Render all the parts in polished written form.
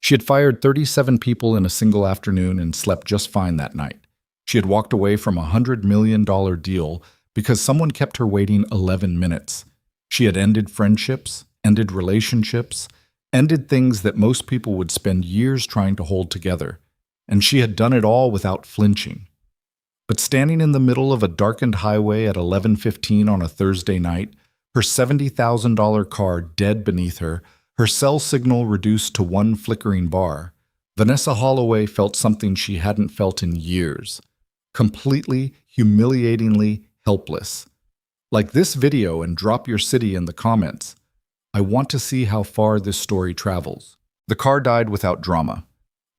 She had fired 37 people in a single afternoon and slept just fine that night. She had walked away from a $100 million deal because someone kept her waiting 11 minutes. She had ended friendships, ended relationships, ended things that most people would spend years trying to hold together. And she had done it all without flinching. But standing in the middle of a darkened highway at 11:15 on a Thursday night, her $70,000 car dead beneath her, her cell signal reduced to one flickering bar, Vanessa Holloway felt something she hadn't felt in years. Completely, humiliatingly helpless. Like this video and drop your city in the comments. I want to see how far this story travels. The car died without drama.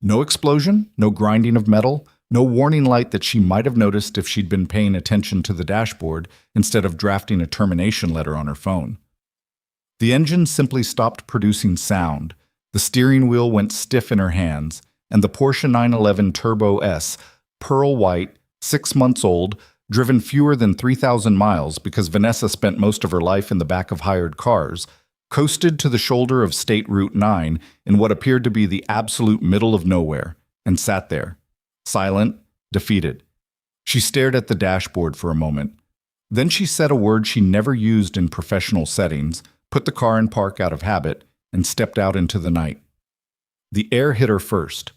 No explosion, no grinding of metal, no warning light that she might have noticed if she'd been paying attention to the dashboard instead of drafting a termination letter on her phone. The engine simply stopped producing sound, the steering wheel went stiff in her hands, and the Porsche 911 Turbo S, pearl white, 6 months old, driven fewer than 3,000 miles because Vanessa spent most of her life in the back of hired cars, coasted to the shoulder of State Route 9 in what appeared to be the absolute middle of nowhere, and sat there, silent, defeated. She stared at the dashboard for a moment. Then she said a word she never used in professional settings, put the car in park out of habit, and stepped out into the night. The air hit her first,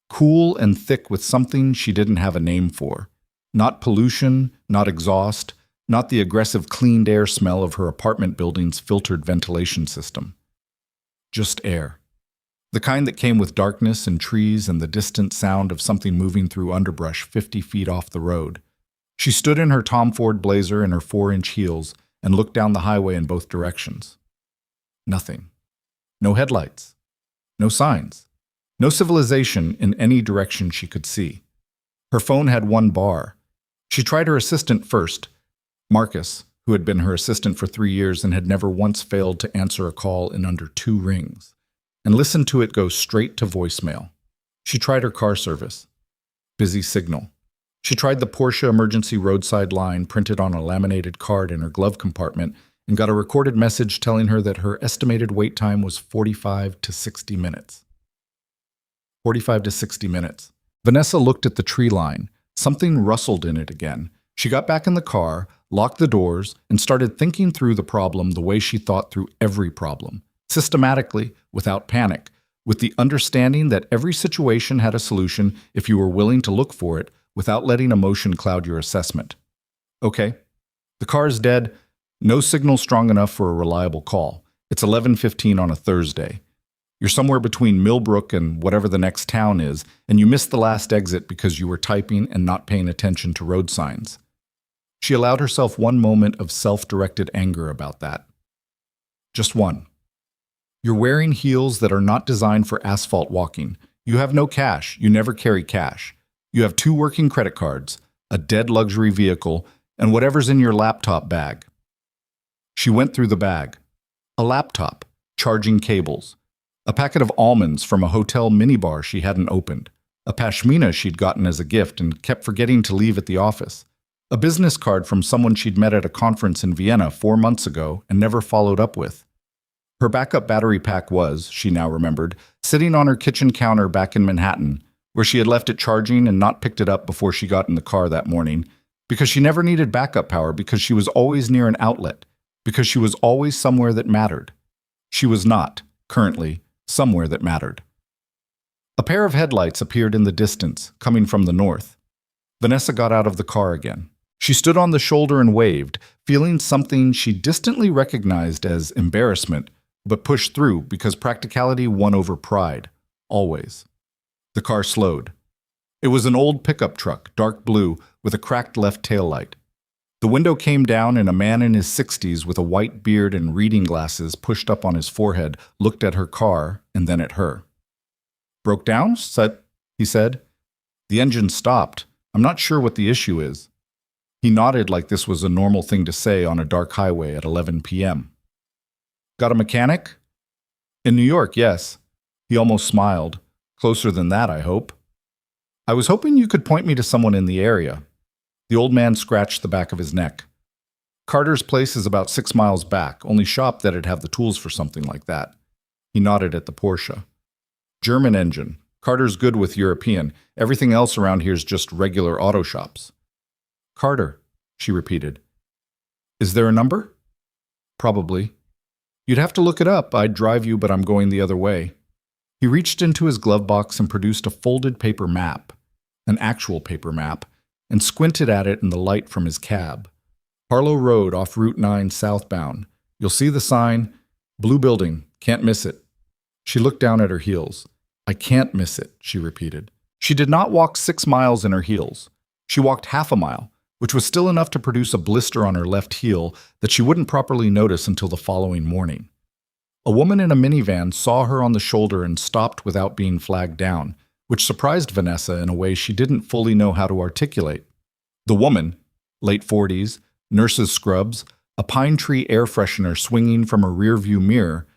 cool and thick with something she didn't have a name for. Not pollution, not exhaust, not the aggressive cleaned air smell of her apartment building's filtered ventilation system. Just air. The kind that came with darkness and trees and the distant sound of something moving through underbrush 50 feet off the road. She stood in her Tom Ford Blazer and her 4-inch heels and looked down the highway in both directions. Nothing. No headlights. No signs. No civilization in any direction she could see. Her phone had one bar. She tried her assistant first, Marcus, who had been her assistant for 3 years and had never once failed to answer a call in under 2 rings, and listened to it go straight to voicemail. She tried her car service. Busy signal. She tried the Porsche emergency roadside line printed on a laminated card in her glove compartment and got a recorded message telling her that her estimated wait time was 45 to 60 minutes. 45 to 60 minutes. Vanessa looked at the tree line. Something rustled in it again. She got back in the car, locked the doors, and started thinking through the problem the way she thought through every problem, systematically, without panic, with the understanding that every situation had a solution if you were willing to look for it without letting emotion cloud your assessment. Okay, the car is dead, no signal strong enough for a reliable call. It's 11:15 on a Thursday. You're somewhere between Millbrook and whatever the next town is, and you missed the last exit because you were typing and not paying attention to road signs. She allowed herself one moment of self-directed anger about that. Just one. You're wearing heels that are not designed for asphalt walking. You have no cash. You never carry cash. You have 2 working credit cards, a dead luxury vehicle, and whatever's in your laptop bag. She went through the bag. A laptop, charging cables, a packet of almonds from a hotel minibar she hadn't opened, a pashmina she'd gotten as a gift and kept forgetting to leave at the office, a business card from someone she'd met at a conference in Vienna 4 months ago and never followed up with. Her backup battery pack was, she now remembered, sitting on her kitchen counter back in Manhattan, where she had left it charging and not picked it up before she got in the car that morning, because she never needed backup power, because she was always near an outlet, because she was always somewhere that mattered. She was not, currently, somewhere that mattered. A pair of headlights appeared in the distance, coming from the north. Vanessa got out of the car again. She stood on the shoulder and waved, feeling something she distantly recognized as embarrassment, but pushed through because practicality won over pride, always. The car slowed. It was an old pickup truck, dark blue, with a cracked left taillight. The window came down and a man in his 60s with a white beard and reading glasses pushed up on his forehead looked at her car and then at her. "Broke down?" he said. "The engine stopped. I'm not sure what the issue is." He nodded like this was a normal thing to say on a dark highway at 11 p.m. "Got a mechanic?" "In New York, yes." He almost smiled. "Closer than that, I hope." "I was hoping you could point me to someone in the area." The old man scratched the back of his neck. "Carter's place is about 6 miles back, only shop that'd have the tools for something like that." He nodded at the Porsche. German engine. Carter's good with European. Everything else around here's just regular auto shops. Carter, she repeated. Is there a number? Probably. You'd have to look it up. I'd drive you, but I'm going the other way. He reached into his glove box and produced a folded paper map, an actual paper map, and squinted at it in the light from his cab. Harlow Road off Route 9 southbound. You'll see the sign, blue building, can't miss it. She looked down at her heels. I can't miss it, she repeated. She did not walk 6 miles in her heels. She walked half a mile, which was still enough to produce a blister on her left heel that she wouldn't properly notice until the following morning. A woman in a minivan saw her on the shoulder and stopped without being flagged down, which surprised Vanessa in a way she didn't fully know how to articulate. The woman, late 40s, nurse's scrubs, a pine tree air freshener swinging from a rearview mirror,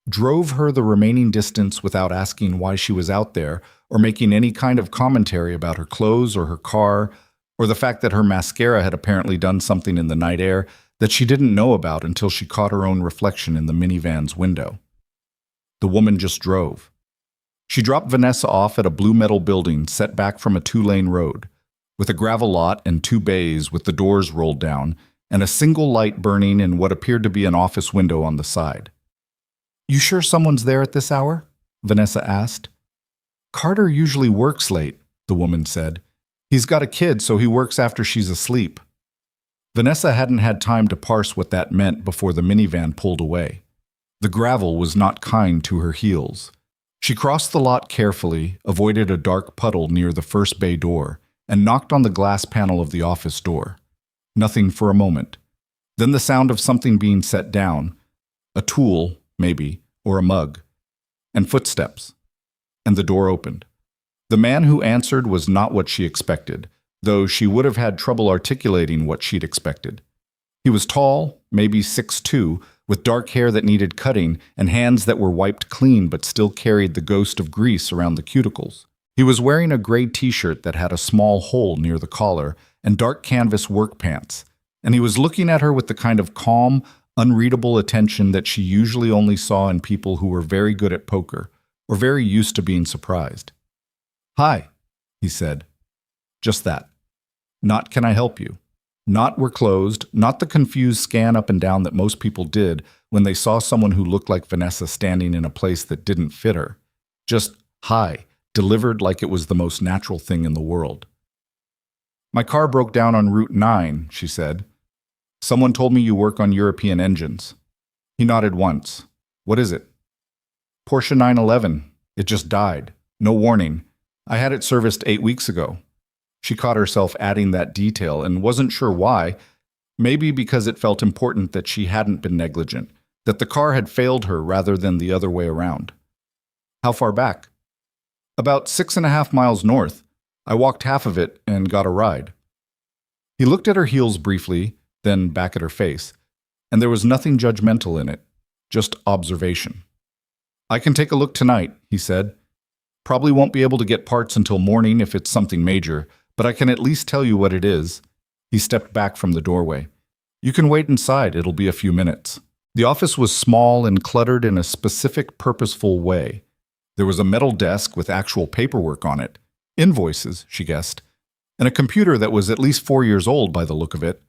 drove her the remaining distance without asking why she was out there or making any kind of commentary about her clothes or her car or the fact that her mascara had apparently done something in the night air that she didn't know about until she caught her own reflection in the minivan's window. The woman just drove. She dropped Vanessa off at a blue metal building set back from a 2-lane road, with a gravel lot and 2 bays with the doors rolled down and a single light burning in what appeared to be an office window on the side. You sure someone's there at this hour? Vanessa asked. Carter usually works late, the woman said. He's got a kid, so he works after she's asleep. Vanessa hadn't had time to parse what that meant before the minivan pulled away. The gravel was not kind to her heels. She crossed the lot carefully, avoided a dark puddle near the first bay door, and knocked on the glass panel of the office door. Nothing for a moment. Then the sound of something being set down, a tool, maybe, or a mug, and footsteps. And the door opened. The man who answered was not what she expected, though she would have had trouble articulating what she'd expected. He was tall, maybe 6'2", with dark hair that needed cutting and hands that were wiped clean but still carried the ghost of grease around the cuticles. He was wearing a gray t-shirt that had a small hole near the collar and dark canvas work pants, and he was looking at her with the kind of calm, unreadable attention that she usually only saw in people who were very good at poker or very used to being surprised. Hi, he said. Just that. Not can I help you. Not we're closed, not the confused scan up and down that most people did when they saw someone who looked like Vanessa standing in a place that didn't fit her. Just hi, delivered like it was the most natural thing in the world. My car broke down on Route 9, she said. Someone told me you work on European engines. He nodded once. What is it? Porsche 911. It just died. No warning. I had it serviced 8 weeks ago. She caught herself adding that detail and wasn't sure why, maybe because it felt important that she hadn't been negligent, that the car had failed her rather than the other way around. How far back? About 6.5 miles north. I walked half of it and got a ride. He looked at her heels briefly, then back at her face, and there was nothing judgmental in it, just observation. I can take a look tonight, he said. Probably won't be able to get parts until morning if it's something major, but I can at least tell you what it is. He stepped back from the doorway. You can wait inside, it'll be a few minutes. The office was small and cluttered in a specific, purposeful way. There was a metal desk with actual paperwork on it, invoices, she guessed, and a computer that was at least 4 years old by the look of it.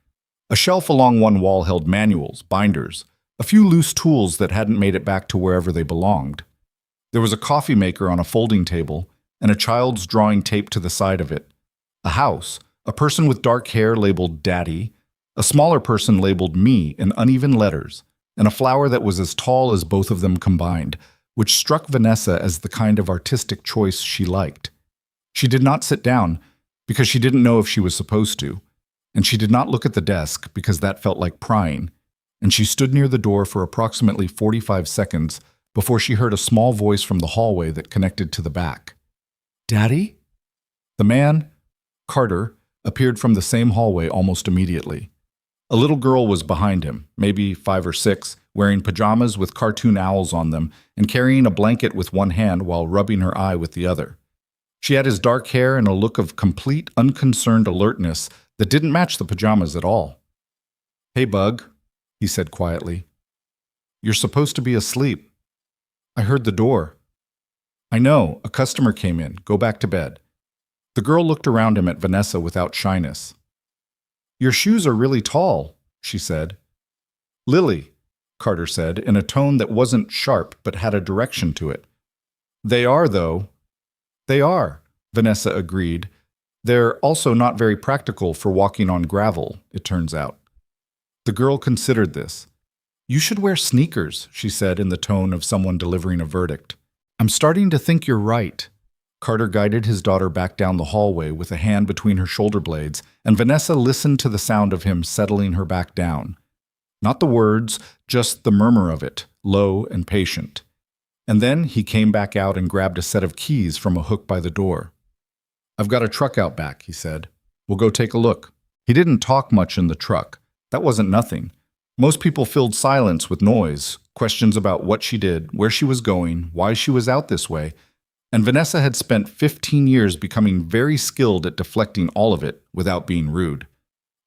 A shelf along one wall held manuals, binders, a few loose tools that hadn't made it back to wherever they belonged. There was a coffee maker on a folding table and a child's drawing taped to the side of it. A house, a person with dark hair labeled Daddy, a smaller person labeled Me in uneven letters, and a flower that was as tall as both of them combined, which struck Vanessa as the kind of artistic choice she liked. She did not sit down because she didn't know if she was supposed to, and she did not look at the desk because that felt like prying, and she stood near the door for approximately 45 seconds before she heard a small voice from the hallway that connected to the back. Daddy? The man, Carter, appeared from the same hallway almost immediately. A little girl was behind him, maybe 5 or 6, wearing pajamas with cartoon owls on them and carrying a blanket with one hand while rubbing her eye with the other. She had his dark hair and a look of complete, unconcerned alertness that didn't match the pajamas at all. Hey, Bug, he said quietly. You're supposed to be asleep. I heard the door. I know, a customer came in. Go back to bed. The girl looked around him at Vanessa without shyness. Your shoes are really tall, she said. Lily, Carter said, in a tone that wasn't sharp but had a direction to it. They are, though. They are, Vanessa agreed. They're also not very practical for walking on gravel, it turns out. The girl considered this. You should wear sneakers, she said in the tone of someone delivering a verdict. I'm starting to think you're right. Carter guided his daughter back down the hallway with a hand between her shoulder blades, and Vanessa listened to the sound of him settling her back down. Not the words, just the murmur of it, low and patient. And then he came back out and grabbed a set of keys from a hook by the door. I've got a truck out back, he said. We'll go take a look. He didn't talk much in the truck. That wasn't nothing. Most people filled silence with noise, questions about what she did, where she was going, why she was out this way, and Vanessa had spent 15 years becoming very skilled at deflecting all of it without being rude.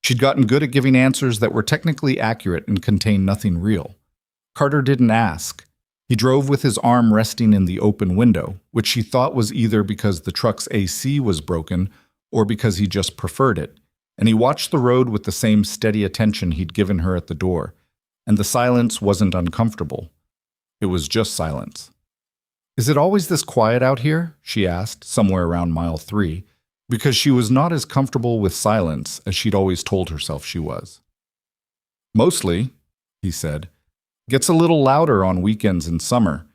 She'd gotten good at giving answers that were technically accurate and contained nothing real. Carter didn't ask. He drove with his arm resting in the open window, which she thought was either because the truck's AC was broken or because he just preferred it, and he watched the road with the same steady attention he'd given her at the door, and the silence wasn't uncomfortable. It was just silence. Is it always this quiet out here? She asked, somewhere around mile 3, because she was not as comfortable with silence as she'd always told herself she was. Mostly, he said. Gets a little louder on weekends in summer.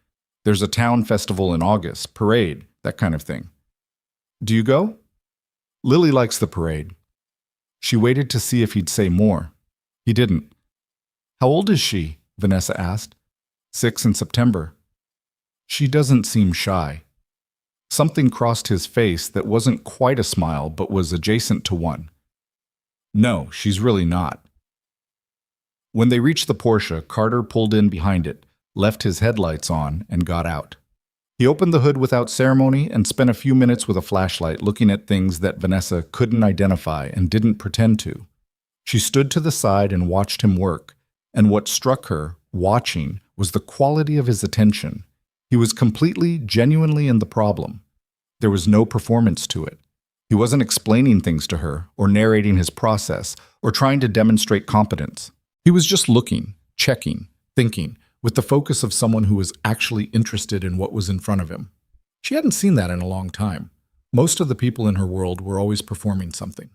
There's a town festival in August, parade, that kind of thing. Do you go? Lily likes the parade. She waited to see if he'd say more. He didn't. How old is she? Vanessa asked. 6 in September. She doesn't seem shy. Something crossed his face that wasn't quite a smile but was adjacent to one. No, she's really not. When they reached the Porsche, Carter pulled in behind it, left his headlights on, and got out. He opened the hood without ceremony and spent a few minutes with a flashlight looking at things that Vanessa couldn't identify and didn't pretend to. She stood to the side and watched him work, and what struck her, watching, was the quality of his attention. He was completely, genuinely in the problem. There was no performance to it. He wasn't explaining things to her, or narrating his process, or trying to demonstrate competence. He was just looking, checking, thinking, with the focus of someone who was actually interested in what was in front of him. She hadn't seen that in a long time. Most of the people in her world were always performing something.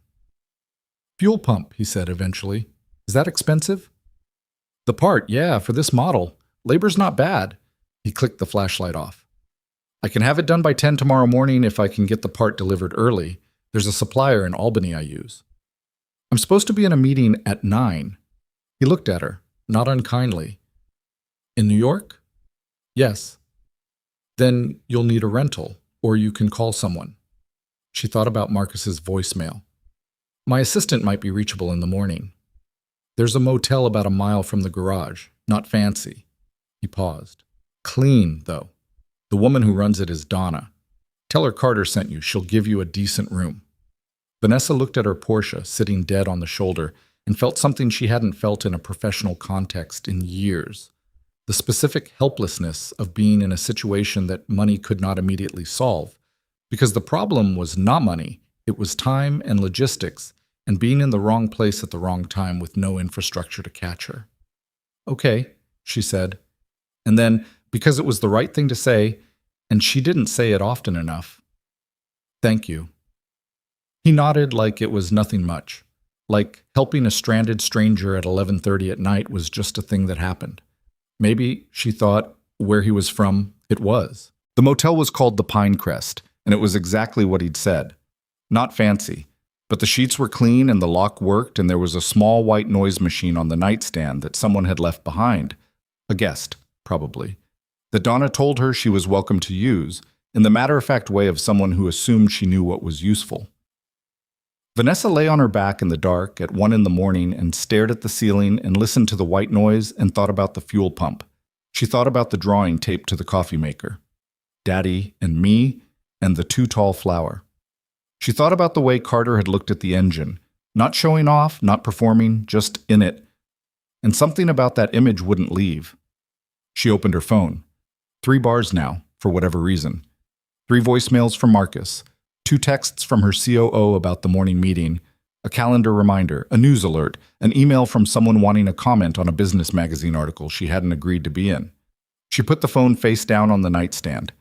Fuel pump, he said eventually. Is that expensive? The part, yeah, for this model. Labor's not bad. He clicked the flashlight off. I can have it done by 10 tomorrow morning if I can get the part delivered early. There's a supplier in Albany I use. I'm supposed to be in a meeting at 9. He looked at her, not unkindly. In New York? Yes. Then you'll need a rental, or you can call someone. She thought about Marcus's voicemail. My assistant might be reachable in the morning. There's a motel about a mile from the garage, not fancy. He paused. Clean, though. The woman who runs it is Donna. Tell her Carter sent you. She'll give you a decent room. Vanessa looked at her Porsche, sitting dead on the shoulder, and felt something she hadn't felt in a professional context in years. The specific helplessness of being in a situation that money could not immediately solve. Because the problem was not money, it was time and logistics, and being in the wrong place at the wrong time with no infrastructure to catch her. Okay, she said. And then, because it was the right thing to say, and she didn't say it often enough, thank you. He nodded like it was nothing much, like helping a stranded stranger at 11:30 at night was just a thing that happened. Maybe, she thought, where he was from, it was. The motel was called the Pinecrest, and it was exactly what he'd said. Not fancy, but the sheets were clean and the lock worked, and there was a small white noise machine on the nightstand that someone had left behind. A guest, probably. That Donna told her she was welcome to use, in the matter-of-fact way of someone who assumed she knew what was useful. Vanessa lay on her back in the dark at 1 in the morning and stared at the ceiling and listened to the white noise and thought about the fuel pump. She thought about the drawing taped to the coffee maker. Daddy and me and the too tall flower. She thought about the way Carter had looked at the engine, not showing off, not performing, just in it. And something about that image wouldn't leave. She opened her phone. 3 bars now, for whatever reason. 3 voicemails from Marcus, 2 texts from her COO about the morning meeting, a calendar reminder, a news alert, an email from someone wanting a comment on a business magazine article she hadn't agreed to be in. She put the phone face down on the nightstand.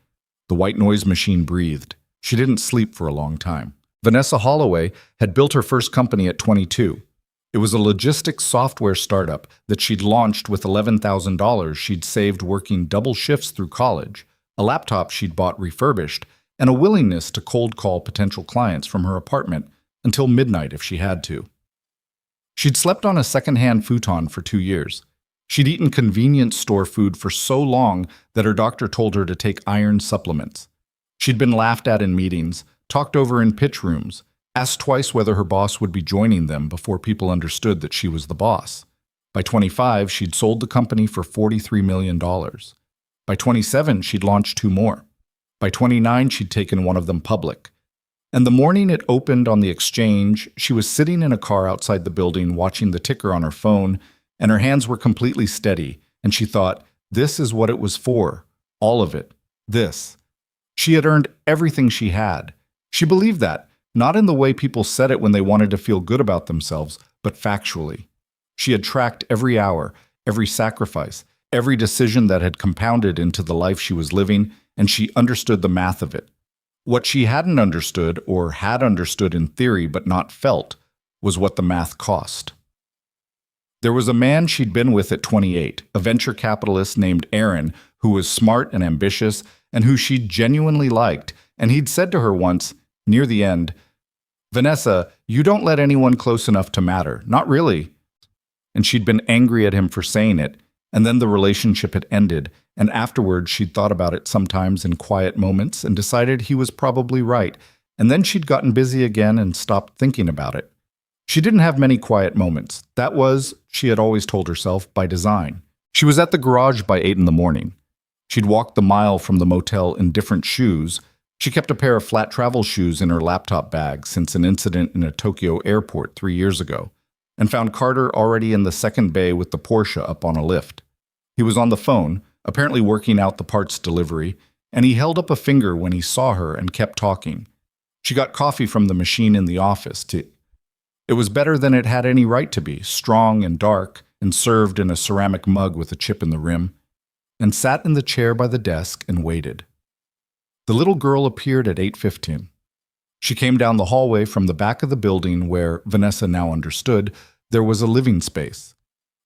The white noise machine breathed. She didn't sleep for a long time. Vanessa Holloway had built her first company at 22. It was a logistics software startup that she'd launched with $11,000 she'd saved working double shifts through college, a laptop she'd bought refurbished, and a willingness to cold call potential clients from her apartment until midnight if she had to. She'd slept on a second-hand futon for 2 years. She'd eaten convenience store food for so long that her doctor told her to take iron supplements. She'd been laughed at in meetings, talked over in pitch rooms, asked twice whether her boss would be joining them before people understood that she was the boss. By 25, she'd sold the company for $43 million. By 27, she'd launched 2 more. By 29, she'd taken one of them public. And the morning it opened on the exchange, she was sitting in a car outside the building watching the ticker on her phone, and her hands were completely steady, and she thought, this is what it was for. All of it. This. She had earned everything she had. She believed that, not in the way people said it when they wanted to feel good about themselves, but factually. She had tracked every hour, every sacrifice, every decision that had compounded into the life she was living, and she understood the math of it. What she hadn't understood, or had understood in theory but not felt, was what the math cost. There was a man she'd been with at 28, a venture capitalist named Aaron, who was smart and ambitious, and who she genuinely liked, and he'd said to her once, near the end, "Vanessa, you don't let anyone close enough to matter, not really." And she'd been angry at him for saying it, and then the relationship had ended, and afterwards she'd thought about it sometimes in quiet moments and decided he was probably right, and then she'd gotten busy again and stopped thinking about it. She didn't have many quiet moments. That was, she had always told herself, by design. She was at the garage by 8 in the morning. She'd walked the mile from the motel in different shoes. She kept a pair of flat travel shoes in her laptop bag since an incident in a Tokyo airport 3 years ago, and found Carter already in the second bay with the Porsche up on a lift. He was on the phone, apparently working out the parts delivery, and he held up a finger when he saw her and kept talking. She got coffee from the machine in the office. It was better than it had any right to be, strong and dark, and served in a ceramic mug with a chip in the rim, and sat in the chair by the desk and waited. The little girl appeared at 8:15. She came down the hallway from the back of the building where, Vanessa now understood, there was a living space.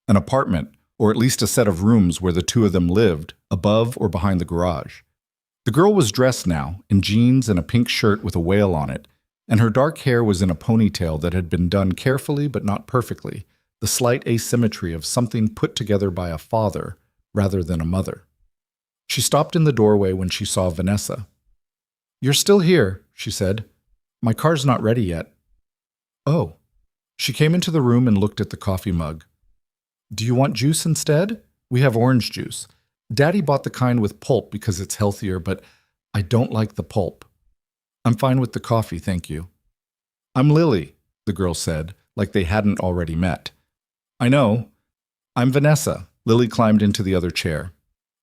An apartment, or at least a set of rooms where the 2 of them lived, above or behind the garage. The girl was dressed now, in jeans and a pink shirt with a whale on it, and her dark hair was in a ponytail that had been done carefully but not perfectly, the slight asymmetry of something put together by a father rather than a mother. She stopped in the doorway when she saw Vanessa. "You're still here," she said. "My car's not ready yet." "Oh." She came into the room and looked at the coffee mug. "Do you want juice instead? We have orange juice. Daddy bought the kind with pulp because it's healthier, but I don't like the pulp." "I'm fine with the coffee, thank you." "I'm Lily," the girl said, like they hadn't already met. "I know. I'm Vanessa." Lily climbed into the other chair.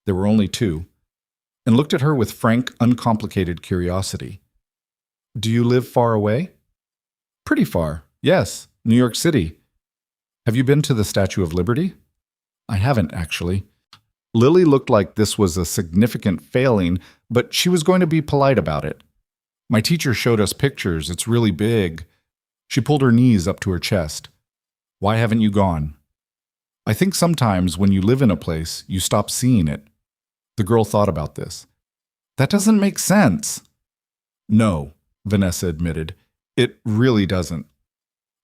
There were only 2, and looked at her with frank, uncomplicated curiosity. "Do you live far away?" "Pretty far, yes, New York City." "Have you been to the Statue of Liberty?" "I haven't, actually." Lily looked like this was a significant failing, but she was going to be polite about it. "My teacher showed us pictures. It's really big." She pulled her knees up to her chest. "Why haven't you gone?" "I think sometimes when you live in a place, you stop seeing it." The girl thought about this. "That doesn't make sense." "No," Vanessa admitted. "It really doesn't."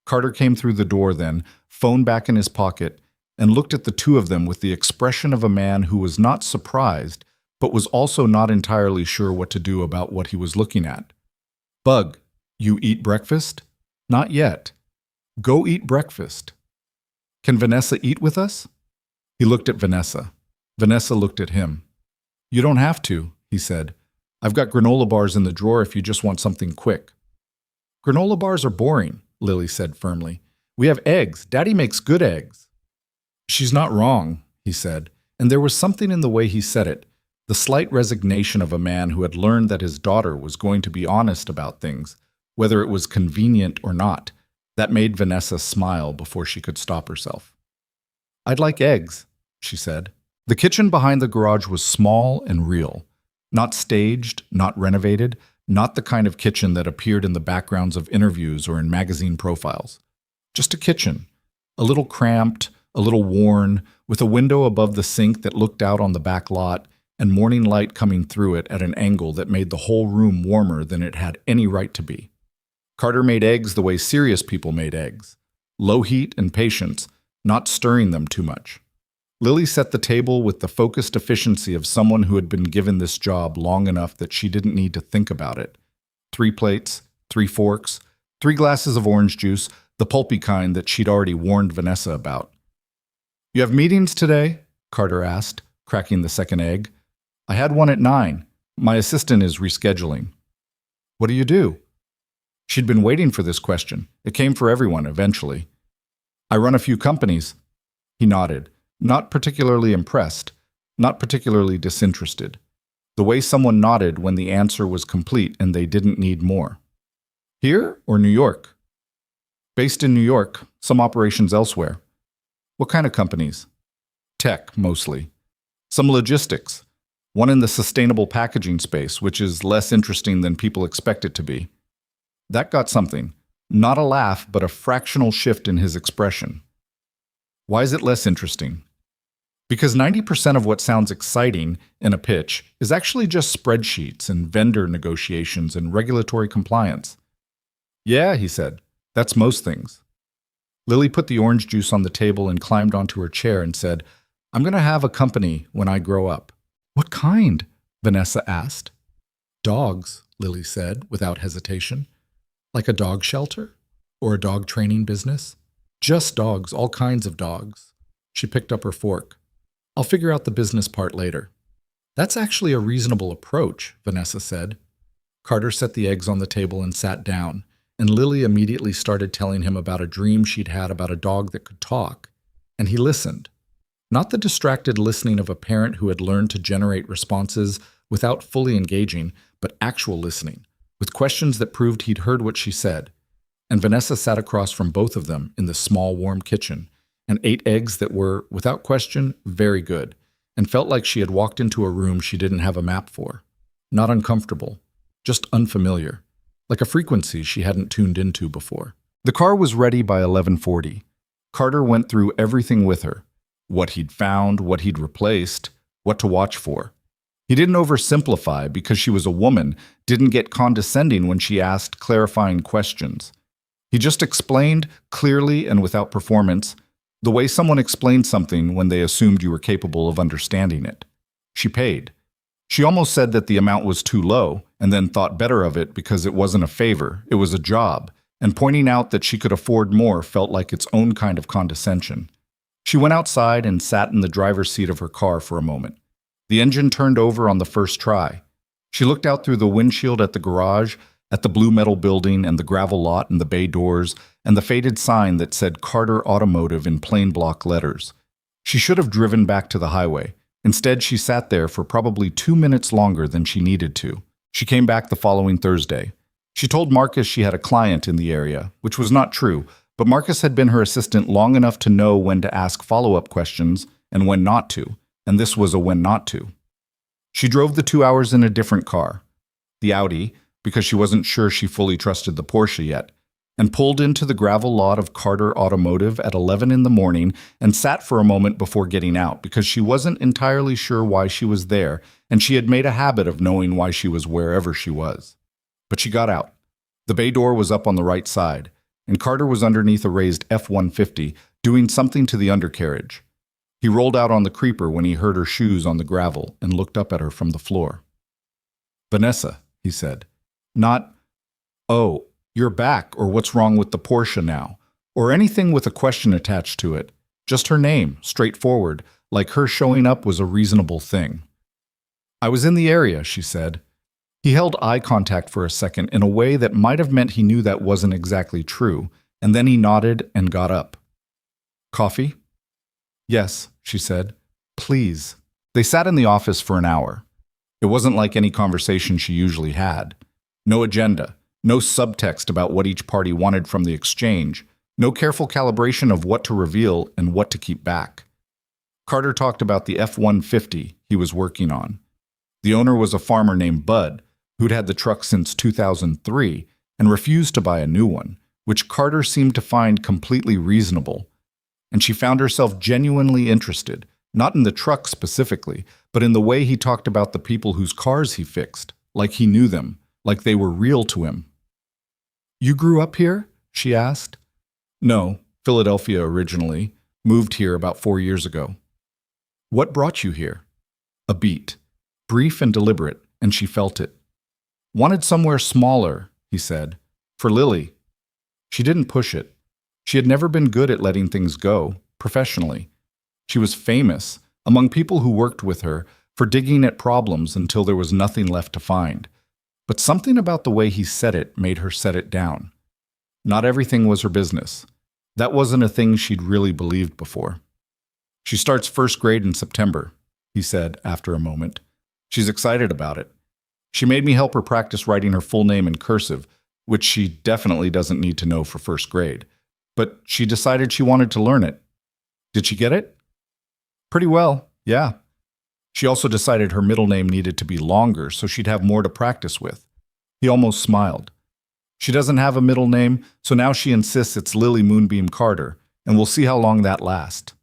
Carter came through the door then, phone back in his pocket, and looked at the 2 of them with the expression of a man who was not surprised, but was also not entirely sure what to do about what he was looking at. "Bug, you eat breakfast?" "Not yet." "Go eat breakfast." "Can Vanessa eat with us?" He looked at Vanessa. Vanessa looked at him. "You don't have to," he said. "I've got granola bars in the drawer if you just want something quick." "Granola bars are boring," Lily said firmly. "We have eggs. Daddy makes good eggs." "She's not wrong," he said, and there was something in the way he said it. The slight resignation of a man who had learned that his daughter was going to be honest about things, whether it was convenient or not, that made Vanessa smile before she could stop herself. "I'd like eggs," she said. The kitchen behind the garage was small and real. Not staged, not renovated, not the kind of kitchen that appeared in the backgrounds of interviews or in magazine profiles. Just a kitchen, a little cramped, a little worn, with a window above the sink that looked out on the back lot and morning light coming through it at an angle that made the whole room warmer than it had any right to be. Carter made eggs the way serious people made eggs. Low heat and patience, not stirring them too much. Lily set the table with the focused efficiency of someone who had been given this job long enough that she didn't need to think about it. 3 plates, 3 forks, 3 glasses of orange juice, the pulpy kind that she'd already warned Vanessa about. "You have meetings today?" Carter asked, cracking the second egg. "I had one at 9. My assistant is rescheduling." "What do you do?" She'd been waiting for this question. It came for everyone eventually. "I run a few companies." He nodded, not particularly impressed, not particularly disinterested. The way someone nodded when the answer was complete and they didn't need more. "Here or New York?" "Based in New York, some operations elsewhere." "What kind of companies?" "Tech, mostly. Some logistics. One in the sustainable packaging space, which is less interesting than people expect it to be." That got something. Not a laugh, but a fractional shift in his expression. "Why is it less interesting?" "Because 90% of what sounds exciting in a pitch is actually just spreadsheets and vendor negotiations and regulatory compliance." "Yeah," he said, "that's most things." Lily put the orange juice on the table and climbed onto her chair and said, "I'm going to have a company when I grow up." "What kind?" Vanessa asked. "Dogs," Lily said, without hesitation. "Like a dog shelter? Or a dog training business?" "Just dogs, all kinds of dogs." She picked up her fork. "I'll figure out the business part later." "That's actually a reasonable approach," Vanessa said. Carter set the eggs on the table and sat down, and Lily immediately started telling him about a dream she'd had about a dog that could talk. And he listened. Not the distracted listening of a parent who had learned to generate responses without fully engaging, but actual listening, with questions that proved he'd heard what she said. And Vanessa sat across from both of them in the small, warm kitchen and ate eggs that were, without question, very good, and felt like she had walked into a room she didn't have a map for. Not uncomfortable, just unfamiliar, like a frequency she hadn't tuned into before. The car was ready by 11:40. Carter went through everything with her, what he'd found, what he'd replaced, what to watch for. He didn't oversimplify because she was a woman, didn't get condescending when she asked clarifying questions. He just explained, clearly and without performance, the way someone explained something when they assumed you were capable of understanding it. She paid. She almost said that the amount was too low, and then thought better of it because it wasn't a favor, it was a job, and pointing out that she could afford more felt like its own kind of condescension. She went outside and sat in the driver's seat of her car for a moment. The engine turned over on the first try. She looked out through the windshield at the garage, at the blue metal building and the gravel lot and the bay doors, and the faded sign that said Carter Automotive in plain block letters. She should have driven back to the highway. Instead, she sat there for probably 2 minutes longer than she needed to. She came back the following Thursday. She told Marcus she had a client in the area, which was not true, but Marcus had been her assistant long enough to know when to ask follow-up questions and when not to, and this was a when not to. She drove the 2 hours in a different car, the Audi, because she wasn't sure she fully trusted the Porsche yet, and pulled into the gravel lot of Carter Automotive at 11 in the morning and sat for a moment before getting out because she wasn't entirely sure why she was there, and she had made a habit of knowing why she was wherever she was. But she got out. The bay door was up on the right side, and Carter was underneath a raised F-150, doing something to the undercarriage. He rolled out on the creeper when he heard her shoes on the gravel and looked up at her from the floor. "Vanessa," he said. Not, "Oh, you're back," or "What's wrong with the Porsche now?" or anything with a question attached to it. Just her name, straightforward, like her showing up was a reasonable thing. "I was in the area," she said. He held eye contact for a second in a way that might have meant he knew that wasn't exactly true, and then he nodded and got up. "Coffee?" "Yes," she said. "Please." They sat in the office for an hour. It wasn't like any conversation she usually had. No agenda, no subtext about what each party wanted from the exchange, no careful calibration of what to reveal and what to keep back. Carter talked about the F-150 he was working on. The owner was a farmer named Bud, who'd had the truck since 2003 and refused to buy a new one, which Carter seemed to find completely reasonable. And she found herself genuinely interested, not in the truck specifically, but in the way he talked about the people whose cars he fixed, like he knew them, like they were real to him. "You grew up here?" she asked. "No, Philadelphia originally. Moved here about 4 years ago." "What brought you here?" A beat, brief and deliberate, and she felt it. "Wanted somewhere smaller," he said. "For Lily." She didn't push it. She had never been good at letting things go, professionally. She was famous, among people who worked with her, for digging at problems until there was nothing left to find. But something about the way he said it made her set it down. Not everything was her business. That wasn't a thing she'd really believed before. "She starts first grade in September," he said after a moment. "She's excited about it. She made me help her practice writing her full name in cursive, which she definitely doesn't need to know for first grade. But she decided she wanted to learn it. Did she get it?" "Pretty well, yeah." She also decided her middle name needed to be longer so she'd have more to practice with. He almost smiled. "She doesn't have a middle name, so now she insists it's Lily Moonbeam Carter, and we'll see how long that lasts."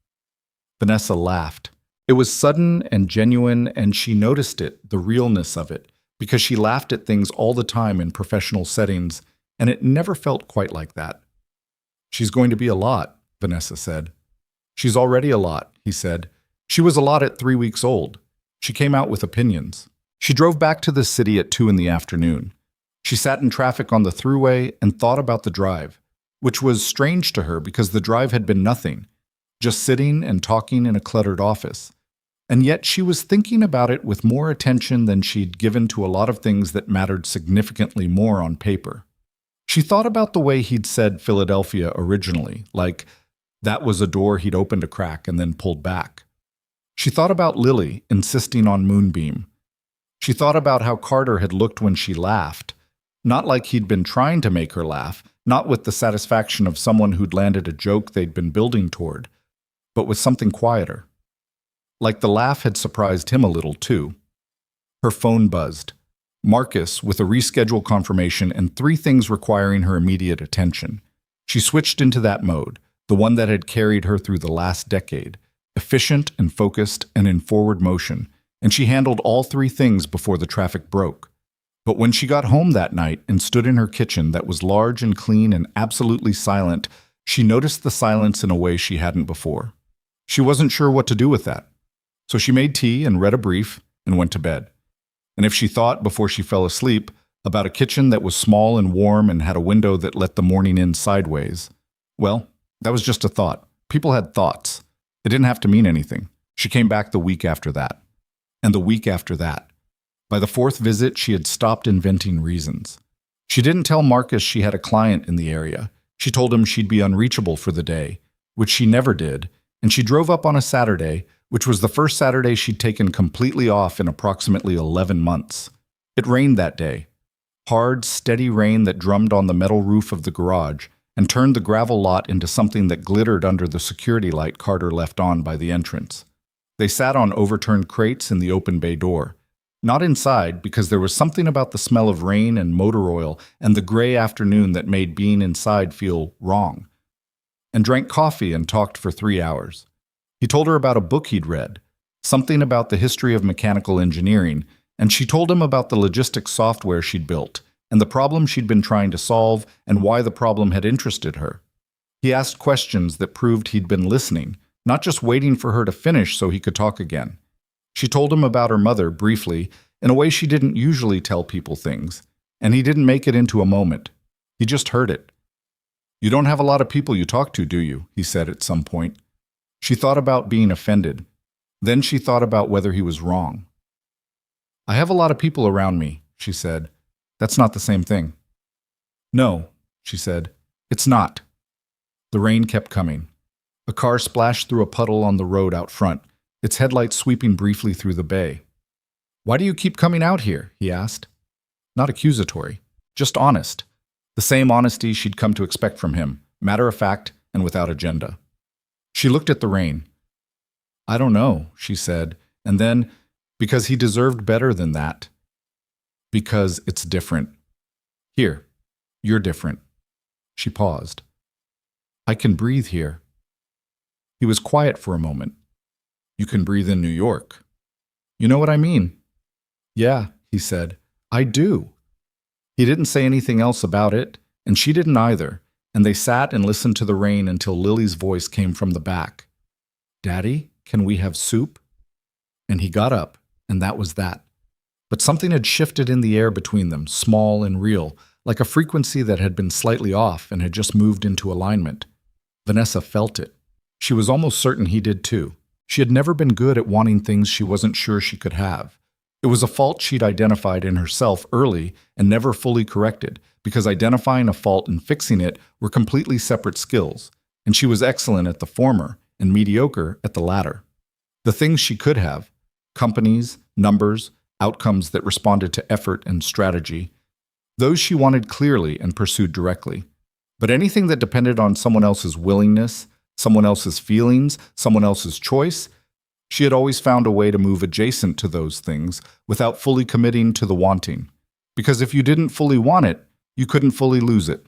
Vanessa laughed. It was sudden and genuine, and she noticed it, the realness of it, because she laughed at things all the time in professional settings, and it never felt quite like that. "She's going to be a lot," Vanessa said. "She's already a lot," he said. "She was a lot at 3 weeks old. She came out with opinions." She drove back to the city at 2 in the afternoon. She sat in traffic on the thruway and thought about the drive, which was strange to her because the drive had been nothing, just sitting and talking in a cluttered office. And yet she was thinking about it with more attention than she'd given to a lot of things that mattered significantly more on paper. She thought about the way he'd said Philadelphia originally, like that was a door he'd opened a crack and then pulled back. She thought about Lily insisting on Moonbeam. She thought about how Carter had looked when she laughed, not like he'd been trying to make her laugh, not with the satisfaction of someone who'd landed a joke they'd been building toward, but with something quieter. Like the laugh had surprised him a little, too. Her phone buzzed. Marcus, with a reschedule confirmation and 3 things requiring her immediate attention. She switched into that mode, the one that had carried her through the last decade, efficient and focused and in forward motion, and she handled all 3 things before the traffic broke. But when she got home that night and stood in her kitchen that was large and clean and absolutely silent, she noticed the silence in a way she hadn't before. She wasn't sure what to do with that. So she made tea and read a brief and went to bed. And if she thought, before she fell asleep, about a kitchen that was small and warm and had a window that let the morning in sideways, well, that was just a thought. People had thoughts. It didn't have to mean anything. She came back the week after that. And the week after that. By the 4th visit, she had stopped inventing reasons. She didn't tell Marcus she had a client in the area. She told him she'd be unreachable for the day, which she never did, and she drove up on a Saturday, which was the first Saturday she'd taken completely off in approximately 11 months. It rained that day. Hard, steady rain that drummed on the metal roof of the garage and turned the gravel lot into something that glittered under the security light Carter left on by the entrance. They sat on overturned crates in the open bay door. Not inside, because there was something about the smell of rain and motor oil and the gray afternoon that made being inside feel wrong. And drank coffee and talked for 3 hours. He told her about a book he'd read, something about the history of mechanical engineering, and she told him about the logistics software she'd built, and the problem she'd been trying to solve, and why the problem had interested her. He asked questions that proved he'd been listening, not just waiting for her to finish so he could talk again. She told him about her mother, briefly, in a way she didn't usually tell people things, and he didn't make it into a moment. He just heard it. "You don't have a lot of people you talk to, do you?" he said at some point. She thought about being offended. Then she thought about whether he was wrong. "I have a lot of people around me," she said. "That's not the same thing." "No," she said. "It's not." The rain kept coming. A car splashed through a puddle on the road out front, its headlights sweeping briefly through the bay. "Why do you keep coming out here?" he asked. Not accusatory, just honest. The same honesty she'd come to expect from him, matter of fact and without agenda. She looked at the rain. "I don't know," she said, and then, because he deserved better than that. "Because it's different. Here, you're different." She paused. "I can breathe here." He was quiet for a moment. "You can breathe in New York." "You know what I mean?" "Yeah," he said. "I do." He didn't say anything else about it, and she didn't either, and they sat and listened to the rain until Lily's voice came from the back. "Daddy, can we have soup?" And he got up, and that was that. But something had shifted in the air between them, small and real, like a frequency that had been slightly off and had just moved into alignment. Vanessa felt it. She was almost certain he did too. She had never been good at wanting things she wasn't sure she could have. It was a fault she'd identified in herself early and never fully corrected, because identifying a fault and fixing it were completely separate skills, and she was excellent at the former and mediocre at the latter. The things she could have, companies, numbers, outcomes that responded to effort and strategy, those she wanted clearly and pursued directly. But anything that depended on someone else's willingness, someone else's feelings, someone else's choice, she had always found a way to move adjacent to those things without fully committing to the wanting. Because if you didn't fully want it, you couldn't fully lose it.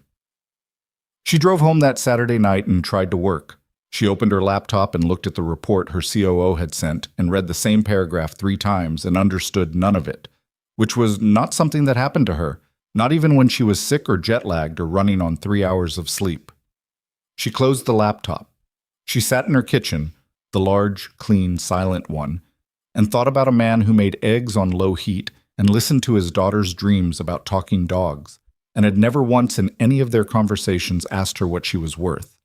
She drove home that Saturday night and tried to work. She opened her laptop and looked at the report her COO had sent and read the same paragraph 3 times and understood none of it, which was not something that happened to her, not even when she was sick or jet-lagged or running on 3 hours of sleep. She closed the laptop. She sat in her kitchen, the large, clean, silent one, and thought about a man who made eggs on low heat and listened to his daughter's dreams about talking dogs, and had never once in any of their conversations asked her what she was worth.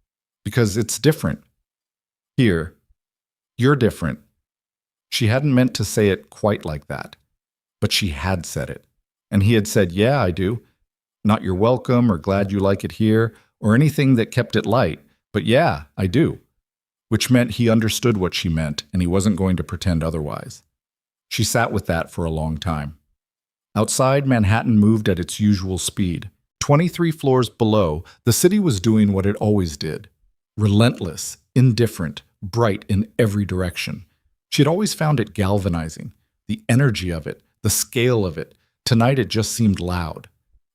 Because it's different. Here, you're different. She hadn't meant to say it quite like that, but she had said it. And he had said, "Yeah, I do. Not you're welcome or glad you like it here or anything that kept it light, but yeah, I do." Which meant he understood what she meant and he wasn't going to pretend otherwise. She sat with that for a long time. Outside, Manhattan moved at its usual speed. 23 floors below, the city was doing what it always did. Relentless, indifferent, bright in every direction. She had always found it galvanizing. The energy of it, the scale of it. Tonight it just seemed loud.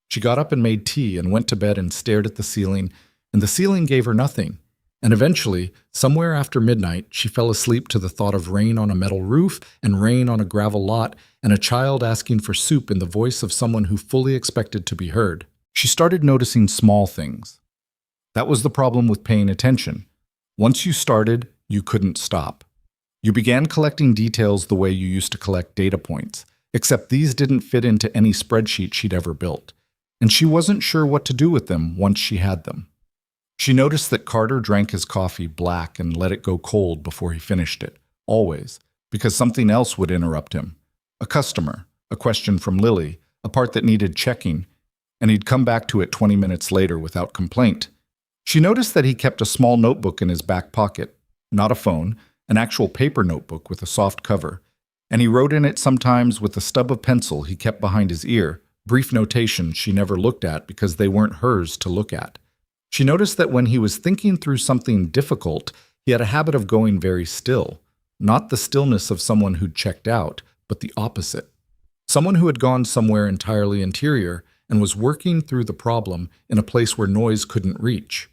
She got up and made tea and went to bed and stared at the ceiling, and the ceiling gave her nothing. And eventually, somewhere after midnight, she fell asleep to the thought of rain on a metal roof and rain on a gravel lot and a child asking for soup in the voice of someone who fully expected to be heard. She started noticing small things. That was the problem with paying attention. Once you started, you couldn't stop. You began collecting details the way you used to collect data points, except these didn't fit into any spreadsheet she'd ever built, and she wasn't sure what to do with them once she had them. She noticed that Carter drank his coffee black and let it go cold before he finished it, always, because something else would interrupt him. A customer, a question from Lily, a part that needed checking, and he'd come back to it 20 minutes later without complaint. She noticed that he kept a small notebook in his back pocket, not a phone, an actual paper notebook with a soft cover, and he wrote in it sometimes with a stub of pencil he kept behind his ear, brief notations she never looked at because they weren't hers to look at. She noticed that when he was thinking through something difficult, he had a habit of going very still, not the stillness of someone who'd checked out, but the opposite. Someone who had gone somewhere entirely interior and was working through the problem in a place where noise couldn't reach.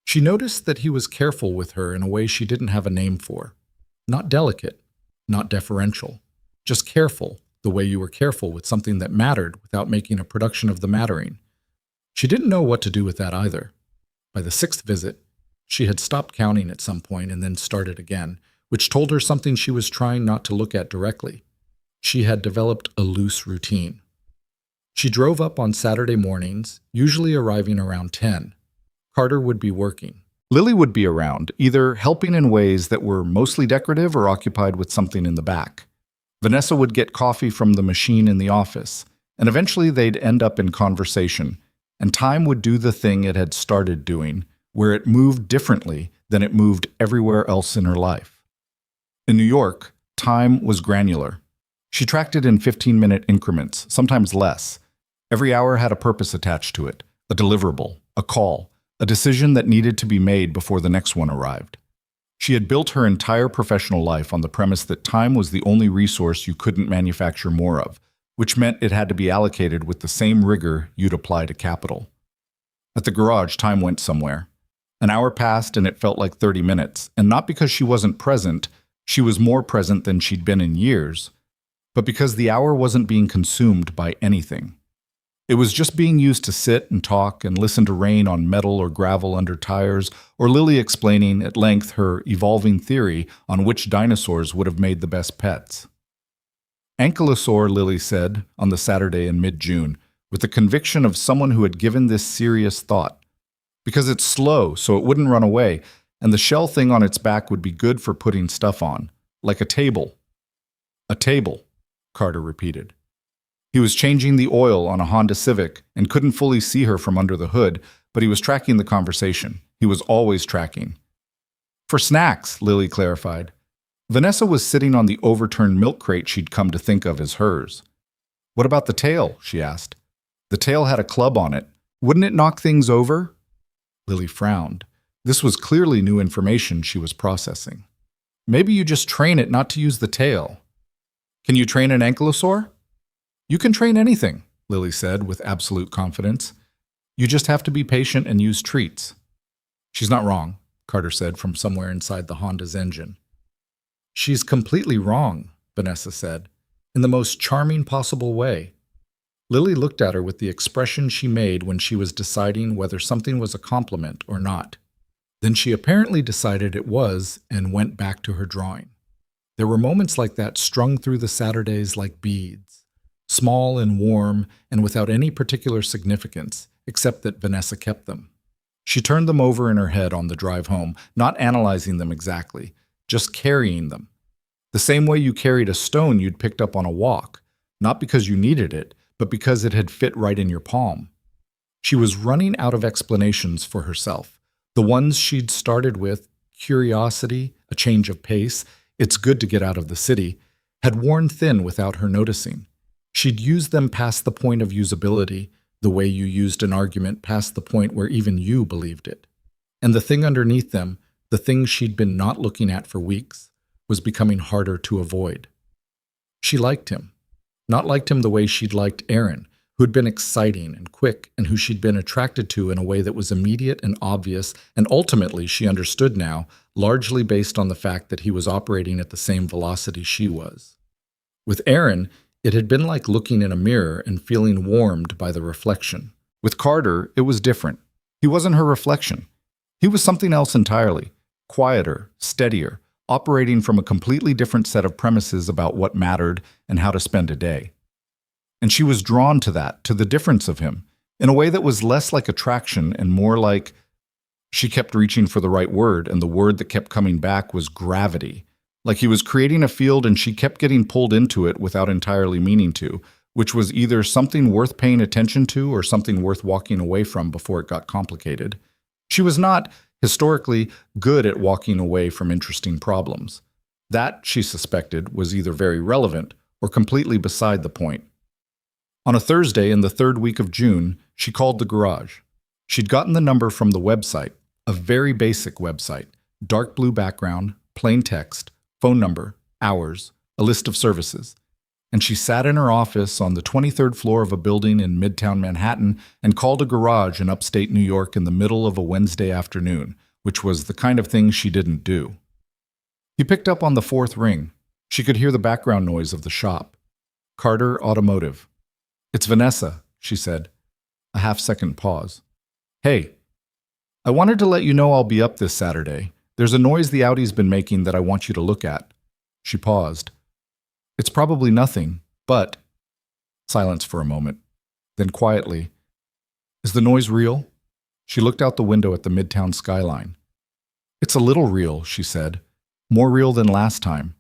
She noticed that he was careful with her in a way she didn't have a name for. Not delicate, not deferential, just careful, the way you were careful with something that mattered without making a production of the mattering. She didn't know what to do with that either. By the 6th visit, she had stopped counting at some point and then started again, which told her something she was trying not to look at directly. She had developed a loose routine. She drove up on Saturday mornings, usually arriving around 10. Carter would be working. Lily would be around, either helping in ways that were mostly decorative or occupied with something in the back. Vanessa would get coffee from the machine in the office, and eventually they'd end up in conversation, and time would do the thing it had started doing, where it moved differently than it moved everywhere else in her life. In New York, time was granular. She tracked it in 15-minute increments, sometimes less. Every hour had a purpose attached to it, a deliverable, a call, a decision that needed to be made before the next one arrived. She had built her entire professional life on the premise that time was the only resource you couldn't manufacture more of, which meant it had to be allocated with the same rigor you'd apply to capital. At the garage, time went somewhere. An hour passed and it felt like 30 minutes, and not because she wasn't present, she was more present than she'd been in years, but because the hour wasn't being consumed by anything. It was just being used to sit and talk and listen to rain on metal or gravel under tires, or Lily explaining at length her evolving theory on which dinosaurs would have made the best pets. Ankylosaur, Lily said, on the Saturday in mid-June, with the conviction of someone who had given this serious thought. Because it's slow, so it wouldn't run away, and the shell thing on its back would be good for putting stuff on, like a table. A table, Carter repeated. He was changing the oil on a Honda Civic and couldn't fully see her from under the hood, but he was tracking the conversation. He was always tracking. For snacks, Lily clarified. Vanessa was sitting on the overturned milk crate she'd come to think of as hers. What about the tail? She asked. The tail had a club on it. Wouldn't it knock things over? Lily frowned. This was clearly new information she was processing. Maybe you just train it not to use the tail. Can you train an ankylosaur? You can train anything, Lily said with absolute confidence. You just have to be patient and use treats. She's not wrong, Carter said from somewhere inside the Honda's engine. She's completely wrong, Vanessa said, in the most charming possible way. Lily looked at her with the expression she made when she was deciding whether something was a compliment or not. Then she apparently decided it was and went back to her drawing. There were moments like that strung through the Saturdays like beads, small and warm and without any particular significance, except that Vanessa kept them. She turned them over in her head on the drive home, not analyzing them exactly, just carrying them. The same way you carried a stone you'd picked up on a walk, not because you needed it, but because it had fit right in your palm. She was running out of explanations for herself. The ones she'd started with, curiosity, a change of pace, it's good to get out of the city, had worn thin without her noticing. She'd used them past the point of usability, the way you used an argument past the point where even you believed it. And the thing underneath them, the thing she'd been not looking at for weeks, was becoming harder to avoid. She liked him. Not liked him the way she'd liked Aaron, who'd been exciting and quick and who she'd been attracted to in a way that was immediate and obvious, and ultimately, she understood now, largely based on the fact that he was operating at the same velocity she was. With Aaron, it had been like looking in a mirror and feeling warmed by the reflection. With Carter, it was different. He wasn't her reflection. He was something else entirely, quieter, steadier, operating from a completely different set of premises about what mattered and how to spend a day. And she was drawn to that, to the difference of him, in a way that was less like attraction and more like, she kept reaching for the right word, and the word that kept coming back was gravity. Like he was creating a field and she kept getting pulled into it without entirely meaning to, which was either something worth paying attention to or something worth walking away from before it got complicated. She was not, historically, good at walking away from interesting problems. That, she suspected, was either very relevant or completely beside the point. On a Thursday in the third week of June, she called the garage. She'd gotten the number from the website, a very basic website, dark blue background, plain text, phone number, hours, a list of services. And she sat in her office on the 23rd floor of a building in Midtown Manhattan and called a garage in upstate New York in the middle of a Wednesday afternoon, which was the kind of thing she didn't do. He picked up on the fourth ring. She could hear the background noise of the shop. Carter Automotive. It's Vanessa, she said. A half-second pause. Hey, I wanted to let you know I'll be up this Saturday. There's a noise the Audi's been making that I want you to look at. She paused. It's probably nothing, but... Silence for a moment. Then quietly, is the noise real? She looked out the window at the Midtown skyline. It's a little real, she said. More real than last time.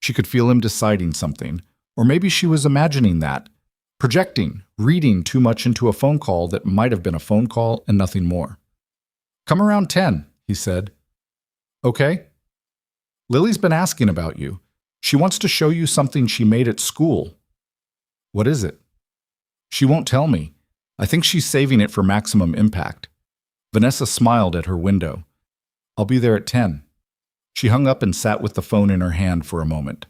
She could feel him deciding something, or maybe she was imagining that, projecting, reading too much into a phone call that might have been a phone call and nothing more. Come around 10, he said. Okay. Lily's been asking about you. She wants to show you something she made at school. What is it? She won't tell me. I think she's saving it for maximum impact. Vanessa smiled at her window. I'll be there at 10. She hung up and sat with the phone in her hand for a moment.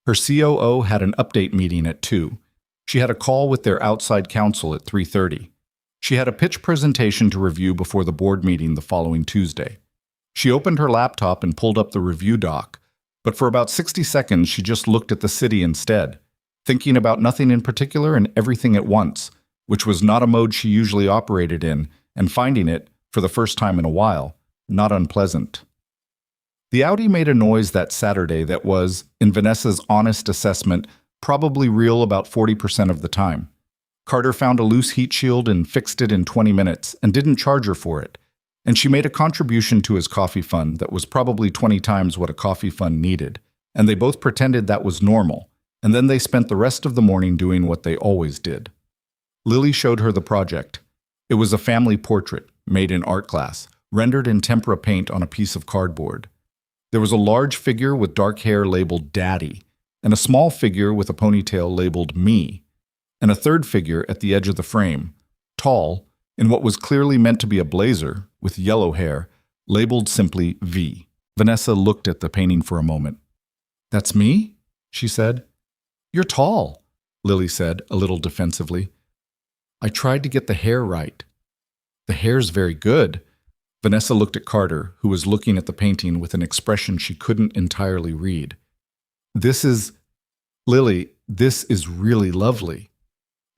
Her COO had an update meeting at 2. She had a call with their outside counsel at 3:30. She had a pitch presentation to review before the board meeting the following Tuesday. She opened her laptop and pulled up the review doc, but for about 60 seconds she just looked at the city instead, thinking about nothing in particular and everything at once, which was not a mode she usually operated in, and finding it, for the first time in a while, not unpleasant. The Audi made a noise that Saturday that was, in Vanessa's honest assessment, probably real about 40% of the time. Carter found a loose heat shield and fixed it in 20 minutes and didn't charge her for it. And she made a contribution to his coffee fund that was probably 20 times what a coffee fund needed. And they both pretended that was normal. And then they spent the rest of the morning doing what they always did. Lily showed her the project. It was a family portrait, made in art class, rendered in tempera paint on a piece of cardboard. There was a large figure with dark hair labeled Daddy, and a small figure with a ponytail labeled Me, and a third figure at the edge of the frame, tall, in what was clearly meant to be a blazer, with yellow hair, labeled simply V. Vanessa looked at the painting for a moment. "That's me?" she said. "You're tall," Lily said, a little defensively. "I tried to get the hair right." "The hair's very good." Vanessa looked at Carter, who was looking at the painting with an expression she couldn't entirely read. Lily, this is really lovely."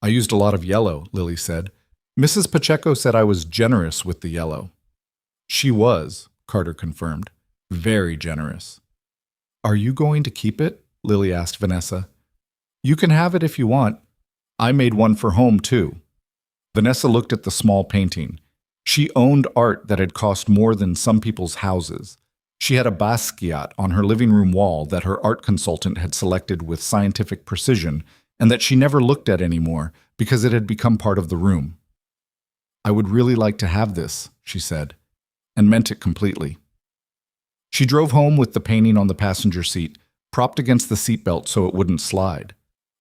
"I used a lot of yellow," Lily said. "Mrs. Pacheco said I was generous with the yellow." "She was," Carter confirmed. "Very generous." "Are you going to keep it?" Lily asked Vanessa. "You can have it if you want. I made one for home, too." Vanessa looked at the small painting. She owned art that had cost more than some people's houses. She had a Basquiat on her living room wall that her art consultant had selected with scientific precision and that she never looked at anymore because it had become part of the room. "I would really like to have this," she said, and meant it completely. She drove home with the painting on the passenger seat, propped against the seatbelt so it wouldn't slide.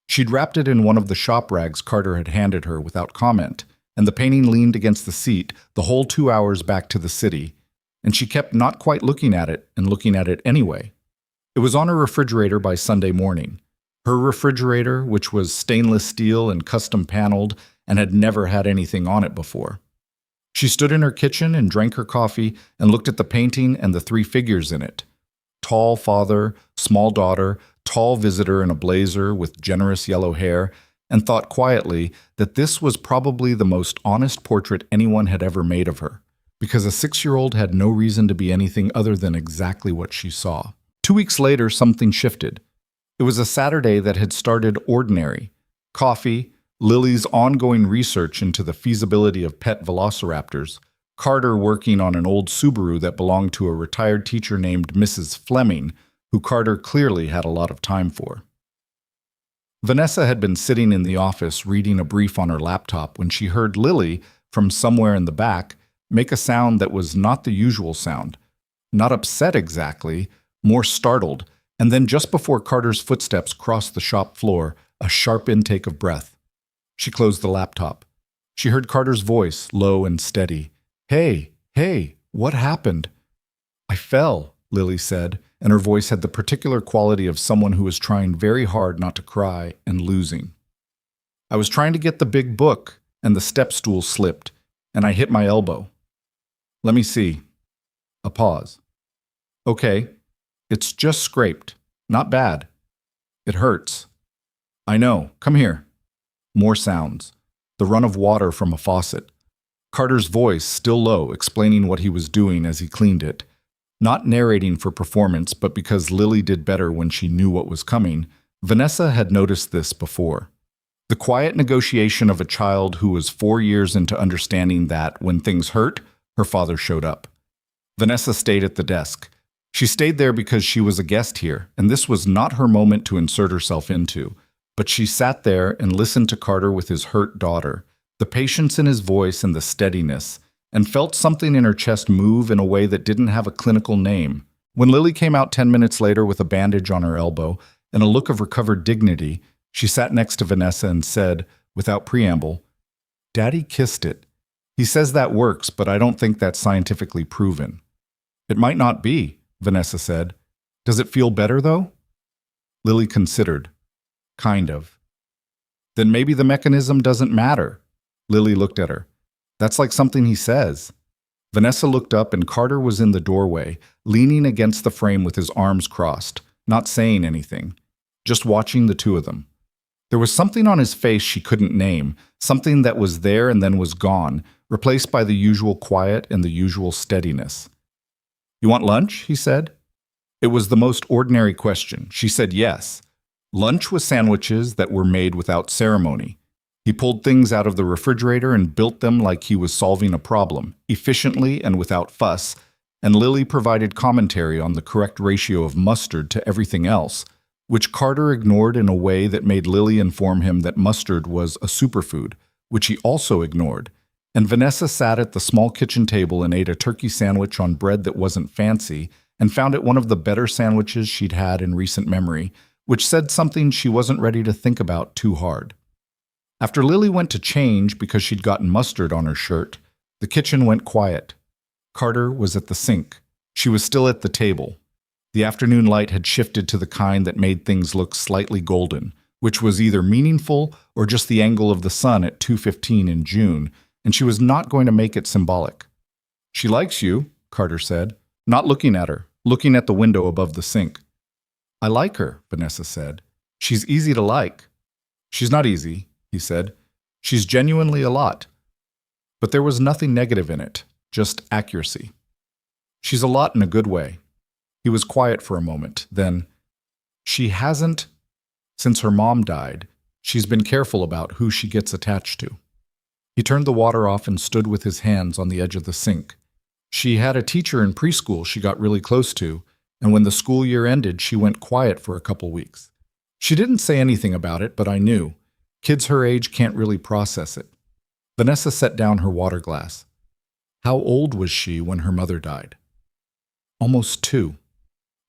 She'd wrapped it in one of the shop rags Carter had handed her without comment, and the painting leaned against the seat the whole 2 hours back to the city, and she kept not quite looking at it and looking at it anyway. It was on her refrigerator by Sunday morning. Her refrigerator, which was stainless steel and custom paneled and had never had anything on it before. She stood in her kitchen and drank her coffee and looked at the painting and the 3 figures in it. Tall father, small daughter, tall visitor in a blazer with generous yellow hair, and thought quietly that this was probably the most honest portrait anyone had ever made of her, because a 6-year-old had no reason to be anything other than exactly what she saw. 2 weeks later, something shifted. It was a Saturday that had started ordinary. Coffee, Lily's ongoing research into the feasibility of pet velociraptors, Carter working on an old Subaru that belonged to a retired teacher named Mrs. Fleming, who Carter clearly had a lot of time for. Vanessa had been sitting in the office reading a brief on her laptop when she heard Lily, from somewhere in the back, make a sound that was not the usual sound. Not upset exactly, more startled, and then just before Carter's footsteps crossed the shop floor, a sharp intake of breath. She closed the laptop. She heard Carter's voice, low and steady. Hey, what happened?" "I fell," Lily said, and her voice had the particular quality of someone who was trying very hard not to cry and losing. "I was trying to get the big book, and the step stool slipped, and I hit my elbow." "Let me see." A pause. "Okay, it's just scraped. Not bad. It hurts." "I know. Come here." More sounds. The run of water from a faucet. Carter's voice, still low, explaining what he was doing as he cleaned it. Not narrating for performance, but because Lily did better when she knew what was coming, Vanessa had noticed this before. The quiet negotiation of a child who was 4 years into understanding that, when things hurt, her father showed up. Vanessa stayed at the desk. She stayed there because she was a guest here, and this was not her moment to insert herself into. But she sat there and listened to Carter with his hurt daughter, the patience in his voice and the steadiness, and felt something in her chest move in a way that didn't have a clinical name. When Lily came out 10 minutes later with a bandage on her elbow, In a look of recovered dignity, she sat next to Vanessa and said, without preamble, "Daddy kissed it. He says that works, but I don't think that's scientifically proven." "It might not be," Vanessa said. "Does it feel better, though?" Lily considered. "Kind of." "Then maybe the mechanism doesn't matter." Lily looked at her. "That's like something he says." Vanessa looked up and Carter was in the doorway, leaning against the frame with his arms crossed, not saying anything, just watching the two of them. There was something on his face she couldn't name, something that was there and then was gone, replaced by the usual quiet and the usual steadiness. "You want lunch?" he said. It was the most ordinary question. She said yes. Lunch was sandwiches that were made without ceremony. He pulled things out of the refrigerator and built them like he was solving a problem, efficiently and without fuss, and Lily provided commentary on the correct ratio of mustard to everything else, which Carter ignored in a way that made Lily inform him that mustard was a superfood, which he also ignored. And Vanessa sat at the small kitchen table and ate a turkey sandwich on bread that wasn't fancy, and found it one of the better sandwiches she'd had in recent memory, which said something she wasn't ready to think about too hard. After Lily went to change because she'd gotten mustard on her shirt, the kitchen went quiet. Carter was at the sink. She was still at the table. The afternoon light had shifted to the kind that made things look slightly golden, which was either meaningful or just the angle of the sun at 2:15 in June, and she was not going to make it symbolic. "She likes you," Carter said, not looking at her, looking at the window above the sink. "I like her," Vanessa said. "She's easy to like." "She's not easy," he said. "She's genuinely a lot." But there was nothing negative in it, just accuracy. "She's a lot in a good way." He was quiet for a moment, then, "She hasn't, since her mom died, she's been careful about who she gets attached to." He turned the water off and stood with his hands on the edge of the sink. "She had a teacher in preschool she got really close to, and when the school year ended, she went quiet for a couple weeks. She didn't say anything about it, but I knew. Kids her age can't really process it." Vanessa set down her water glass. "How old was she when her mother died?" "Almost 2.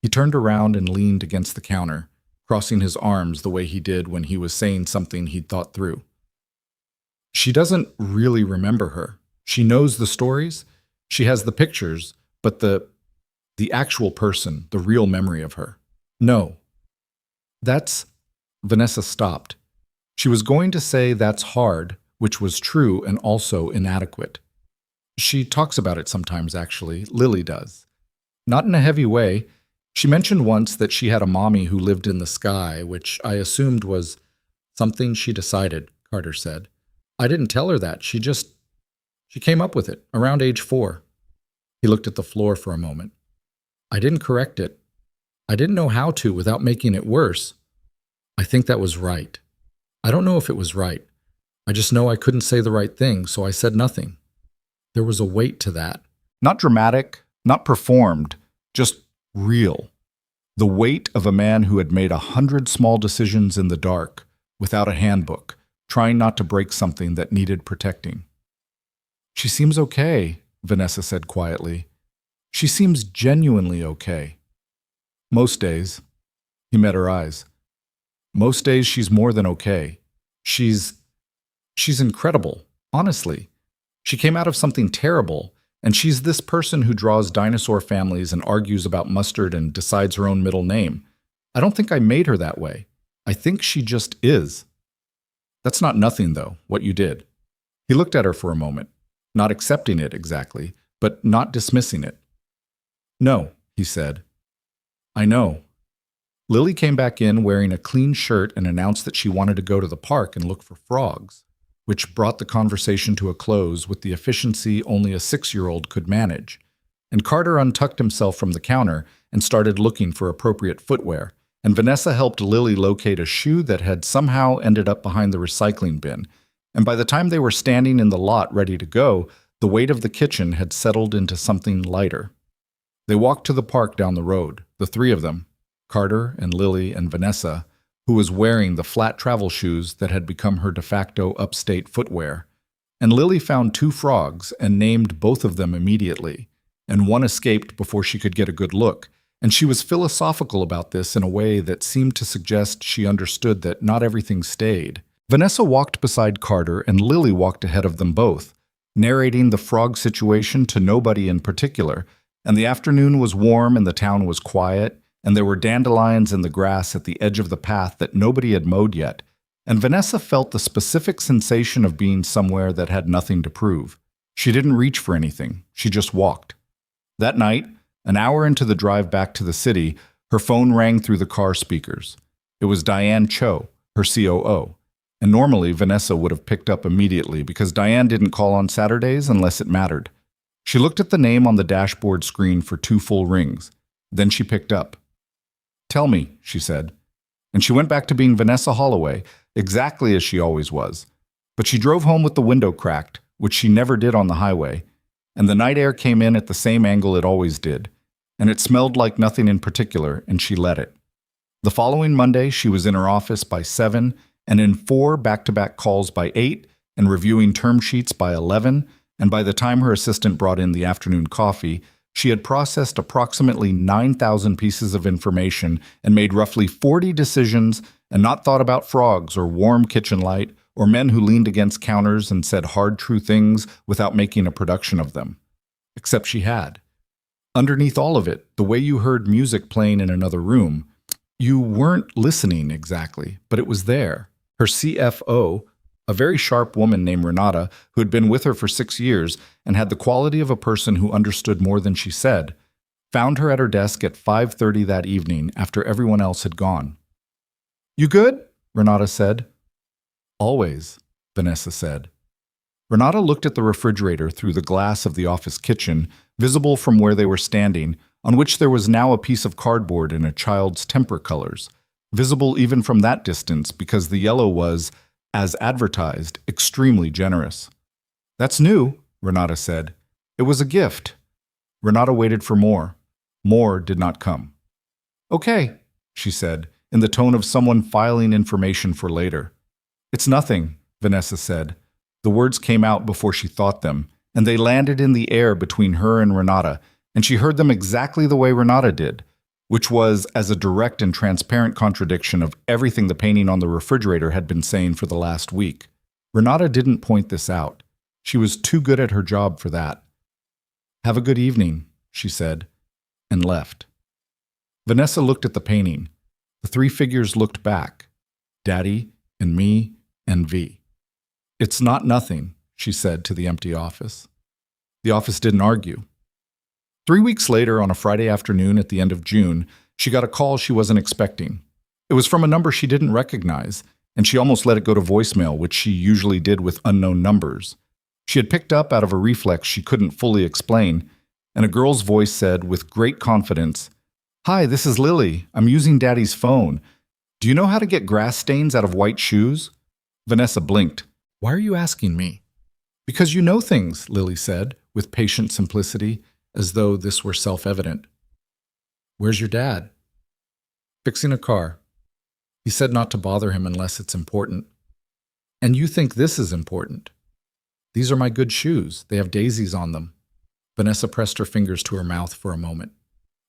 He turned around and leaned against the counter, crossing his arms the way he did when he was saying something he'd thought through. "She doesn't really remember her. She knows the stories. She has the pictures, but the actual person, the real memory of her. No. That's..." Vanessa stopped. She was going to say that's hard, which was true and also inadequate. "She talks about it sometimes, actually. Lily does. Not in a heavy way. She mentioned once that she had a mommy who lived in the sky, which I assumed was..." "Something she decided," Carter said. "I didn't tell her that. She came up with it, around age 4. He looked at the floor for a moment. "I didn't correct it. I didn't know how to without making it worse. I think that was right. I don't know if it was right. I just know I couldn't say the right thing, so I said nothing. There was a weight to that. Not dramatic, not performed, just real. The weight of a man who had made 100 small decisions in the dark, without a handbook, trying not to break something that needed protecting." "She seems okay," Vanessa said quietly. "She seems genuinely okay." "Most days." He met her eyes. "Most days she's more than okay. She's incredible, honestly. She came out of something terrible, and she's this person who draws dinosaur families and argues about mustard and decides her own middle name. I don't think I made her that way. I think she just is." "That's not nothing, though, what you did." He looked at her for a moment, not accepting it exactly, but not dismissing it. "No," he said. "I know." Lily came back in wearing a clean shirt and announced that she wanted to go to the park and look for frogs, which brought the conversation to a close with the efficiency only a 6-year-old could manage. And Carter untucked himself from the counter and started looking for appropriate footwear, and Vanessa helped Lily locate a shoe that had somehow ended up behind the recycling bin, and by the time they were standing in the lot ready to go, the weight of the kitchen had settled into something lighter. They walked to the park down the road, the 3 of them, Carter and Lily and Vanessa, who was wearing the flat travel shoes that had become her de facto upstate footwear. And Lily found 2 frogs and named both of them immediately, and one escaped before she could get a good look, and she was philosophical about this in a way that seemed to suggest she understood that not everything stayed. Vanessa walked beside Carter, and Lily walked ahead of them both, narrating the frog situation to nobody in particular, and the afternoon was warm and the town was quiet, and there were dandelions in the grass at the edge of the path that nobody had mowed yet, and Vanessa felt the specific sensation of being somewhere that had nothing to prove. She didn't reach for anything, she just walked. That night, an hour into the drive back to the city, her phone rang through the car speakers. It was Diane Cho, her COO. And normally, Vanessa would have picked up immediately because Diane didn't call on Saturdays unless it mattered. She looked at the name on the dashboard screen for 2 full rings. Then she picked up. "Tell me," she said. And she went back to being Vanessa Holloway, exactly as she always was. But she drove home with the window cracked, which she never did on the highway, and the night air came in at the same angle it always did, and it smelled like nothing in particular, and she let it. The following Monday, she was in her office by 7, and in 4 back-to-back calls by 8, and reviewing term sheets by 11, and by the time her assistant brought in the afternoon coffee, she had processed approximately 9,000 pieces of information and made roughly 40 decisions and not thought about frogs or warm kitchen light or men who leaned against counters and said hard, true things without making a production of them. Except she had. Underneath all of it, the way you heard music playing in another room, you weren't listening exactly, but it was there. Her CFO, a very sharp woman named Renata, who had been with her for 6 years and had the quality of a person who understood more than she said, found her at her desk at 5:30 that evening after everyone else had gone. "You good?" Renata said. "Always," Vanessa said. Renata looked at the refrigerator through the glass of the office kitchen, visible from where they were standing, on which there was now a piece of cardboard in a child's temper colors, visible even from that distance because the yellow was, as advertised, extremely generous. "That's new," Renata said. "It was a gift." Renata waited for more. More did not come. "Okay," she said, in the tone of someone filing information for later. "It's nothing," Vanessa said. The words came out before she thought them, and they landed in the air between her and Renata, and she heard them exactly the way Renata did, which was as a direct and transparent contradiction of everything the painting on the refrigerator had been saying for the last week. Renata didn't point this out. She was too good at her job for that. "Have a good evening," she said, and left. Vanessa looked at the painting. The 3 figures looked back. Daddy, and me, and V. "It's not nothing," she said to the empty office. The office didn't argue. 3 weeks later, on a Friday afternoon at the end of June, she got a call she wasn't expecting. It was from a number she didn't recognize, and she almost let it go to voicemail, which she usually did with unknown numbers. She had picked up out of a reflex she couldn't fully explain, and a girl's voice said with great confidence, "Hi, this is Lily. I'm using Daddy's phone. Do you know how to get grass stains out of white shoes?" Vanessa blinked. "Why are you asking me?" "Because you know things," Lily said, with patient simplicity, as though this were self-evident. "Where's your dad?" "Fixing a car. He said not to bother him unless it's important." "And you think this is important?" "These are my good shoes. They have daisies on them." Vanessa pressed her fingers to her mouth for a moment.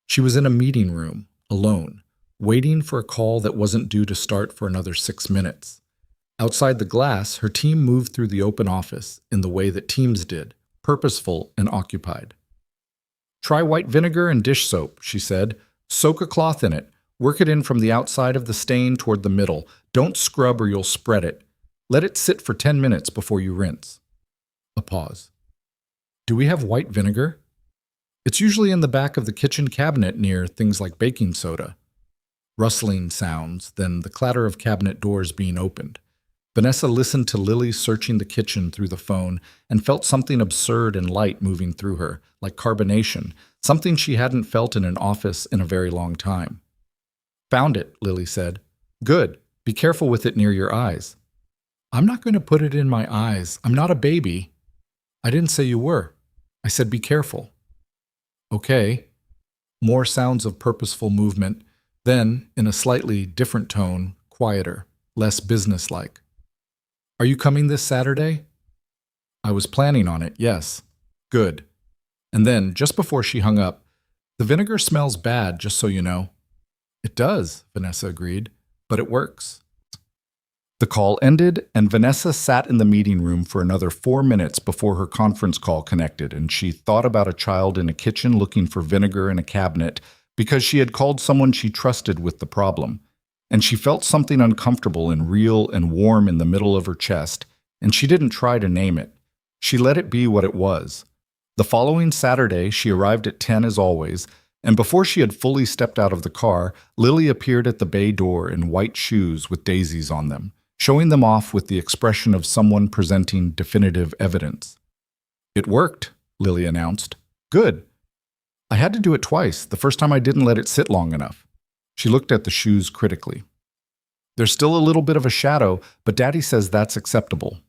She was in a meeting room, alone, waiting for a call that wasn't due to start for another 6 minutes. Outside the glass, her team moved through the open office in the way that teams did, purposeful and occupied. "Try white vinegar and dish soap," she said. "Soak a cloth in it. Work it in from the outside of the stain toward the middle. Don't scrub or you'll spread it. Let it sit for 10 minutes before you rinse." A pause. "Do we have white vinegar?" "It's usually in the back of the kitchen cabinet near things like baking soda." Rustling sounds, then the clatter of cabinet doors being opened. Vanessa listened to Lily searching the kitchen through the phone and felt something absurd and light moving through her, like carbonation, something she hadn't felt in an office in a very long time. "Found it," Lily said. "Good. Be careful with it near your eyes." "I'm not going to put it in my eyes. I'm not a baby." "I didn't say you were. I said be careful." "Okay." More sounds of purposeful movement, then, in a slightly different tone, quieter, less businesslike. "Are you coming this Saturday?" "I was planning on it, yes." "Good." And then, just before she hung up, The vinegar smells bad, just so you know. It does, Vanessa agreed, but it works. The call ended, and Vanessa sat in the meeting room for another 4 minutes before her conference call connected, and she thought about a child in a kitchen looking for vinegar in a cabinet because she had called someone she trusted with the problem. And she felt something uncomfortable and real and warm in the middle of her chest, and she didn't try to name it. She let it be what it was. The following Saturday, she arrived at 10 as always, and before she had fully stepped out of the car, Lily appeared at the bay door in white shoes with daisies on them, showing them off with the expression of someone presenting definitive evidence. "It worked," Lily announced. "Good. I had to do it twice. The first time I didn't let it sit long enough." She looked at the shoes critically. "There's still a little bit of a shadow, but Daddy says that's acceptable."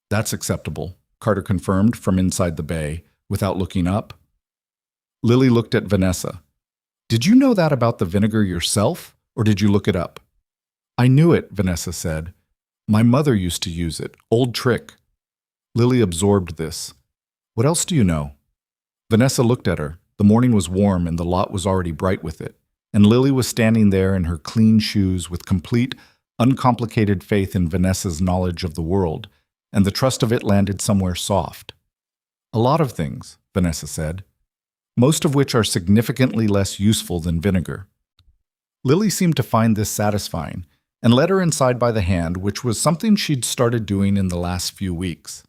"That's acceptable," Carter confirmed from inside the bay, without looking up. Lily looked at Vanessa. "Did you know that about the vinegar yourself, or did you look it up?" "I knew it," Vanessa said. "My mother used to use it. Old trick." Lily absorbed this. "What else do you know?" Vanessa looked at her. The morning was warm and the lot was already bright with it. And Lily was standing there in her clean shoes with complete, uncomplicated faith in Vanessa's knowledge of the world, and the trust of it landed somewhere soft. "A lot of things," Vanessa said, "most of which are significantly less useful than vinegar." Lily seemed to find this satisfying, and led her inside by the hand, which was something she'd started doing in the last few weeks.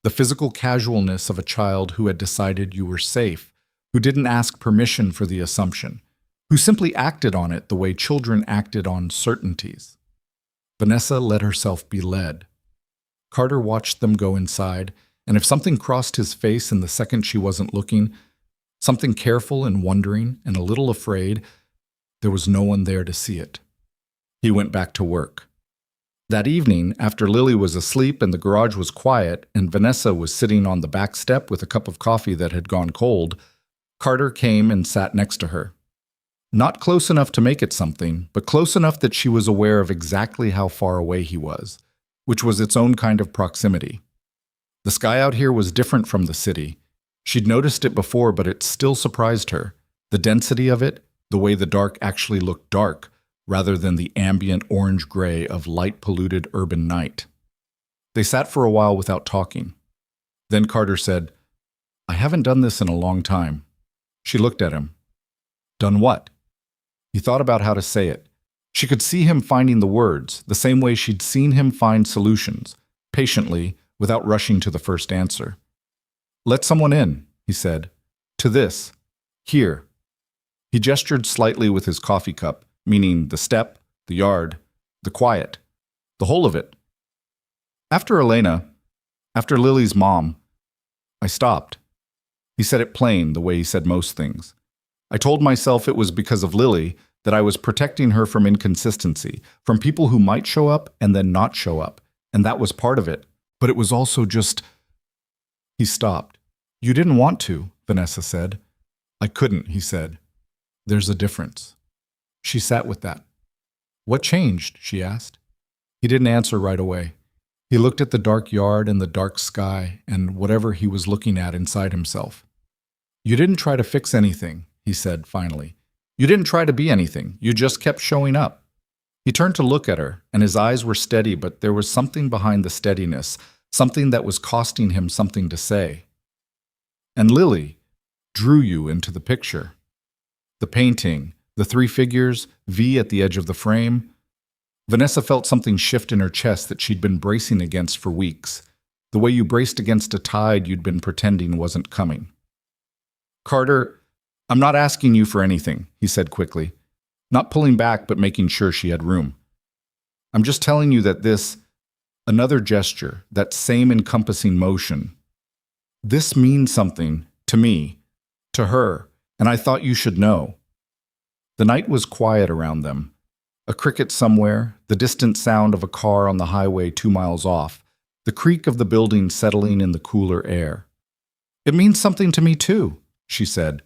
The physical casualness of a child who had decided you were safe, who didn't ask permission for the assumption, who simply acted on it the way children acted on certainties. Vanessa let herself be led. Carter watched them go inside, and if something crossed his face in the second she wasn't looking, something careful and wondering and a little afraid, there was no one there to see it. He went back to work. That evening, after Lily was asleep and the garage was quiet and Vanessa was sitting on the back step with a cup of coffee that had gone cold, Carter came and sat next to her. Not close enough to make it something, but close enough that she was aware of exactly how far away he was, which was its own kind of proximity. The sky out here was different from the city. She'd noticed it before, but it still surprised her. The density of it, the way the dark actually looked dark, rather than the ambient orange-gray of light-polluted urban night. They sat for a while without talking. Then Carter said, "I haven't done this in a long time." She looked at him. "Done what?" He thought about how to say it. She could see him finding the words, the same way she'd seen him find solutions, patiently, without rushing to the first answer. "Let someone in," he said. "To this. Here." He gestured slightly with his coffee cup, meaning the step, the yard, the quiet, the whole of it. After Lily's mom, I stopped. He said it plain, the way he said most things. I told myself it was because of Lily, that I was protecting her from inconsistency, from people who might show up and then not show up, and that was part of it. But it was also just... He stopped. "You didn't want to," Vanessa said. "I couldn't," he said. "There's a difference." She sat with that. "What changed?" she asked. He didn't answer right away. He looked at the dark yard and the dark sky and whatever he was looking at inside himself. "You didn't try to fix anything," he said finally. "You didn't try to be anything. You just kept showing up." He turned to look at her, and his eyes were steady, but there was something behind the steadiness, something that was costing him something to say. "And Lily drew you into the picture. The painting, the three figures, V at the edge of the frame." Vanessa felt something shift in her chest that she'd been bracing against for weeks, the way you braced against a tide you'd been pretending wasn't coming. "Carter, I'm not asking you for anything," he said quickly, not pulling back but making sure she had room. "I'm just telling you that another gesture, that same encompassing motion, this means something to me, to her, and I thought you should know." The night was quiet around them. A cricket somewhere, the distant sound of a car on the highway 2 miles off, the creak of the building settling in the cooler air. "It means something to me too," she said,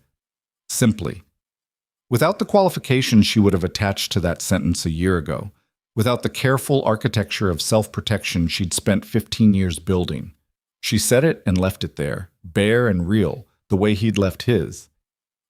simply. Without the qualifications she would have attached to that sentence a year ago, without the careful architecture of self-protection she'd spent 15 years building. She said it and left it there, bare and real, the way he'd left his.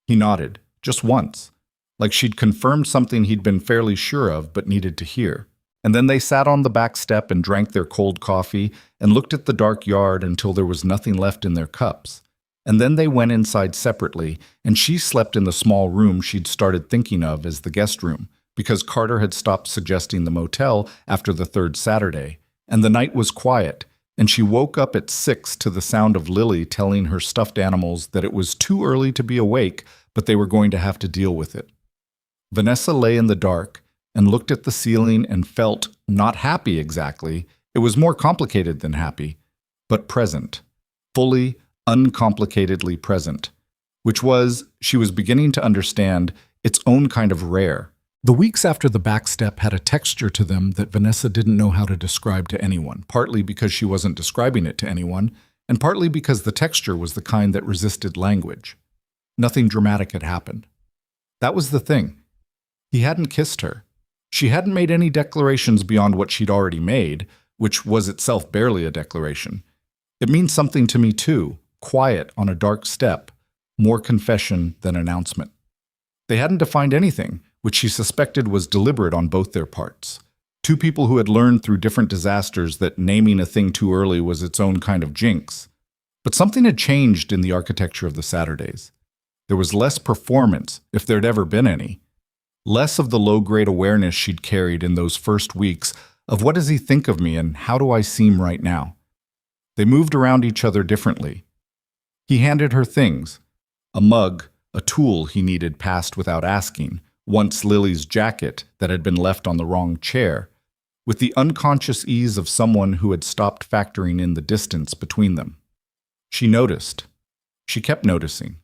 He nodded. just once, like she'd confirmed something he'd been fairly sure of but needed to hear. And then they sat on the back step and drank their cold coffee and looked at the dark yard until there was nothing left in their cups. And then they went inside separately, and she slept in the small room she'd started thinking of as the guest room, because Carter had stopped suggesting the motel after the third Saturday. And the night was quiet, and she woke up at 6 to the sound of Lily telling her stuffed animals that it was too early to be awake, but they were going to have to deal with it. Vanessa lay in the dark and looked at the ceiling and felt not happy exactly. It was more complicated than happy, but present, fully, uncomplicatedly present, which was, she was beginning to understand, its own kind of rare. The weeks after the back step had a texture to them that Vanessa didn't know how to describe to anyone, partly because she wasn't describing it to anyone, and partly because the texture was the kind that resisted language. Nothing dramatic had happened. That was the thing. He hadn't kissed her. She hadn't made any declarations beyond what she'd already made, which was itself barely a declaration. It means something to me too, quiet on a dark step, more confession than announcement. They hadn't defined anything, which she suspected was deliberate on both their parts. Two people who had learned through different disasters that naming a thing too early was its own kind of jinx. But something had changed in the architecture of the Saturdays. There was less performance, if there'd ever been any. Less of the low-grade awareness she'd carried in those first weeks of what does he think of me and how do I seem right now. They moved around each other differently. He handed her things, a mug, a tool he needed passed without asking, once Lily's jacket that had been left on the wrong chair, with the unconscious ease of someone who had stopped factoring in the distance between them. She noticed. She kept noticing.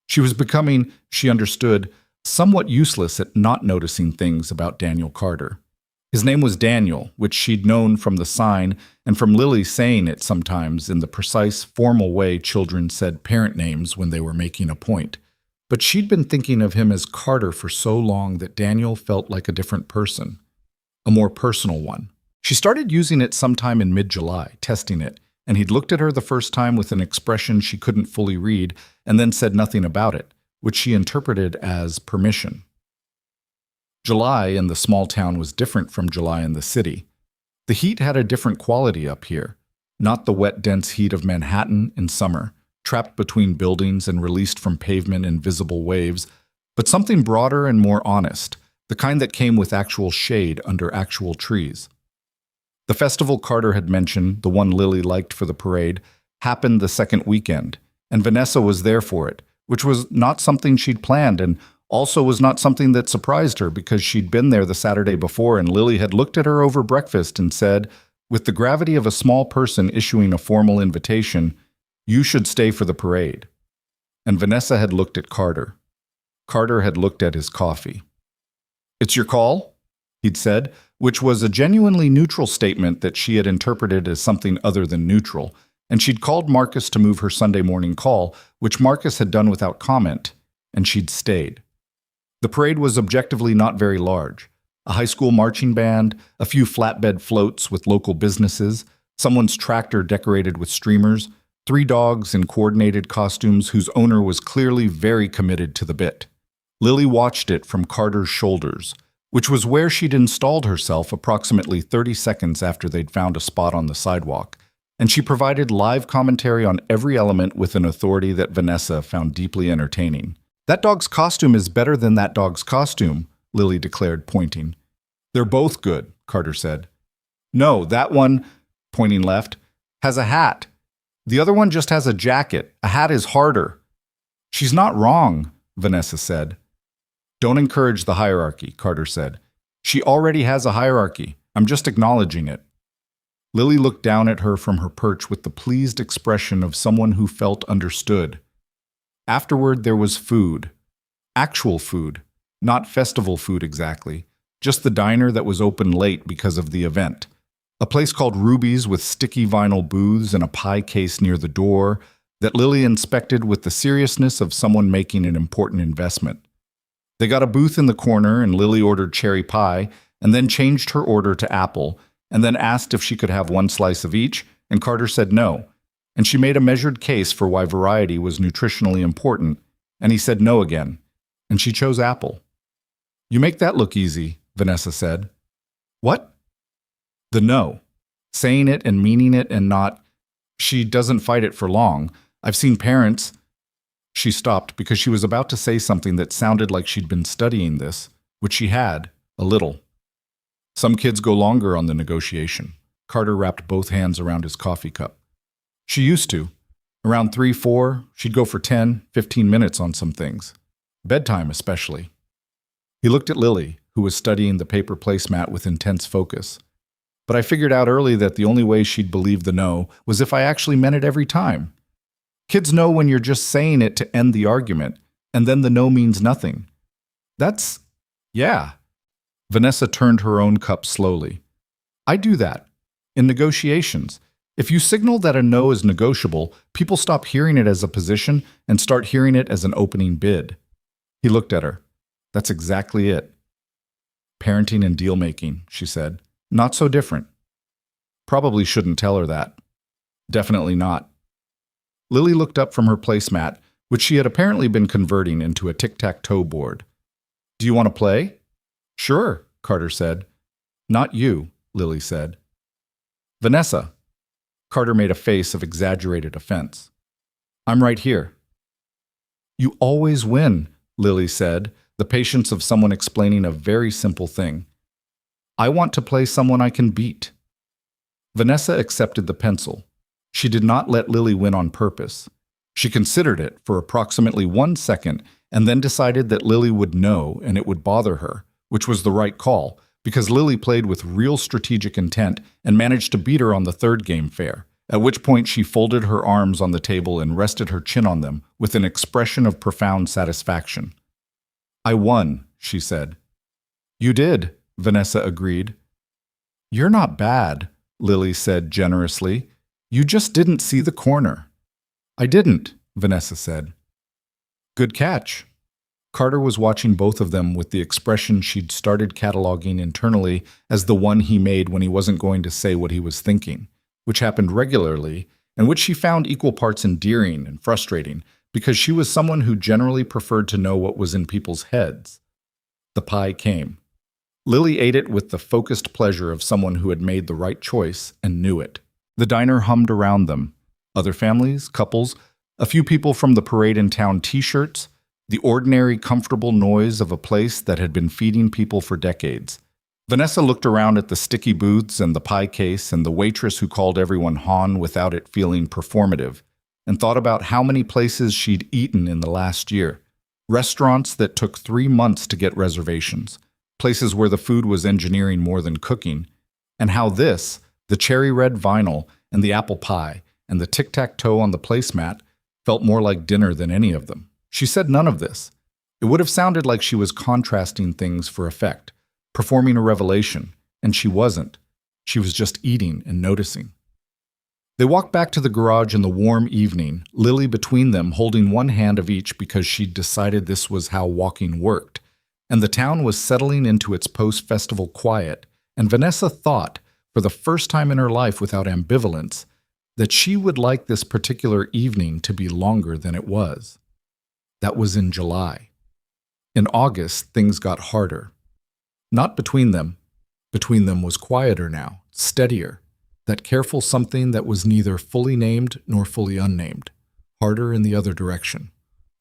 She was becoming, she understood, somewhat useless at not noticing things about Daniel Carter. His name was Daniel, which she'd known from the sign and from Lily saying it sometimes in the precise, formal way children said parent names when they were making a point. But she'd been thinking of him as Carter for so long that Daniel felt like a different person, a more personal one. She started using it sometime in mid-July, testing it, and he'd looked at her the first time with an expression she couldn't fully read and then said nothing about it, which she interpreted as permission. July in the small town was different from July in the city. The heat had a different quality up here, not the wet, dense heat of Manhattan in summer, trapped between buildings and released from pavement in visible waves, but something broader and more honest, the kind that came with actual shade under actual trees. The festival Carter had mentioned, the one Lily liked for the parade, happened the second weekend, and Vanessa was there for it, which was not something she'd planned and also was not something that surprised her because she'd been there the Saturday before and Lily had looked at her over breakfast and said, with the gravity of a small person issuing a formal invitation, "You should stay for the parade." And Vanessa had looked at Carter. Carter had looked at his coffee. "It's your call?" he'd said, which was a genuinely neutral statement that she had interpreted as something other than neutral, and she'd called Marcus to move her Sunday morning call, which Marcus had done without comment, and she'd stayed. The parade was objectively not very large. A high school marching band, a few flatbed floats with local businesses, someone's tractor decorated with streamers, 3 dogs in coordinated costumes whose owner was clearly very committed to the bit. Lily watched it from Carter's shoulders, which was where she'd installed herself approximately 30 seconds after they'd found a spot on the sidewalk, and she provided live commentary on every element with an authority that Vanessa found deeply entertaining. "That dog's costume is better than that dog's costume," Lily declared, pointing. "They're both good," Carter said. "No, that one," pointing left, "has a hat. The other one just has a jacket. A hat is harder." "She's not wrong," Vanessa said. "Don't encourage the hierarchy," Carter said. "She already has a hierarchy. I'm just acknowledging it." Lily looked down at her from her perch with the pleased expression of someone who felt understood. Afterward, there was food. Actual food. Not festival food exactly. Just the diner that was open late because of the event. A place called Ruby's with sticky vinyl booths and a pie case near the door that Lily inspected with the seriousness of someone making an important investment. They got a booth in the corner and Lily ordered cherry pie and then changed her order to apple and then asked if she could have 1 slice of each, and Carter said no. And she made a measured case for why variety was nutritionally important, and he said no again. and she chose apple. You make that look easy, Vanessa said. What? The no. Saying it and meaning it and not, she doesn't fight it for long. I've seen parents. She stopped because she was about to say something that sounded like she'd been studying this, which she had, a little. Some kids go longer on the negotiation. Carter wrapped both hands around his coffee cup. She used to. Around 3, 4, she'd go for 10, 15 minutes on some things. Bedtime especially. He looked at Lily, who was studying the paper placemat with intense focus. But I figured out early that the only way she'd believe the no was if I actually meant it every time. Kids know when you're just saying it to end the argument, and then the no means nothing. Yeah. Vanessa turned her own cup slowly. I do that. In negotiations, if you signal that a no is negotiable, people stop hearing it as a position and start hearing it as an opening bid. He looked at her. That's exactly it. Parenting and deal-making, she said. Not so different. Probably shouldn't tell her that. Definitely not. Lily looked up from her placemat, which she had apparently been converting into a tic-tac-toe board. Do you want to play? Sure, Carter said. Not you, Lily said. Vanessa. Carter made a face of exaggerated offense. I'm right here. You always win, Lily said, the patience of someone explaining a very simple thing. I want to play someone I can beat. Vanessa accepted the pencil. She did not let Lily win on purpose. She considered it for approximately 1 second and then decided that Lily would know and it would bother her, which was the right call, because Lily played with real strategic intent and managed to beat her on the third game fair, at which point she folded her arms on the table and rested her chin on them with an expression of profound satisfaction. I won, she said. You did, Vanessa agreed. You're not bad, Lily said generously. You just didn't see the corner. I didn't, Vanessa said. Good catch. Carter was watching both of them with the expression she'd started cataloging internally as the one he made when he wasn't going to say what he was thinking, which happened regularly and which she found equal parts endearing and frustrating because she was someone who generally preferred to know what was in people's heads. The pie came. Lily ate it with the focused pleasure of someone who had made the right choice and knew it. The diner hummed around them. Other families, couples, a few people from the parade in town t-shirts, the ordinary, comfortable noise of a place that had been feeding people for decades. Vanessa looked around at the sticky booths and the pie case and the waitress who called everyone Han without it feeling performative, and thought about how many places she'd eaten in the last year. Restaurants that took 3 months to get reservations, places where the food was engineering more than cooking, and how this, the cherry red vinyl and the apple pie and the tic-tac-toe on the placemat, felt more like dinner than any of them. She said none of this. It would have sounded like she was contrasting things for effect, performing a revelation, and she wasn't. She was just eating and noticing. They walked back to the garage in the warm evening, Lily between them holding one hand of each because she'd decided this was how walking worked, and the town was settling into its post-festival quiet, and Vanessa thought, for the first time in her life without ambivalence, that she would like this particular evening to be longer than it was. That was in July. In August, things got harder. Not between them. Between them was quieter now, steadier, that careful something that was neither fully named nor fully unnamed. Harder in the other direction.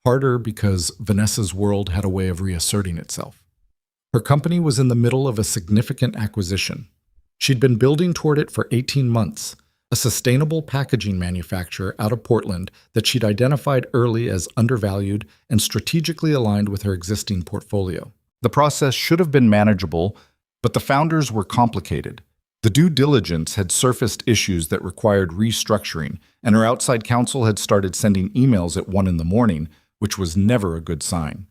Harder because Vanessa's world had a way of reasserting itself. Her company was in the middle of a significant acquisition. She'd been building toward it for 18 months, a sustainable packaging manufacturer out of Portland that she'd identified early as undervalued and strategically aligned with her existing portfolio. The process should have been manageable, but the founders were complicated. The due diligence had surfaced issues that required restructuring, and her outside counsel had started sending emails at 1 a.m, which was never a good sign.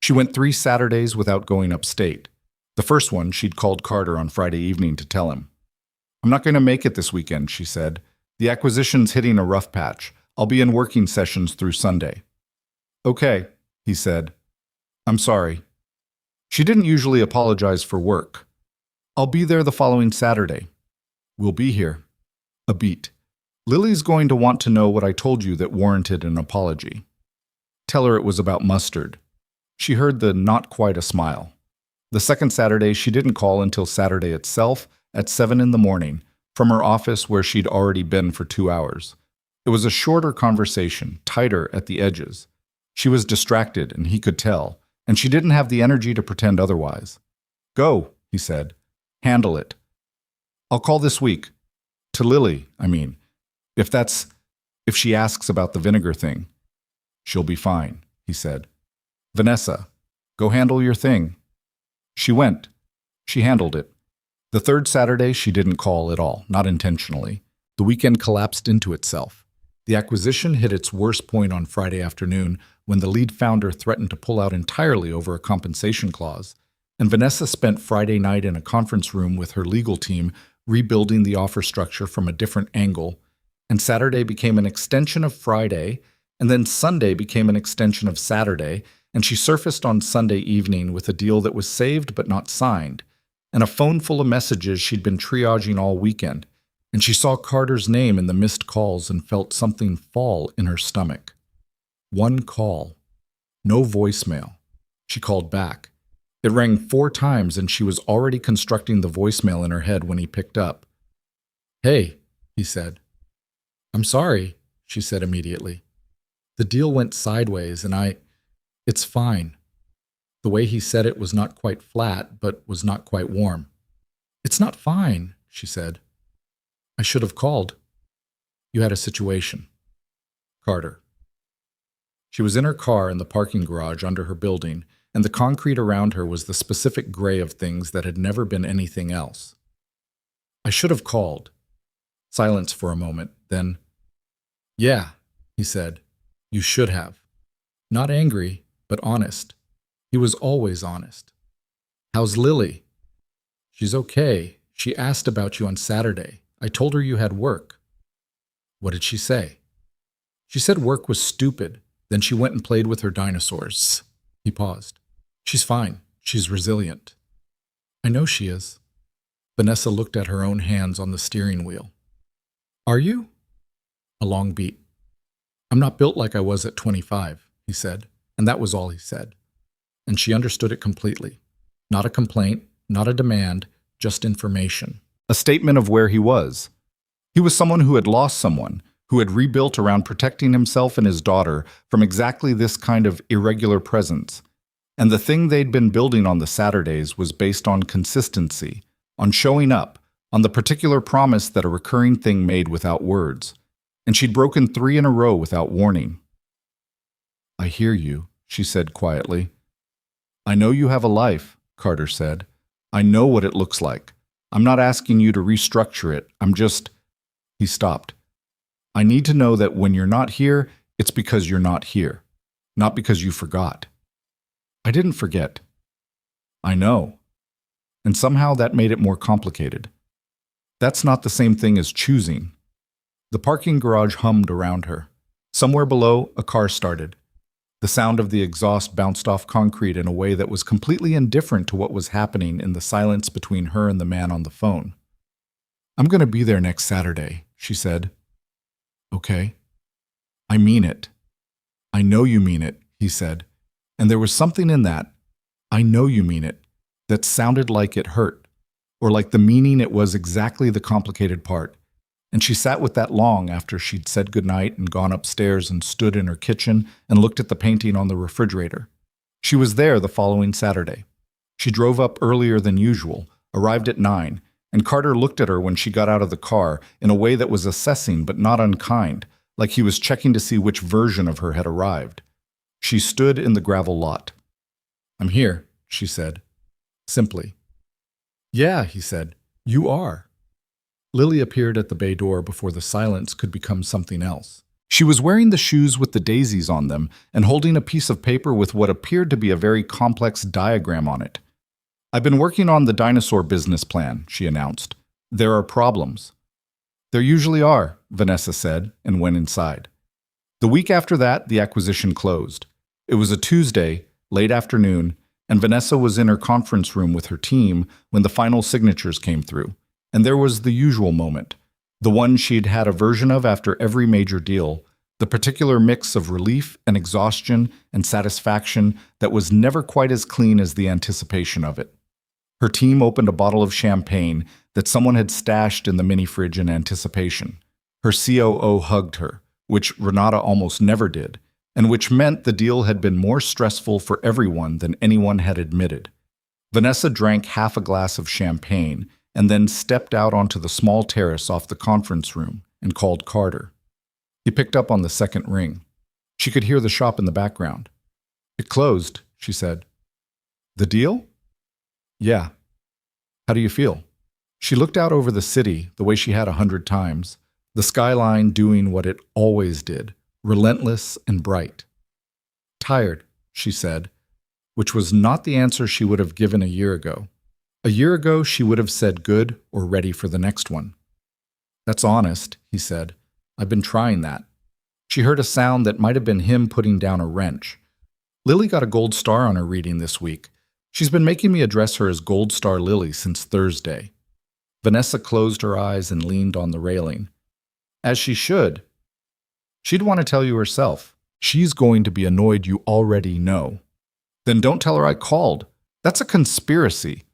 She went 3 Saturdays without going upstate. The first one, she'd called Carter on Friday evening to tell him. I'm not going to make it this weekend, she said. The acquisition's hitting a rough patch. I'll be in working sessions through Sunday. Okay, he said. I'm sorry. She didn't usually apologize for work. I'll be there the following Saturday. We'll be here. A beat. Lily's going to want to know what I told you that warranted an apology. Tell her it was about mustard. She heard the not quite a smile. The second Saturday, she didn't call until Saturday itself at 7 in the morning from her office where she'd already been for 2 hours. It was a shorter conversation, tighter at the edges. She was distracted, and he could tell, and she didn't have the energy to pretend otherwise. Go, he said. Handle it. I'll call this week. To Lily, I mean. If she asks about the vinegar thing. She'll be fine, he said. Vanessa, go handle your thing. She went. She handled it. The third Saturday, she didn't call at all, not intentionally. The weekend collapsed into itself. The acquisition hit its worst point on Friday afternoon when the lead founder threatened to pull out entirely over a compensation clause, and Vanessa spent Friday night in a conference room with her legal team rebuilding the offer structure from a different angle, and Saturday became an extension of Friday, and then Sunday became an extension of Saturday, and she surfaced on Sunday evening with a deal that was saved but not signed, and a phone full of messages she'd been triaging all weekend, and she saw Carter's name in the missed calls and felt something fall in her stomach. One call. No voicemail. She called back. It rang 4 times, and she was already constructing the voicemail in her head when he picked up. Hey, he said. I'm sorry, she said immediately. The deal went sideways, and It's fine. The way he said it was not quite flat, but was not quite warm. It's not fine, she said. I should have called. You had a situation. Carter. She was in her car in the parking garage under her building, and the concrete around her was the specific gray of things that had never been anything else. I should have called. Silence for a moment, then, Yeah, he said. You should have. Not angry, but honest. He was always honest. How's Lily? She's okay. She asked about you on Saturday. I told her you had work. What did she say? She said work was stupid. Then she went and played with her dinosaurs. He paused. She's fine. She's resilient. I know she is. Vanessa looked at her own hands on the steering wheel. Are you? A long beat. I'm not built like I was at 25, he said, and that was all he said. And she understood it completely. Not a complaint, not a demand, just information. A statement of where he was. He was someone who had lost someone, who had rebuilt around protecting himself and his daughter from exactly this kind of irregular presence. And the thing they'd been building on the Saturdays was based on consistency, on showing up, on the particular promise that a recurring thing made without words. And she'd broken 3 in a row without warning. I hear you, she said quietly. I know you have a life, Carter said. I know what it looks like. I'm not asking you to restructure it. He stopped. I need to know that when you're not here, it's because you're not here, not because you forgot. I didn't forget. I know. And somehow that made it more complicated. That's not the same thing as choosing. The parking garage hummed around her. Somewhere below, a car started. The sound of the exhaust bounced off concrete in a way that was completely indifferent to what was happening in the silence between her and the man on the phone. I'm going to be there next Saturday, she said. Okay. I mean it. I know you mean it, he said. And there was something in that, I know you mean it, that sounded like it hurt, or like the meaning it was exactly the complicated part. And she sat with that long after she'd said goodnight and gone upstairs and stood in her kitchen and looked at the painting on the refrigerator. She was there the following Saturday. She drove up earlier than usual, arrived at 9, and Carter looked at her when she got out of the car in a way that was assessing but not unkind, like he was checking to see which version of her had arrived. She stood in the gravel lot. I'm here, she said, simply. Yeah, he said, you are. Lily appeared at the bay door before the silence could become something else. She was wearing the shoes with the daisies on them and holding a piece of paper with what appeared to be a very complex diagram on it. I've been working on the dinosaur business plan, she announced. There are problems. There usually are, Vanessa said, and went inside. The week after that, the acquisition closed. It was a Tuesday, late afternoon, and Vanessa was in her conference room with her team when the final signatures came through. And there was the usual moment, the one she'd had a version of after every major deal, the particular mix of relief and exhaustion and satisfaction that was never quite as clean as the anticipation of it. Her team opened a bottle of champagne that someone had stashed in the mini fridge in anticipation. Her COO hugged her, which Renata almost never did, and which meant the deal had been more stressful for everyone than anyone had admitted. Vanessa drank half a glass of champagne and then stepped out onto the small terrace off the conference room and called Carter. He picked up on the second ring. She could hear the shop in the background. "It closed," she said. "The deal?" "Yeah. How do you feel?" She looked out over the city the way she had 100 times, the skyline doing what it always did, relentless and bright. "Tired," she said, which was not the answer she would have given a year ago. A year ago, she would have said good or ready for the next one. "That's honest," he said. "I've been trying that." She heard a sound that might have been him putting down a wrench. "Lily got a gold star on her reading this week. She's been making me address her as Gold Star Lily since Thursday." Vanessa closed her eyes and leaned on the railing. As she should. She'd want to tell you herself. She's going to be annoyed you already know. "Then don't tell her I called. That's a conspiracy."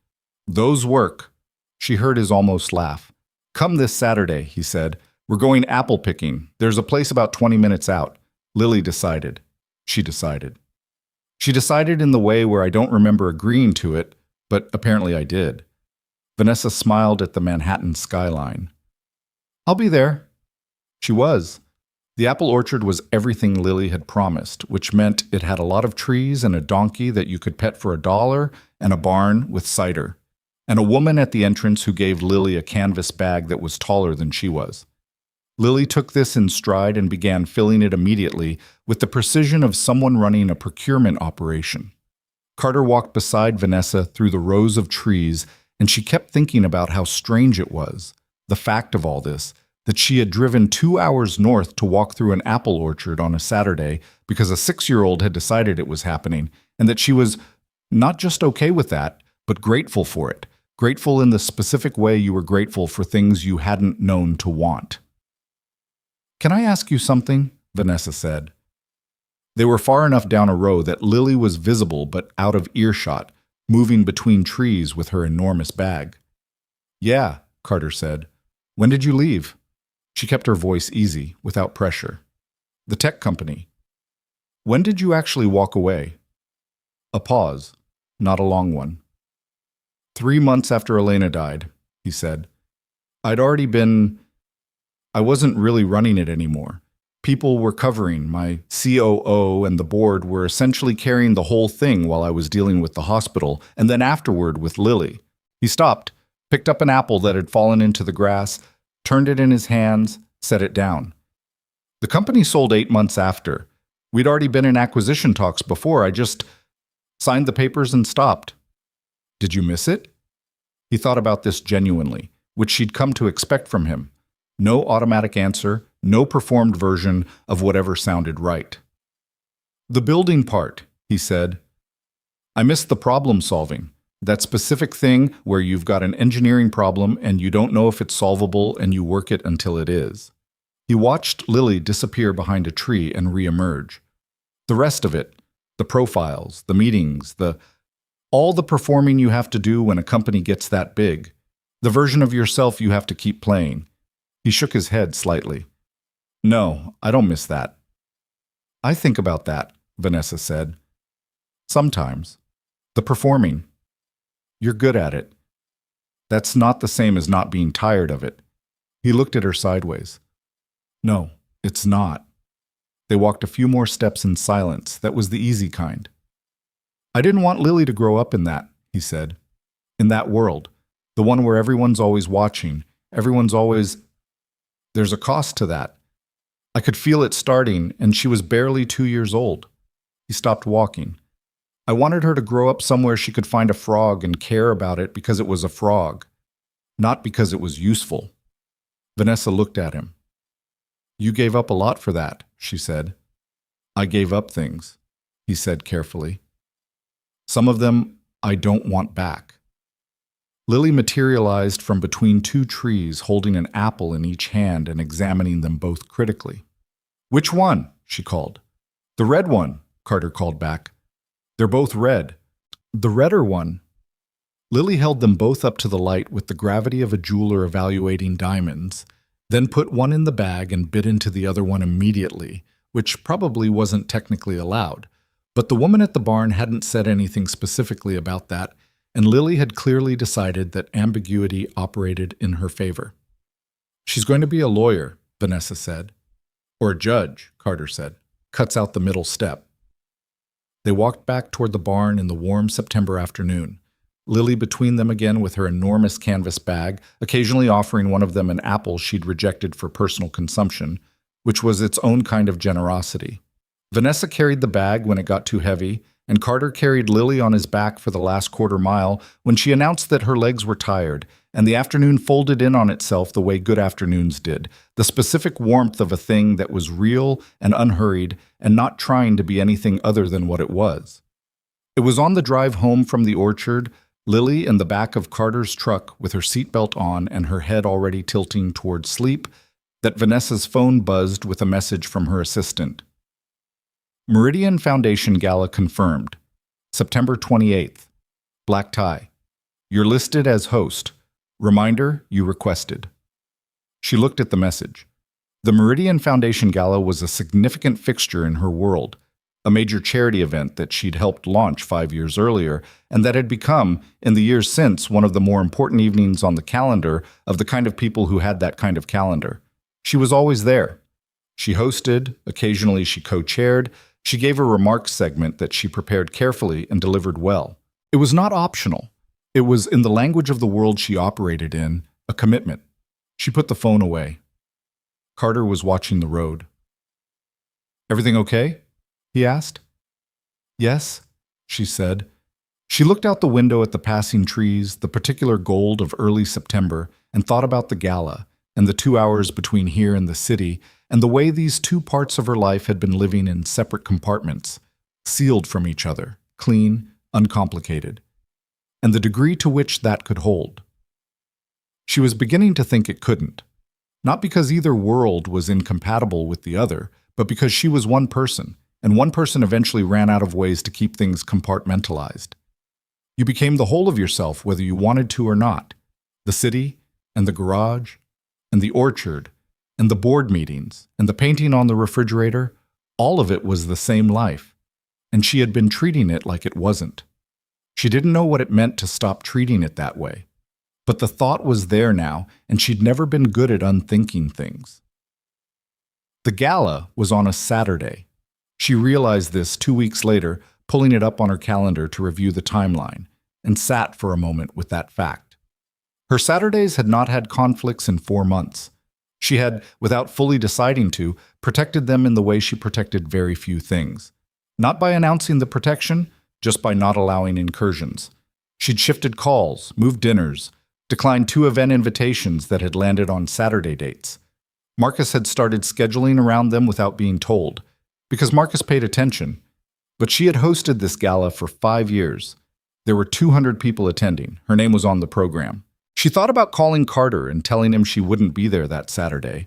"Those work." She heard his almost laugh. "Come this Saturday," he said. "We're going apple picking. There's a place about 20 minutes out." Lily decided. She decided. She decided in the way where I don't remember agreeing to it, but apparently I did. Vanessa smiled at the Manhattan skyline. "I'll be there." She was. The apple orchard was everything Lily had promised, which meant it had a lot of trees and a donkey that you could pet for $1 and a barn with cider, and a woman at the entrance who gave Lily a canvas bag that was taller than she was. Lily took this in stride and began filling it immediately with the precision of someone running a procurement operation. Carter walked beside Vanessa through the rows of trees, and she kept thinking about how strange it was, the fact of all this, that she had driven 2 hours north to walk through an apple orchard on a Saturday because a 6-year-old had decided it was happening, and that she was not just okay with that, but grateful for it, grateful in the specific way you were grateful for things you hadn't known to want. "Can I ask you something?" Vanessa said. They were far enough down a row that Lily was visible but out of earshot, moving between trees with her enormous bag. "Yeah," Carter said. "When did you leave?" She kept her voice easy, without pressure. "The tech company." "When did you actually walk away?" A pause, not a long one. 3 months after Elena died, he said. I wasn't really running it anymore. People were covering, my COO and the board were essentially carrying the whole thing while I was dealing with the hospital, and then afterward with Lily. He stopped, picked up an apple that had fallen into the grass, turned it in his hands, set it down. The company sold 8 months after. We'd already been in acquisition talks before. I just signed the papers and stopped. Did you miss it? He thought about this genuinely, which she'd come to expect from him. No automatic answer, no performed version of whatever sounded right. The building part, he said. I missed the problem solving. That specific thing where you've got an engineering problem and you don't know if it's solvable and you work it until it is. He watched Lily disappear behind a tree and reemerge. The rest of it, the profiles, the meetings, all the performing you have to do when a company gets that big, the version of yourself you have to keep playing. He shook his head slightly. No, I don't miss that. I think about that, Vanessa said. Sometimes. The performing. You're good at it. That's not the same as not being tired of it. He looked at her sideways. No, it's not. They walked a few more steps in silence. That was the easy kind. I didn't want Lily to grow up in that, he said. In that world. The one where everyone's always watching. There's a cost to that. I could feel it starting, and she was barely 2 years old. He stopped walking. I wanted her to grow up somewhere she could find a frog and care about it because it was a frog, not because it was useful. Vanessa looked at him. You gave up a lot for that, she said. I gave up things, he said carefully. Some of them I don't want back. Lily materialized from between 2 trees, holding an apple in each hand and examining them both critically. Which one? She called. The red one, Carter called back. They're both red. The redder one. Lily held them both up to the light with the gravity of a jeweler evaluating diamonds, then put one in the bag and bit into the other one immediately, which probably wasn't technically allowed. But the woman at the barn hadn't said anything specifically about that, and Lily had clearly decided that ambiguity operated in her favor. She's going to be a lawyer, Vanessa said. Or a judge, Carter said. Cuts out the middle step. They walked back toward the barn in the warm September afternoon, Lily between them again with her enormous canvas bag, occasionally offering one of them an apple she'd rejected for personal consumption, which was its own kind of generosity. Vanessa carried the bag when it got too heavy, and Carter carried Lily on his back for the last quarter mile when she announced that her legs were tired, and the afternoon folded in on itself the way good afternoons did, the specific warmth of a thing that was real and unhurried and not trying to be anything other than what it was. It was on the drive home from the orchard, Lily in the back of Carter's truck with her seatbelt on and her head already tilting toward sleep, that Vanessa's phone buzzed with a message from her assistant. Meridian Foundation Gala confirmed. September 28th. Black tie. You're listed as host. Reminder, you requested. She looked at the message. The Meridian Foundation Gala was a significant fixture in her world, a major charity event that she'd helped launch 5 years earlier, and that had become, in the years since, one of the more important evenings on the calendar of the kind of people who had that kind of calendar. She was always there. She hosted, occasionally she co-chaired, she gave a remarks segment that she prepared carefully and delivered well. It was not optional. It was, in the language of the world she operated in, a commitment. She put the phone away. Carter was watching the road. "Everything okay?" he asked. "Yes," she said. She looked out the window at the passing trees, the particular gold of early September, and thought about the gala, and the 2 hours between here and the city, and the way these two parts of her life had been living in separate compartments, sealed from each other, clean, uncomplicated, and the degree to which that could hold. She was beginning to think it couldn't, not because either world was incompatible with the other, but because she was one person, and one person eventually ran out of ways to keep things compartmentalized. You became the whole of yourself whether you wanted to or not. The city, and the garage, and the orchard, and the board meetings, and the painting on the refrigerator, all of it was the same life, and she had been treating it like it wasn't. She didn't know what it meant to stop treating it that way, but the thought was there now, and she'd never been good at unthinking things. The gala was on a Saturday. She realized this 2 weeks later, pulling it up on her calendar to review the timeline, and sat for a moment with that fact. Her Saturdays had not had conflicts in 4 months. She had, without fully deciding to, protected them in the way she protected very few things. Not by announcing the protection, just by not allowing incursions. She'd shifted calls, moved dinners, declined 2 event invitations that had landed on Saturday dates. Marcus had started scheduling around them without being told, because Marcus paid attention. But she had hosted this gala for 5 years. There were 200 people attending. Her name was on the program. She thought about calling Carter and telling him she wouldn't be there that Saturday.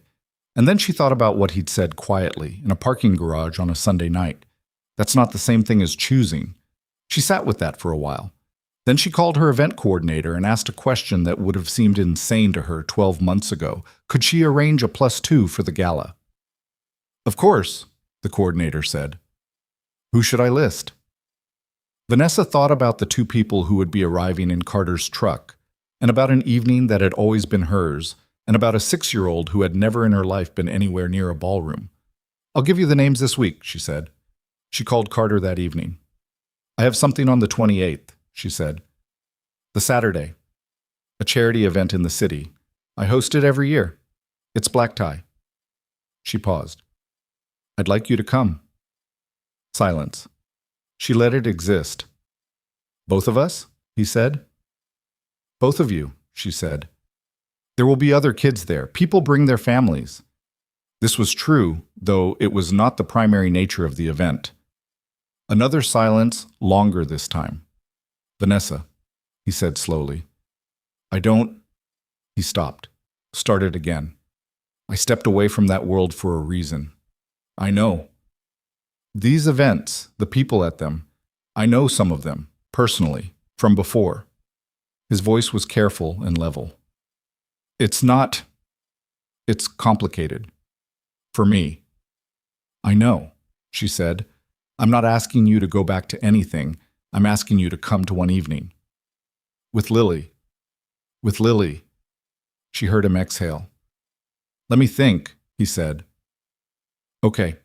And then she thought about what he'd said quietly in a parking garage on a Sunday night. That's not the same thing as choosing. She sat with that for a while. Then she called her event coordinator and asked a question that would have seemed insane to her 12 months ago. Could she arrange a +2 for the gala? "Of course," the coordinator said. "Who should I list?" Vanessa thought about the 2 people who would be arriving in Carter's truck, and about an evening that had always been hers, and about a 6-year-old who had never in her life been anywhere near a ballroom. "I'll give you the names this week," she said. She called Carter that evening. "I have something on the 28th, she said. "The Saturday. A charity event in the city. I host it every year. It's black tie." She paused. "I'd like you to come." Silence. She let it exist. "Both of us?" he said. "Both of you," she said. "There will be other kids there. People bring their families." This was true, though it was not the primary nature of the event. Another silence, longer this time. "Vanessa," he said slowly. "I don't—" He stopped, started again. "I stepped away from that world for a reason. I know. These events, the people at them, I know some of them, personally, from before. His voice was careful and level. It's complicated. For me. I know, she said. I'm not asking you to go back to anything. I'm asking you to come to one evening. With Lily. With Lily. She heard him exhale. Let me think, he said. Okay.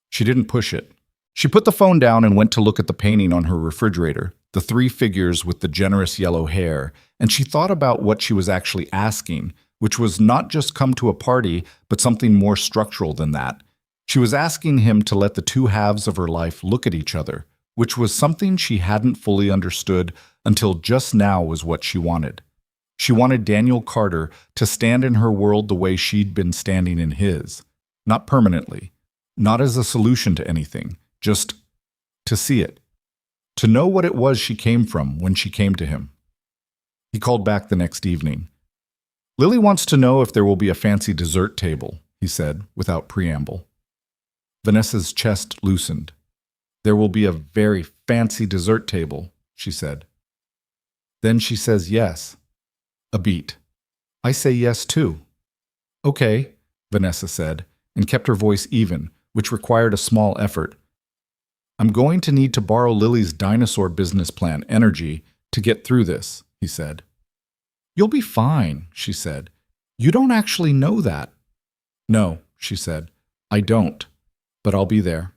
She didn't push it. She put the phone down and went to look at the painting on her refrigerator, the three figures with the generous yellow hair, and she thought about what she was actually asking, which was not just come to a party, but something more structural than that. She was asking him to let the two halves of her life look at each other, which was something she hadn't fully understood until just now was what she wanted. She wanted Daniel Carter to stand in her world the way she'd been standing in his. Not permanently, not as a solution to anything, just to see it. To know what it was she came from when she came to him. He called back the next evening. Lily wants to know if there will be a fancy dessert table, he said, without preamble. Vanessa's chest loosened. There will be a very fancy dessert table, she said. Then she says yes. A beat. I say yes too. Okay, Vanessa said, and kept her voice even, which required a small effort. I'm going to need to borrow Lily's dinosaur business plan energy to get through this, he said. You'll be fine, she said. You don't actually know that. No, she said. I don't, but I'll be there.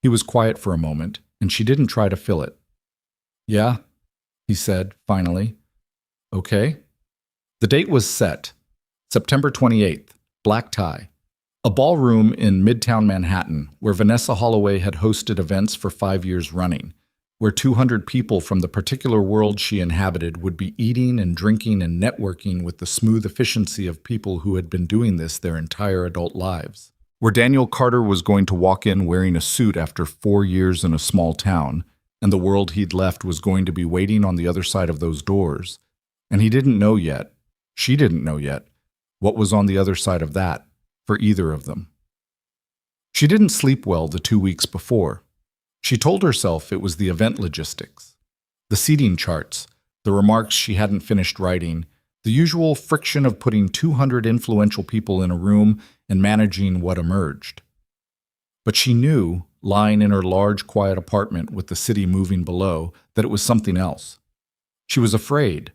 He was quiet for a moment, and she didn't try to fill it. Yeah, he said, finally. Okay. The date was set. September 28th, black tie. A ballroom in Midtown Manhattan, where Vanessa Holloway had hosted events for 5 years running, where 200 people from the particular world she inhabited would be eating and drinking and networking with the smooth efficiency of people who had been doing this their entire adult lives. Where Daniel Carter was going to walk in wearing a suit after 4 years in a small town, and the world he'd left was going to be waiting on the other side of those doors. And he didn't know yet, she didn't know yet, what was on the other side of that, for either of them. She didn't sleep well the 2 weeks before. She told herself it was the event logistics, the seating charts, the remarks she hadn't finished writing, the usual friction of putting 200 influential people in a room and managing what emerged. But she knew, lying in her large, quiet apartment with the city moving below, that it was something else. She was afraid.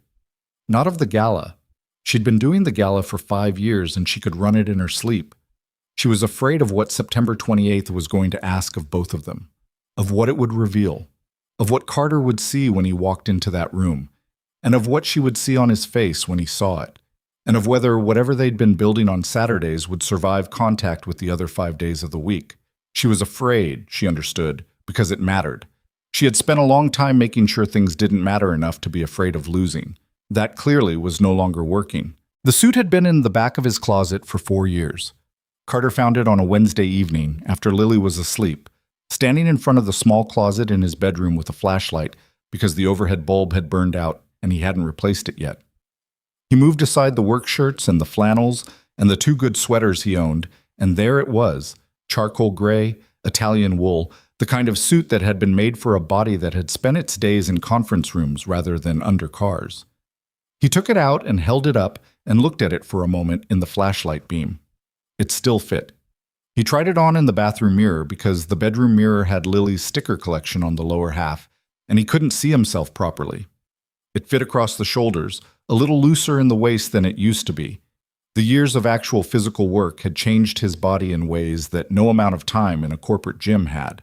Not of the gala. She'd been doing the gala for 5 years and she could run it in her sleep. She was afraid of what September 28th was going to ask of both of them, of what it would reveal, of what Carter would see when he walked into that room, and of what she would see on his face when he saw it, and of whether whatever they'd been building on Saturdays would survive contact with the other 5 days of the week. She was afraid, she understood, because it mattered. She had spent a long time making sure things didn't matter enough to be afraid of losing. That clearly was no longer working. The suit had been in the back of his closet for 4 years. Carter found it on a Wednesday evening, after Lily was asleep, standing in front of the small closet in his bedroom with a flashlight because the overhead bulb had burned out and he hadn't replaced it yet. He moved aside the work shirts and the flannels and the 2 good sweaters he owned, and there it was, charcoal gray, Italian wool, the kind of suit that had been made for a body that had spent its days in conference rooms rather than under cars. He took it out and held it up and looked at it for a moment in the flashlight beam. It still fit. He tried it on in the bathroom mirror because the bedroom mirror had Lily's sticker collection on the lower half, and he couldn't see himself properly. It fit across the shoulders, a little looser in the waist than it used to be. The years of actual physical work had changed his body in ways that no amount of time in a corporate gym had.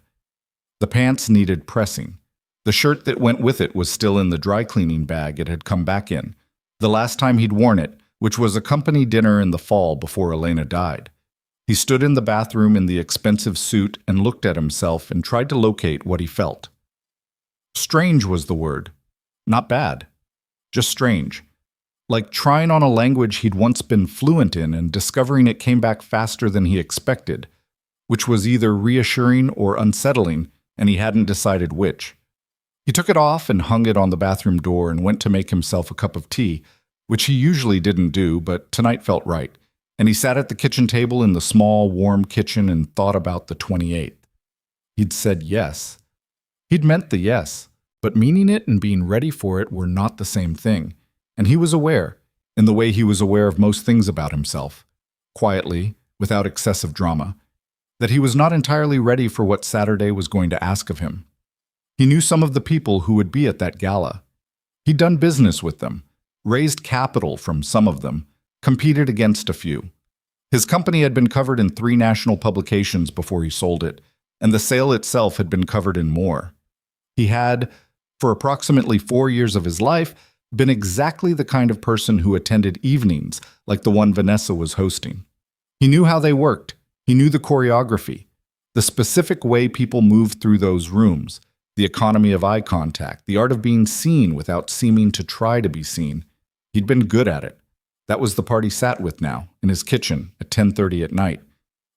The pants needed pressing. The shirt that went with it was still in the dry cleaning bag it had come back in, the last time he'd worn it, which was a company dinner in the fall before Elena died. He stood in the bathroom in the expensive suit and looked at himself and tried to locate what he felt. Strange was the word. Not bad. Just strange. Like trying on a language he'd once been fluent in and discovering it came back faster than he expected, which was either reassuring or unsettling, and he hadn't decided which. He took it off and hung it on the bathroom door and went to make himself a cup of tea, which he usually didn't do, but tonight felt right. And he sat at the kitchen table in the small, warm kitchen and thought about the 28th. He'd said yes. He'd meant the yes, but meaning it and being ready for it were not the same thing. And he was aware, in the way he was aware of most things about himself, quietly, without excessive drama, that he was not entirely ready for what Saturday was going to ask of him. He knew some of the people who would be at that gala. He'd done business with them, raised capital from some of them, competed against a few. His company had been covered in 3 national publications before he sold it, and the sale itself had been covered in more. He had, for approximately 4 years of his life, been exactly the kind of person who attended evenings like the one Vanessa was hosting. He knew how they worked. He knew the choreography, the specific way people moved through those rooms, the economy of eye contact, the art of being seen without seeming to try to be seen. He'd been good at it. That was the part he sat with now, in his kitchen, at 10:30 at night.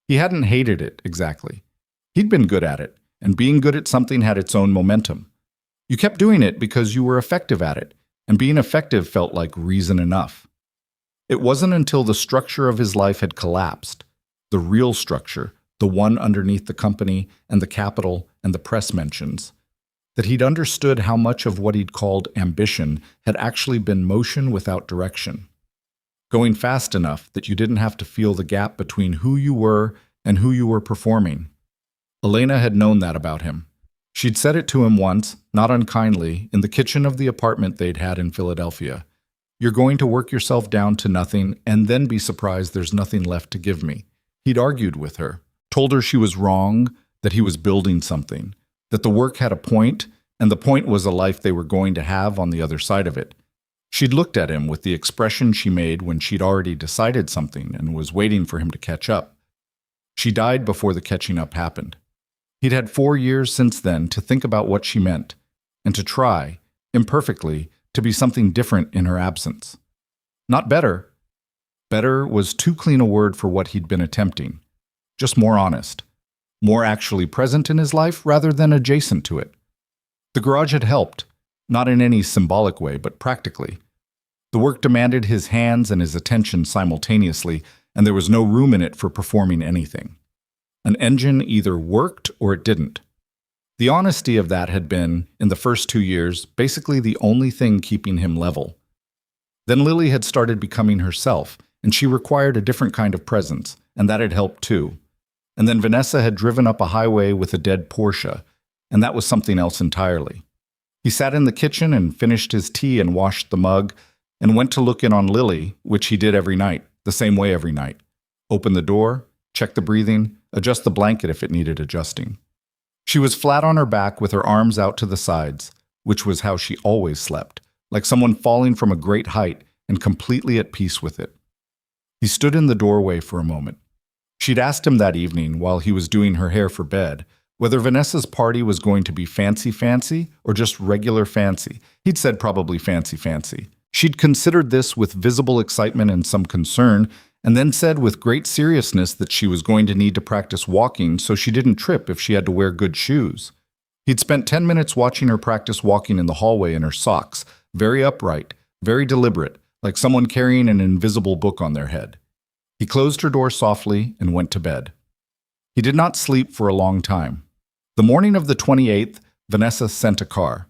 He hadn't hated it, exactly. He'd been good at it, and being good at something had its own momentum. You kept doing it because you were effective at it, and being effective felt like reason enough. It wasn't until the structure of his life had collapsed, the real structure, the one underneath the company and the capital and the press mentions, that he'd understood how much of what he'd called ambition had actually been motion without direction. Going fast enough that you didn't have to feel the gap between who you were and who you were performing. Elena had known that about him. She'd said it to him once, not unkindly, in the kitchen of the apartment they'd had in Philadelphia. You're going to work yourself down to nothing and then be surprised there's nothing left to give me. He'd argued with her, told her she was wrong, that he was building something, that the work had a point, and the point was a life they were going to have on the other side of it. She'd looked at him with the expression she made when she'd already decided something and was waiting for him to catch up. She died before the catching up happened. He'd had 4 years since then to think about what she meant, and to try, imperfectly, to be something different in her absence. Not better. Better was too clean a word for what he'd been attempting. Just more honest. More actually present in his life rather than adjacent to it. The garage had helped, not in any symbolic way, but practically. The work demanded his hands and his attention simultaneously, and there was no room in it for performing anything. An engine either worked or it didn't. The honesty of that had been, in the first 2 years, basically the only thing keeping him level. Then Lily had started becoming herself, and she required a different kind of presence, and that had helped too. And then Vanessa had driven up a highway with a dead Porsche, and that was something else entirely. He sat in the kitchen and finished his tea and washed the mug, and went to look in on Lily, which he did every night, the same way every night. Open the door, check the breathing, adjust the blanket if it needed adjusting. She was flat on her back with her arms out to the sides, which was how she always slept, like someone falling from a great height and completely at peace with it. He stood in the doorway for a moment. She'd asked him that evening, while he was doing her hair for bed, whether Vanessa's party was going to be fancy or just regular fancy. He'd said probably fancy. She'd considered this with visible excitement and some concern, and then said with great seriousness that she was going to need to practice walking so she didn't trip if she had to wear good shoes. He'd spent 10 minutes watching her practice walking in the hallway in her socks, very upright, very deliberate, like someone carrying an invisible book on their head. He closed her door softly and went to bed. He did not sleep for a long time. The morning of the 28th, Vanessa sent a car.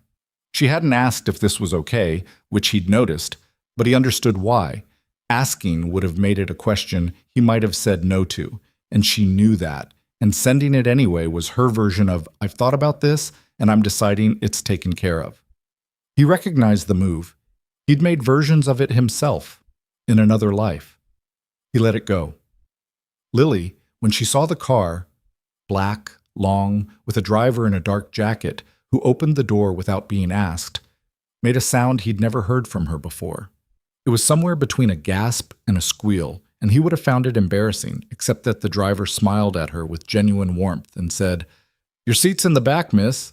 She hadn't asked if this was okay, which he'd noticed, but he understood why. Asking would have made it a question he might have said no to, and she knew that, and sending it anyway was her version of, I've thought about this, and I'm deciding it's taken care of. He recognized the move. He'd made versions of it himself, in another life. He let it go. Lily, when she saw the car, black, long, with a driver in a dark jacket, who opened the door without being asked, made a sound he'd never heard from her before. It was somewhere between a gasp and a squeal, and he would have found it embarrassing, except that the driver smiled at her with genuine warmth and said, "Your seat's in the back, miss."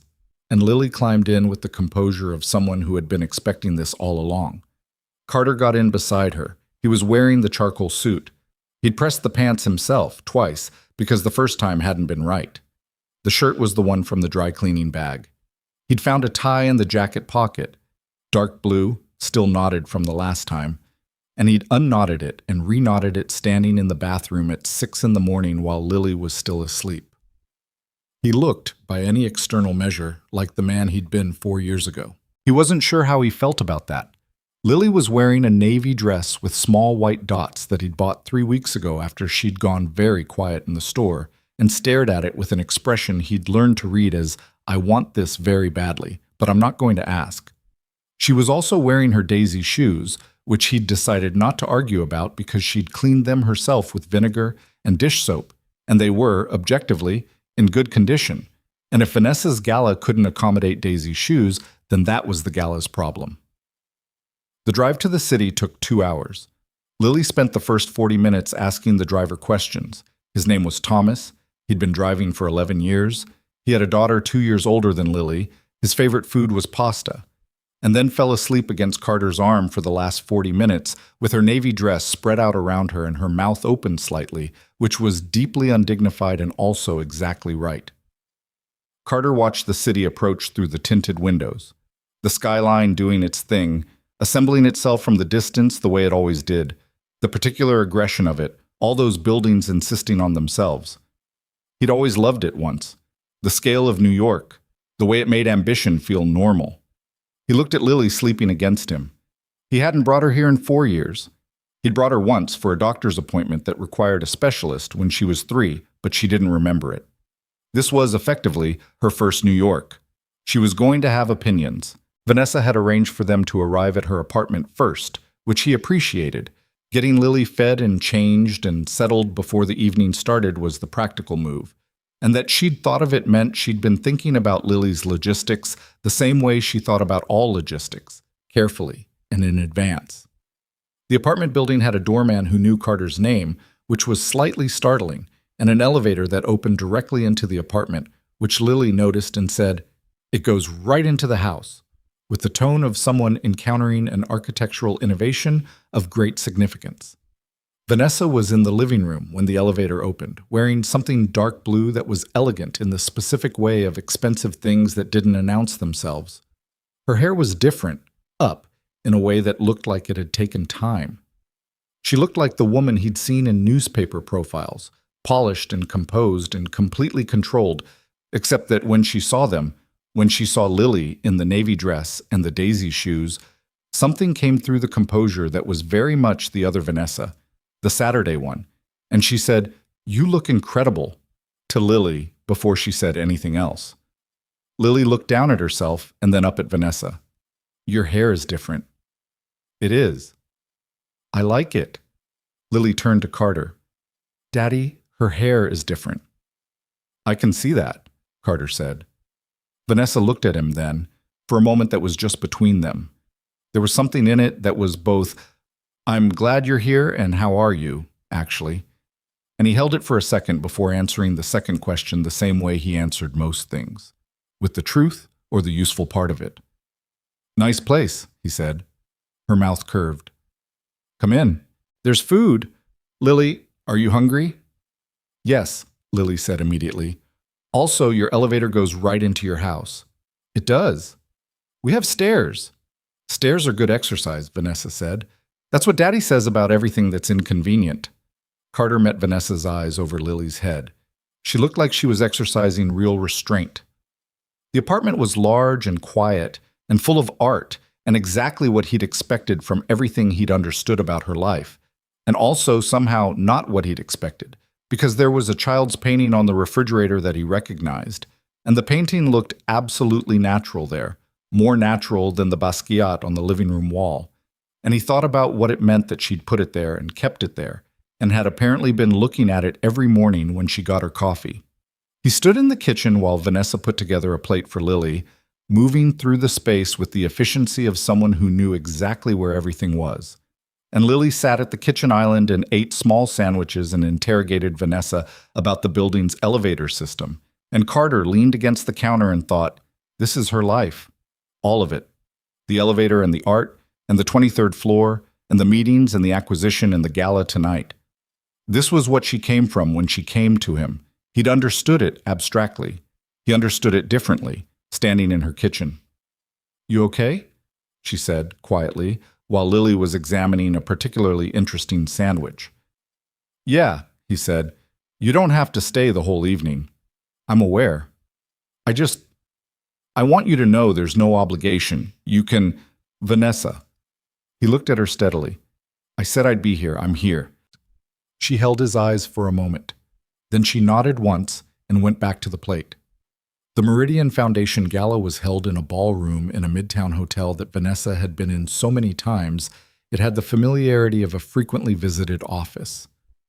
And Lily climbed in with the composure of someone who had been expecting this all along. Carter got in beside her. He was wearing the charcoal suit. He'd pressed the pants himself, twice, because the first time hadn't been right. The shirt was the one from the dry cleaning bag. He'd found a tie in the jacket pocket, dark blue, still knotted from the last time. and he'd unknotted it and reknotted it standing in the bathroom at 6 in the morning while Lily was still asleep. He looked, by any external measure, like the man he'd been 4 years ago. He wasn't sure how he felt about that. Lily was wearing a navy dress with small white dots that he'd bought 3 weeks ago after she'd gone very quiet in the store and stared at it with an expression he'd learned to read as, "I want this very badly, but I'm not going to ask." She was also wearing her Daisy shoes, which he'd decided not to argue about because she'd cleaned them herself with vinegar and dish soap, and they were, objectively, in good condition. And if Vanessa's gala couldn't accommodate Daisy's shoes, then that was the gala's problem. The drive to the city took 2 hours. Lily spent the first 40 minutes asking the driver questions. His name was Thomas. He'd been driving for 11 years. He had a daughter 2 years older than Lily. His favorite food was pasta. And then fell asleep against Carter's arm for the last 40 minutes with her navy dress spread out around her and her mouth open slightly, which was deeply undignified and also exactly right. Carter watched the city approach through the tinted windows, the skyline doing its thing, assembling itself from the distance the way it always did, the particular aggression of it, all those buildings insisting on themselves. He'd always loved it once, the scale of New York, the way it made ambition feel normal. He looked at Lily sleeping against him. He hadn't brought her here in 4 years. He'd brought her once for a doctor's appointment that required a specialist when she was 3, but she didn't remember it. This was, effectively, her first New York. She was going to have opinions. Vanessa had arranged for them to arrive at her apartment first, which he appreciated. Getting Lily fed and changed and settled before the evening started was the practical move. And that she'd thought of it meant she'd been thinking about Lily's logistics the same way she thought about all logistics, carefully and in advance. The apartment building had a doorman who knew Carter's name, which was slightly startling, and an elevator that opened directly into the apartment, which Lily noticed and said, "It goes right into the house," with the tone of someone encountering an architectural innovation of great significance. Vanessa was in the living room when the elevator opened, wearing something dark blue that was elegant in the specific way of expensive things that didn't announce themselves. Her hair was different, up, in a way that looked like it had taken time. She looked like the woman he'd seen in newspaper profiles, polished and composed and completely controlled, except that when she saw them, when she saw Lily in the navy dress and the Daisy shoes, something came through the composure that was very much the other Vanessa, the Saturday one, and she said, "You look incredible," to Lily before she said anything else. Lily looked down at herself and then up at Vanessa. "Your hair is different." "It is." "I like it." Lily turned to Carter. "Daddy, her hair is different." "I can see that," Carter said. Vanessa looked at him then, for a moment that was just between them. There was something in it that was both, "I'm glad you're here, and how are you, actually?" And he held it for a second before answering the second question the same way he answered most things, with the truth or the useful part of it. "Nice place," he said. Her mouth curved. "Come in. There's food. Lily, are you hungry?" "Yes," Lily said immediately. "Also, your elevator goes right into your house." "It does." "We have stairs." "Stairs are good exercise," Vanessa said. "That's what Daddy says about everything that's inconvenient." Carter met Vanessa's eyes over Lily's head. She looked like she was exercising real restraint. The apartment was large and quiet and full of art and exactly what he'd expected from everything he'd understood about her life, and also somehow not what he'd expected, because there was a child's painting on the refrigerator that he recognized, and the painting looked absolutely natural there, more natural than the Basquiat on the living room wall. And he thought about what it meant that she'd put it there and kept it there, and had apparently been looking at it every morning when she got her coffee. He stood in the kitchen while Vanessa put together a plate for Lily, moving through the space with the efficiency of someone who knew exactly where everything was. And Lily sat at the kitchen island and ate small sandwiches and interrogated Vanessa about the building's elevator system. And Carter leaned against the counter and thought, this is her life. All of it. The elevator and the art, and the 23rd floor, and the meetings and the acquisition and the gala tonight. This was what she came from when she came to him. He'd understood it abstractly. He understood it differently, standing in her kitchen. "You okay?" she said, quietly, while Lily was examining a particularly interesting sandwich. "Yeah," he said, "you don't have to stay the whole evening. I'm aware. I want you to know there's no obligation. You can—" "Vanessa." He looked at her steadily. "I said I'd be here. I'm here." She held his eyes for a moment. Then she nodded once and went back to the plate. The Meridian Foundation Gala was held in a ballroom in a midtown hotel that Vanessa had been in so many times it had the familiarity of a frequently visited office.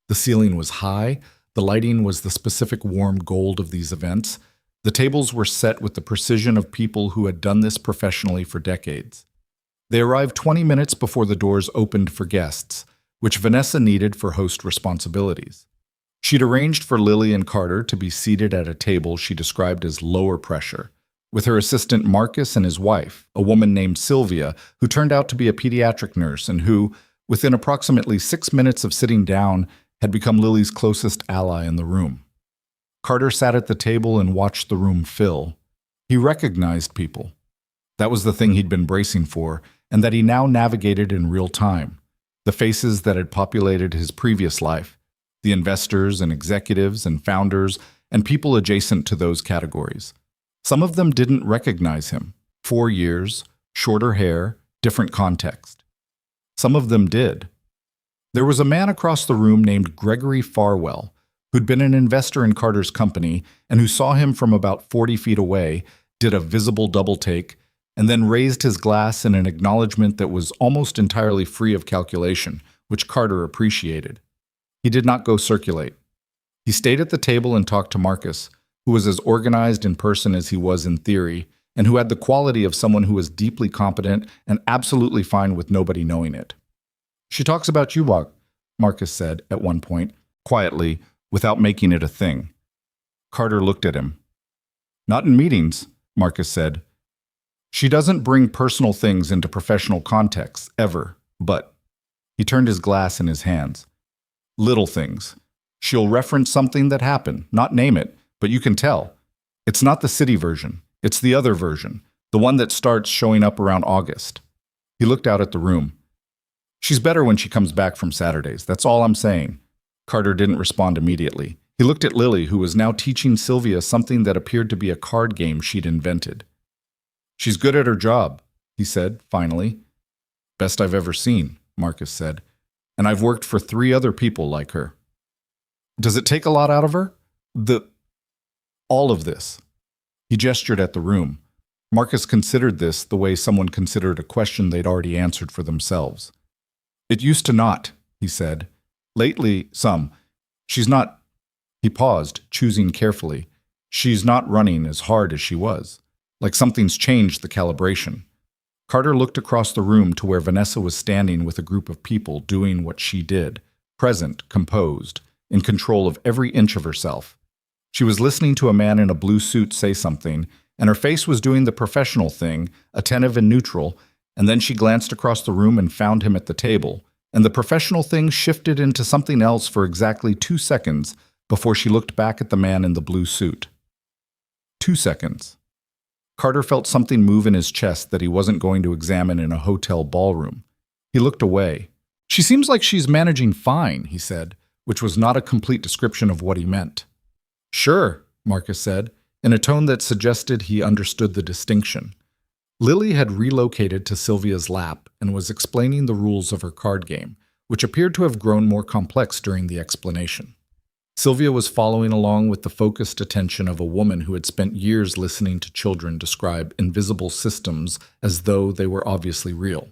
The ceiling was high, the lighting was the specific warm gold of these events, the tables were set with the precision of people who had done this professionally for decades. They arrived 20 minutes before the doors opened for guests, which Vanessa needed for host responsibilities. She'd arranged for Lily and Carter to be seated at a table she described as lower pressure, with her assistant Marcus and his wife, a woman named Sylvia, who turned out to be a pediatric nurse and who, within approximately 6 minutes of sitting down, had become Lily's closest ally in the room. Carter sat at the table and watched the room fill. He recognized people. That was the thing he'd been bracing for, and that he now navigated in real time. The faces that had populated his previous life, the investors and executives and founders and people adjacent to those categories. Some of them didn't recognize him. 4 years, shorter hair, different context. Some of them did. There was a man across the room named Gregory Farwell, who'd been an investor in Carter's company and who saw him from about 40 feet away, did a visible double take, and then raised his glass in an acknowledgement that was almost entirely free of calculation, which Carter appreciated. He did not go circulate. He stayed at the table and talked to Marcus, who was as organized in person as he was in theory, and who had the quality of someone who was deeply competent and absolutely fine with nobody knowing it. "She talks about you, Marcus said at one point, quietly, without making it a thing. Carter looked at him. "Not in meetings," Marcus said. "She doesn't bring personal things into professional contexts, ever, but—" He turned his glass in his hands. "Little things. She'll reference something that happened, not name it, but you can tell. It's not the city version. It's the other version, the one that starts showing up around August." He looked out at the room. "She's better when she comes back from Saturdays, that's all I'm saying." Carter didn't respond immediately. He looked at Lily, who was now teaching Sylvia something that appeared to be a card game she'd invented. "She's good at her job," he said, finally. "Best I've ever seen," Marcus said. "And I've worked for 3 other people like her." "Does it take a lot out of her? All of this?" He gestured at the room. Marcus considered this the way someone considered a question they'd already answered for themselves. "It used to not," he said. "Lately, some. She's not—" He paused, choosing carefully. "She's not running as hard as she was. Like something's changed the calibration." Carter looked across the room to where Vanessa was standing with a group of people doing what she did, present, composed, in control of every inch of herself. She was listening to a man in a blue suit say something, and her face was doing the professional thing, attentive and neutral, and then she glanced across the room and found him at the table, and the professional thing shifted into something else for exactly 2 seconds before she looked back at the man in the blue suit. 2 seconds. Carter felt something move in his chest that he wasn't going to examine in a hotel ballroom. He looked away. "She seems like she's managing fine," he said, which was not a complete description of what he meant. "Sure," Marcus said, in a tone that suggested he understood the distinction. Lily had relocated to Sylvia's lap and was explaining the rules of her card game, which appeared to have grown more complex during the explanation. Sylvia was following along with the focused attention of a woman who had spent years listening to children describe invisible systems as though they were obviously real.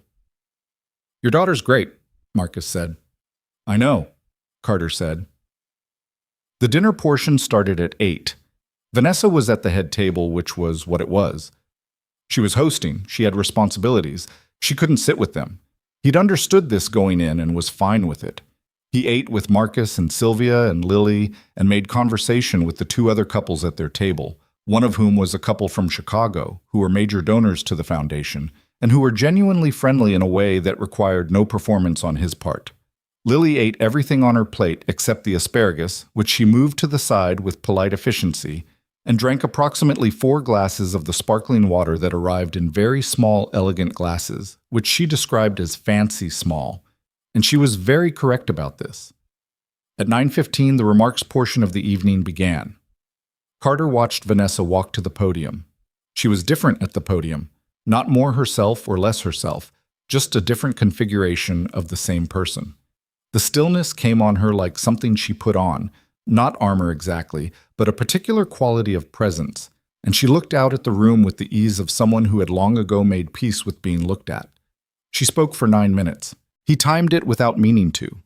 "Your daughter's great," Marcus said. "I know," Carter said. The dinner portion started at 8. Vanessa was at the head table, which was what it was. She was hosting, she had responsibilities, she couldn't sit with them. He'd understood this going in and was fine with it. He ate with Marcus and Sylvia and Lily and made conversation with the 2 other couples at their table, one of whom was a couple from Chicago, who were major donors to the foundation, and who were genuinely friendly in a way that required no performance on his part. Lily ate everything on her plate except the asparagus, which she moved to the side with polite efficiency, and drank approximately 4 glasses of the sparkling water that arrived in very small, elegant glasses, which she described as fancy small, and she was very correct about this. At 9:15, the remarks portion of the evening began. Carter watched Vanessa walk to the podium. She was different at the podium, not more herself or less herself, just a different configuration of the same person. The stillness came on her like something she put on, not armor exactly, but a particular quality of presence, and she looked out at the room with the ease of someone who had long ago made peace with being looked at. She spoke for 9 minutes. He timed it without meaning to.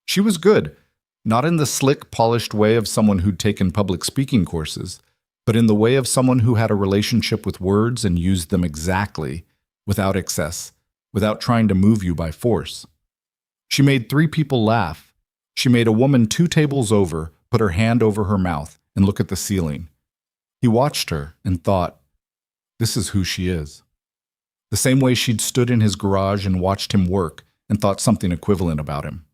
She was good, not in the slick, polished way of someone who'd taken public speaking courses, but in the way of someone who had a relationship with words and used them exactly, without excess, without trying to move you by force. She made 3 people laugh. She made a woman 2 tables over put her hand over her mouth and look at the ceiling. He watched her and thought, this is who she is. The same way she'd stood in his garage and watched him work and thought something equivalent about him.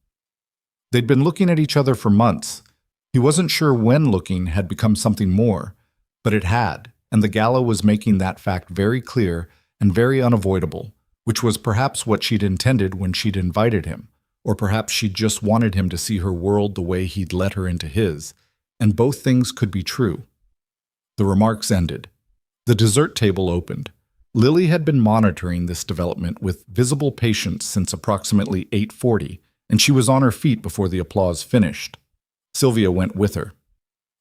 They'd been looking at each other for months. He wasn't sure when looking had become something more, but it had, and the gala was making that fact very clear and very unavoidable, which was perhaps what she'd intended when she'd invited him. Or perhaps she just wanted him to see her world the way he'd let her into his, and both things could be true. The remarks ended. The dessert table opened. Lily had been monitoring this development with visible patience since approximately 8:40, and she was on her feet before the applause finished. Sylvia went with her.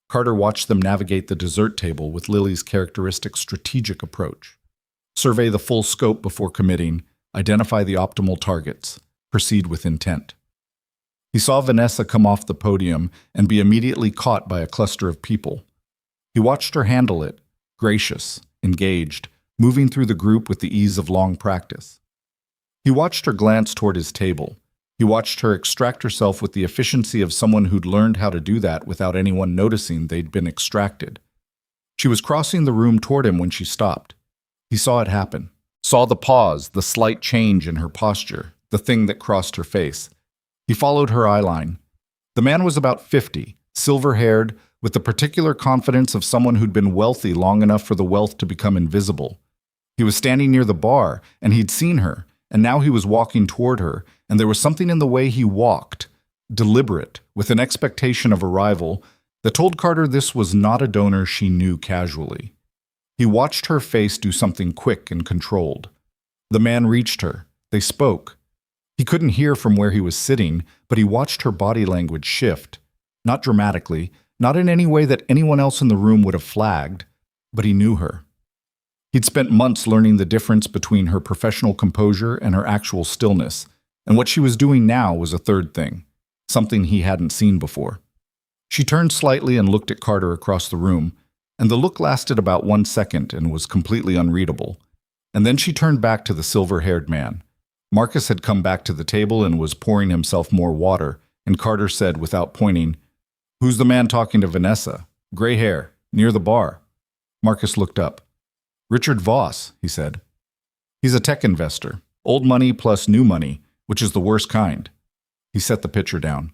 Carter watched them navigate the dessert table with Lily's characteristic strategic approach. Survey the full scope before committing, identify the optimal targets. Proceed with intent. He saw Vanessa come off the podium and be immediately caught by a cluster of people. He watched her handle it, gracious, engaged, moving through the group with the ease of long practice. He watched her glance toward his table. He watched her extract herself with the efficiency of someone who'd learned how to do that without anyone noticing they'd been extracted. She was crossing the room toward him when she stopped. He saw it happen, saw the pause, the slight change in her posture, the thing that crossed her face. He followed her eyeline. The man was about 50, silver-haired, with the particular confidence of someone who'd been wealthy long enough for the wealth to become invisible. He was standing near the bar, and he'd seen her, and now he was walking toward her, and there was something in the way he walked, deliberate, with an expectation of arrival, that told Carter this was not a donor she knew casually. He watched her face do something quick and controlled. The man reached her. They spoke. He couldn't hear from where he was sitting, but he watched her body language shift. Not dramatically, not in any way that anyone else in the room would have flagged, but he knew her. He'd spent months learning the difference between her professional composure and her actual stillness, and what she was doing now was a third thing, something he hadn't seen before. She turned slightly and looked at Carter across the room, and the look lasted about 1 second and was completely unreadable. And then she turned back to the silver-haired man. Marcus had come back to the table and was pouring himself more water, and Carter said without pointing, "Who's the man talking to Vanessa? Gray hair, near the bar." Marcus looked up. "Richard Voss," he said. "He's a tech investor, old money plus new money, which is the worst kind." He set the pitcher down.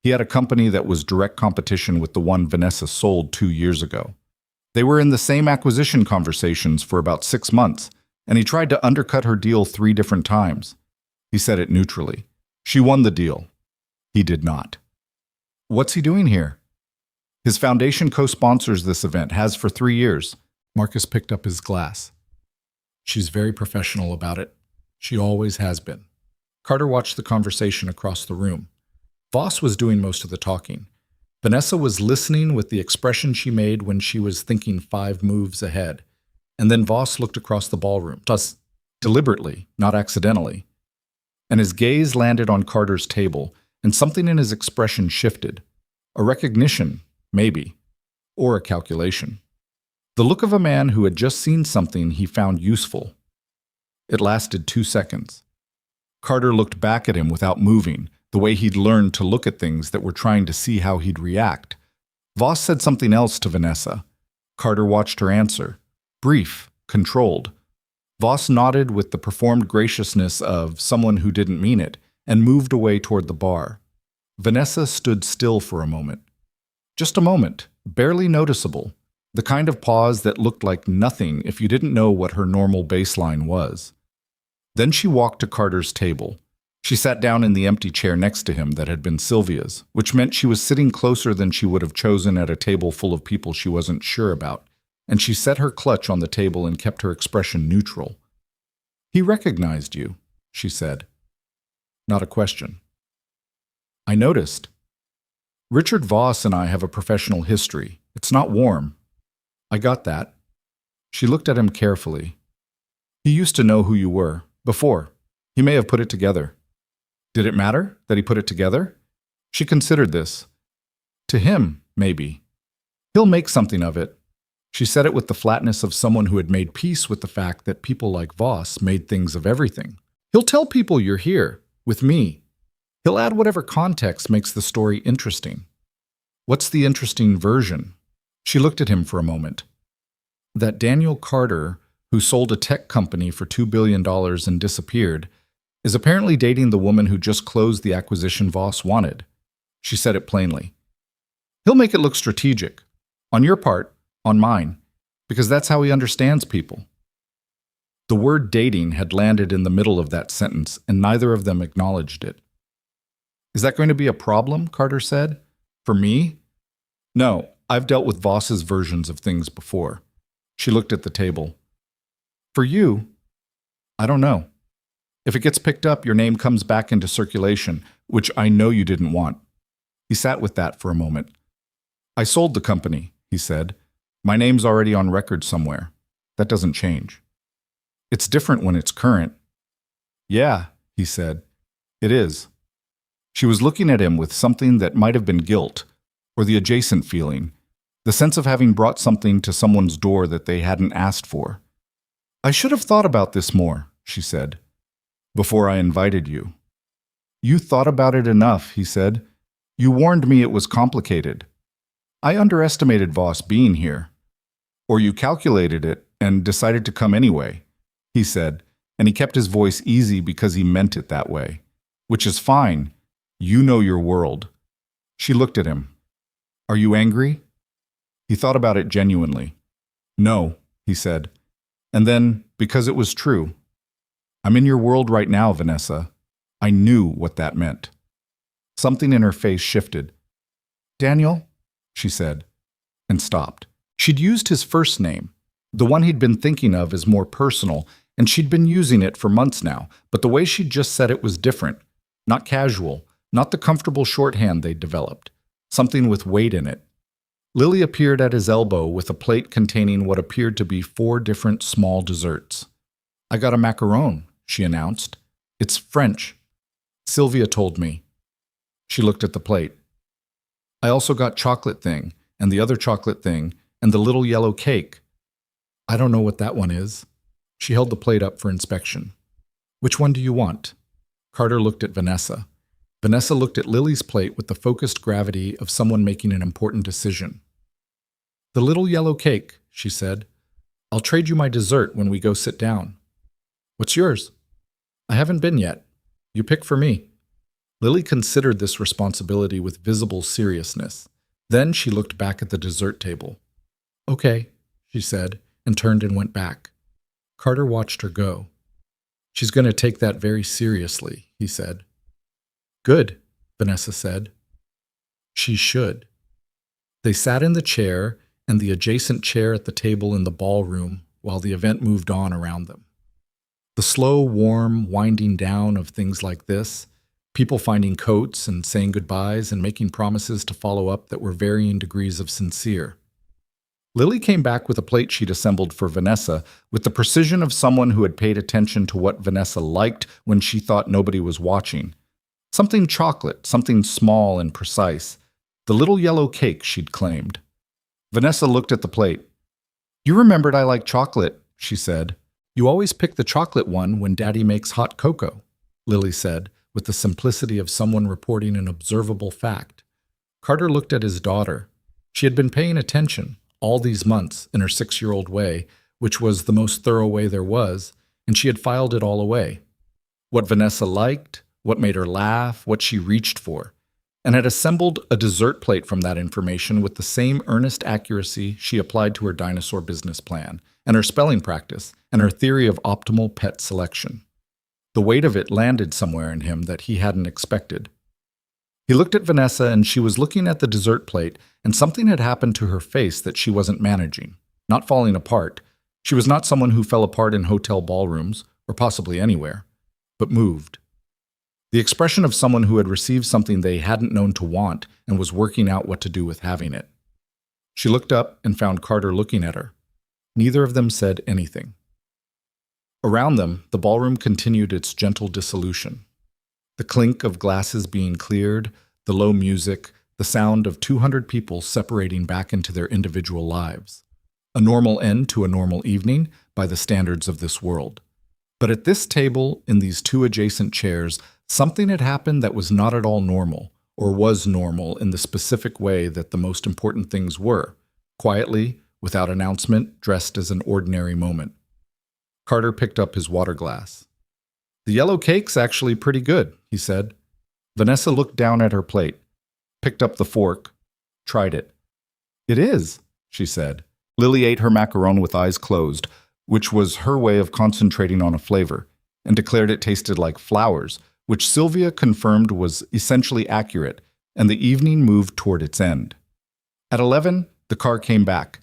He had a company that was direct competition with the one Vanessa sold 2 years ago. They were in the same acquisition conversations for about 6 months, and he tried to undercut her deal 3 different times. He said it neutrally. She won the deal. He did not. What's he doing here? His foundation co-sponsors this event, has for 3 years. Marcus picked up his glass. She's very professional about it. She always has been. Carter watched the conversation across the room. Voss was doing most of the talking. Vanessa was listening with the expression she made when she was thinking 5 moves ahead. And then Voss looked across the ballroom, deliberately, not accidentally. And his gaze landed on Carter's table, and something in his expression shifted. A recognition, maybe, or a calculation. The look of a man who had just seen something he found useful. It lasted 2 seconds. Carter looked back at him without moving, the way he'd learned to look at things that were trying to see how he'd react. Voss said something else to Vanessa. Carter watched her answer. Brief, controlled. Voss nodded with the performed graciousness of someone who didn't mean it and moved away toward the bar. Vanessa stood still for a moment. Just a moment, barely noticeable, the kind of pause that looked like nothing if you didn't know what her normal baseline was. Then she walked to Carter's table. She sat down in the empty chair next to him that had been Sylvia's, which meant she was sitting closer than she would have chosen at a table full of people she wasn't sure about, and she set her clutch on the table and kept her expression neutral. "He recognized you," she said. Not a question. "I noticed. Richard Voss and I have a professional history. It's not warm." "I got that." She looked at him carefully. "He used to know who you were, before. He may have put it together." Did it matter that he put it together? She considered this. To him, maybe. He'll make something of it. She said it with the flatness of someone who had made peace with the fact that people like Voss made things of everything. He'll tell people you're here, with me. He'll add whatever context makes the story interesting. What's the interesting version? She looked at him for a moment. That Daniel Carter, who sold a tech company for $2 billion and disappeared, is apparently dating the woman who just closed the acquisition Voss wanted. She said it plainly. He'll make it look strategic. On your part, on mine, because that's how he understands people. The word dating had landed in the middle of that sentence, and neither of them acknowledged it. Is that going to be a problem? Carter said. For me? No, I've dealt with Voss's versions of things before. She looked at the table. For you? I don't know. If it gets picked up, your name comes back into circulation, which I know you didn't want. He sat with that for a moment. I sold the company, he said. My name's already on record somewhere. That doesn't change. It's different when it's current. Yeah, he said. It is. She was looking at him with something that might have been guilt, or the adjacent feeling, the sense of having brought something to someone's door that they hadn't asked for. I should have thought about this more, she said, before I invited you. You thought about it enough, he said. You warned me it was complicated. I underestimated Voss being here. Or you calculated it and decided to come anyway, he said, and he kept his voice easy because he meant it that way. Which is fine. You know your world. She looked at him. Are you angry? He thought about it genuinely. No, he said. And then, because it was true. I'm in your world right now, Vanessa. I knew what that meant. Something in her face shifted. Daniel, she said, and stopped. She'd used his first name, the one he'd been thinking of as more personal, and she'd been using it for months now, but the way she'd just said it was different, not casual, not the comfortable shorthand they'd developed, something with weight in it. Lily appeared at his elbow with a plate containing what appeared to be 4 different small desserts. I got a macaron, she announced. It's French. Sylvia told me. She looked at the plate. I also got chocolate thing, and the other chocolate thing, and the little yellow cake. I don't know what that one is. She held the plate up for inspection. Which one do you want? Carter looked at Vanessa. Vanessa looked at Lily's plate with the focused gravity of someone making an important decision. The little yellow cake, she said. I'll trade you my dessert when we go sit down. What's yours? I haven't been yet. You pick for me. Lily considered this responsibility with visible seriousness. Then she looked back at the dessert table. Okay, she said, and turned and went back. Carter watched her go. She's going to take that very seriously, he said. Good, Vanessa said. She should. They sat in the chair and the adjacent chair at the table in the ballroom while the event moved on around them. The slow, warm winding down of things like this, people finding coats and saying goodbyes and making promises to follow up that were varying degrees of sincere. Lily came back with a plate she'd assembled for Vanessa with the precision of someone who had paid attention to what Vanessa liked when she thought nobody was watching. Something chocolate, something small and precise. The little yellow cake, she'd claimed. Vanessa looked at the plate. You remembered I like chocolate, she said. You always pick the chocolate one when Daddy makes hot cocoa, Lily said, with the simplicity of someone reporting an observable fact. Carter looked at his daughter. She had been paying attention all these months in her 6-year-old way, which was the most thorough way there was, and she had filed it all away. What Vanessa liked, what made her laugh, what she reached for. and had assembled a dessert plate from that information with the same earnest accuracy she applied to her dinosaur business plan, and her spelling practice, and her theory of optimal pet selection. The weight of it landed somewhere in him that he hadn't expected. He looked at Vanessa, and she was looking at the dessert plate, and something had happened to her face that she wasn't managing, not falling apart. She was not someone who fell apart in hotel ballrooms, or possibly anywhere, but moved. The expression of someone who had received something they hadn't known to want and was working out what to do with having it. She looked up and found Carter looking at her. Neither of them said anything. Around them, the ballroom continued its gentle dissolution. The clink of glasses being cleared, the low music, the sound of 200 people separating back into their individual lives. A normal end to a normal evening by the standards of this world. But at this table, in these two adjacent chairs, something had happened that was not at all normal, or was normal in the specific way that the most important things were, quietly, without announcement, dressed as an ordinary moment. Carter picked up his water glass. "The yellow cake's actually pretty good," he said. Vanessa looked down at her plate, picked up the fork, tried it. "It is," she said. Lily ate her macaron with eyes closed, which was her way of concentrating on a flavor, and declared it tasted like flowers, which Sylvia confirmed was essentially accurate, and the evening moved toward its end. At 11, the car came back.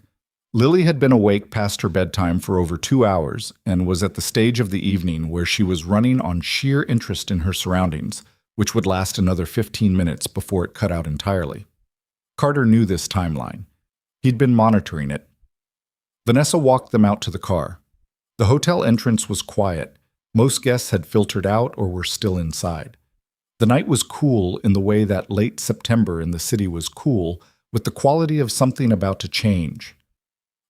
Lily had been awake past her bedtime for over 2 hours and was at the stage of the evening where she was running on sheer interest in her surroundings, which would last another 15 minutes before it cut out entirely. Carter knew this timeline. He'd been monitoring it. Vanessa walked them out to the car. The hotel entrance was quiet. Most guests had filtered out or were still inside. The night was cool in the way that late September in the city was cool, with the quality of something about to change.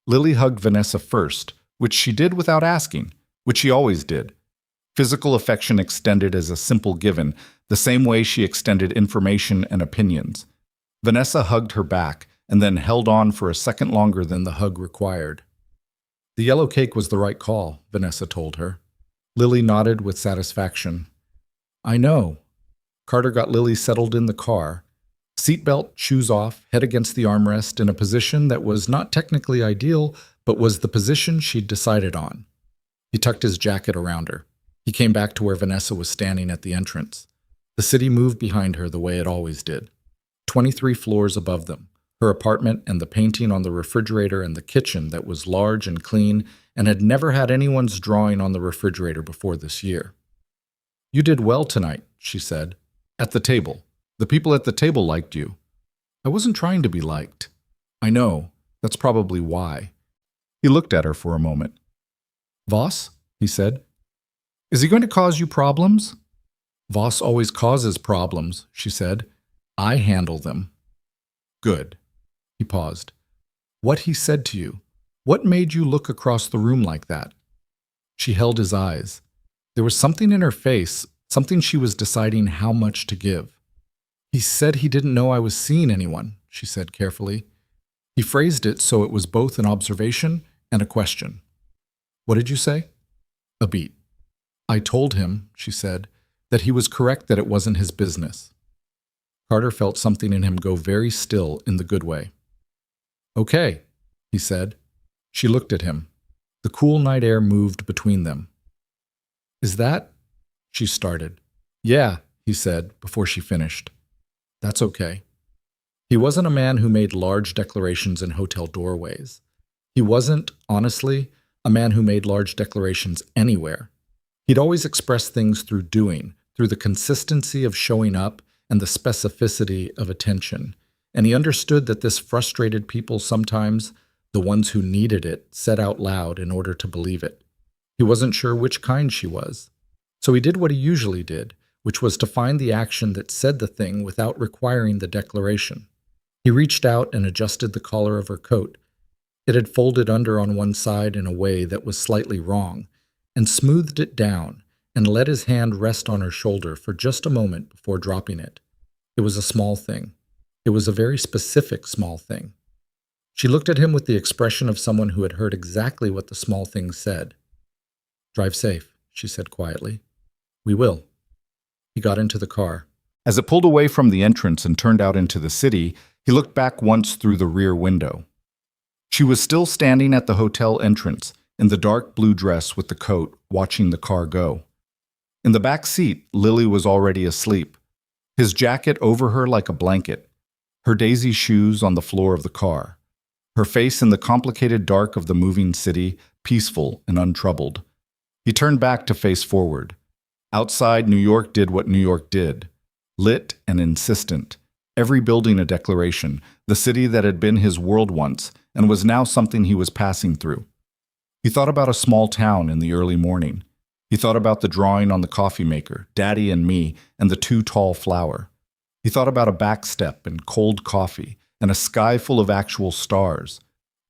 Lily hugged Vanessa first, which she did without asking, which she always did. Physical affection extended as a simple given, the same way she extended information and opinions. Vanessa hugged her back, and then held on for a second longer than the hug required. "The yellow cake was the right call," Vanessa told her. Lily nodded with satisfaction. "I know." Carter got Lily settled in the car. Seatbelt, shoes off, head against the armrest in a position that was not technically ideal, but was the position she'd decided on. He tucked his jacket around her. He came back to where Vanessa was standing at the entrance. The city moved behind her the way it always did. 23 floors above them. Her apartment and the painting on the refrigerator and the kitchen that was large and clean and had never had anyone's drawing on the refrigerator before this year. "You did well tonight," she said. "At the table. The people at the table liked you." "I wasn't trying to be liked." "I know. That's probably why." He looked at her for a moment. "Voss?" he said. "Is he going to cause you problems?" "Voss always causes problems," she said. "I handle them." "Good." He paused. "What he said to you? What made you look across the room like that?" She held his eyes. There was something in her face, something she was deciding how much to give. "He said he didn't know I was seeing anyone," she said carefully. He phrased it so it was both an observation and a question. "What did you say?" "A beat." "I told him," she said, "that he was correct that it wasn't his business." Carter felt something in him go very still in the good way. "Okay," he said. She looked at him. The cool night air moved between them. "Is that—" she started. "Yeah," he said before she finished. "That's okay." He wasn't a man who made large declarations in hotel doorways. He wasn't, honestly, a man who made large declarations anywhere. He'd always expressed things through doing, through the consistency of showing up and the specificity of attention. And he understood that this frustrated people sometimes, the ones who needed it, said out loud in order to believe it. He wasn't sure which kind she was. So he did what he usually did, which was to find the action that said the thing without requiring the declaration. He reached out and adjusted the collar of her coat. It had folded under on one side in a way that was slightly wrong, and smoothed it down, and let his hand rest on her shoulder for just a moment before dropping it. It was a small thing. It was a very specific small thing. She looked at him with the expression of someone who had heard exactly what the small thing said. "Drive safe," she said quietly. "We will." He got into the car. As it pulled away from the entrance and turned out into the city, he looked back once through the rear window. She was still standing at the hotel entrance, in the dark blue dress with the coat, watching the car go. In the back seat, Lily was already asleep, his jacket over her like a blanket, her daisy shoes on the floor of the car, her face in the complicated dark of the moving city, peaceful and untroubled. He turned back to face forward. Outside, New York did what New York did, lit and insistent, every building a declaration, the city that had been his world once and was now something he was passing through. He thought about a small town in the early morning. He thought about the drawing on the coffee maker, Daddy and Me, and the too tall flower. He thought about a back step and cold coffee and a sky full of actual stars.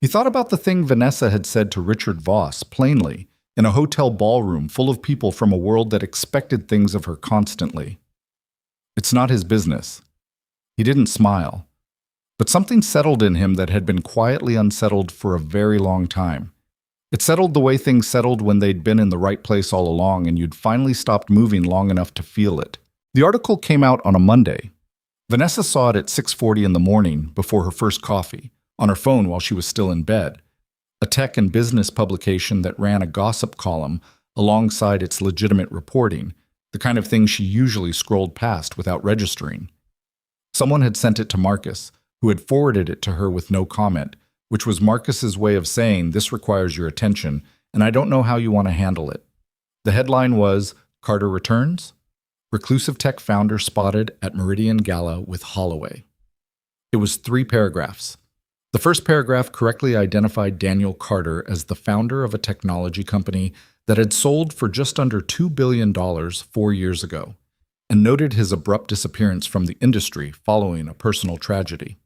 He thought about the thing Vanessa had said to Richard Voss, plainly, in a hotel ballroom full of people from a world that expected things of her constantly. It's not his business. He didn't smile. But something settled in him that had been quietly unsettled for a very long time. It settled the way things settled when they'd been in the right place all along and you'd finally stopped moving long enough to feel it. The article came out on a Monday. Vanessa saw it at 6:40 in the morning before her first coffee, on her phone while she was still in bed. A tech and business publication that ran a gossip column alongside its legitimate reporting, the kind of thing she usually scrolled past without registering. Someone had sent it to Marcus, who had forwarded it to her with no comment, which was Marcus's way of saying, "This requires your attention, and I don't know how you want to handle it." The headline was, "Carter Returns? Reclusive Tech Founder Spotted at Meridian Gala with Holloway." It was 3 paragraphs. The first paragraph correctly identified Daniel Carter as the founder of a technology company that had sold for just under $2 billion 4 years ago, and noted his abrupt disappearance from the industry following a personal tragedy.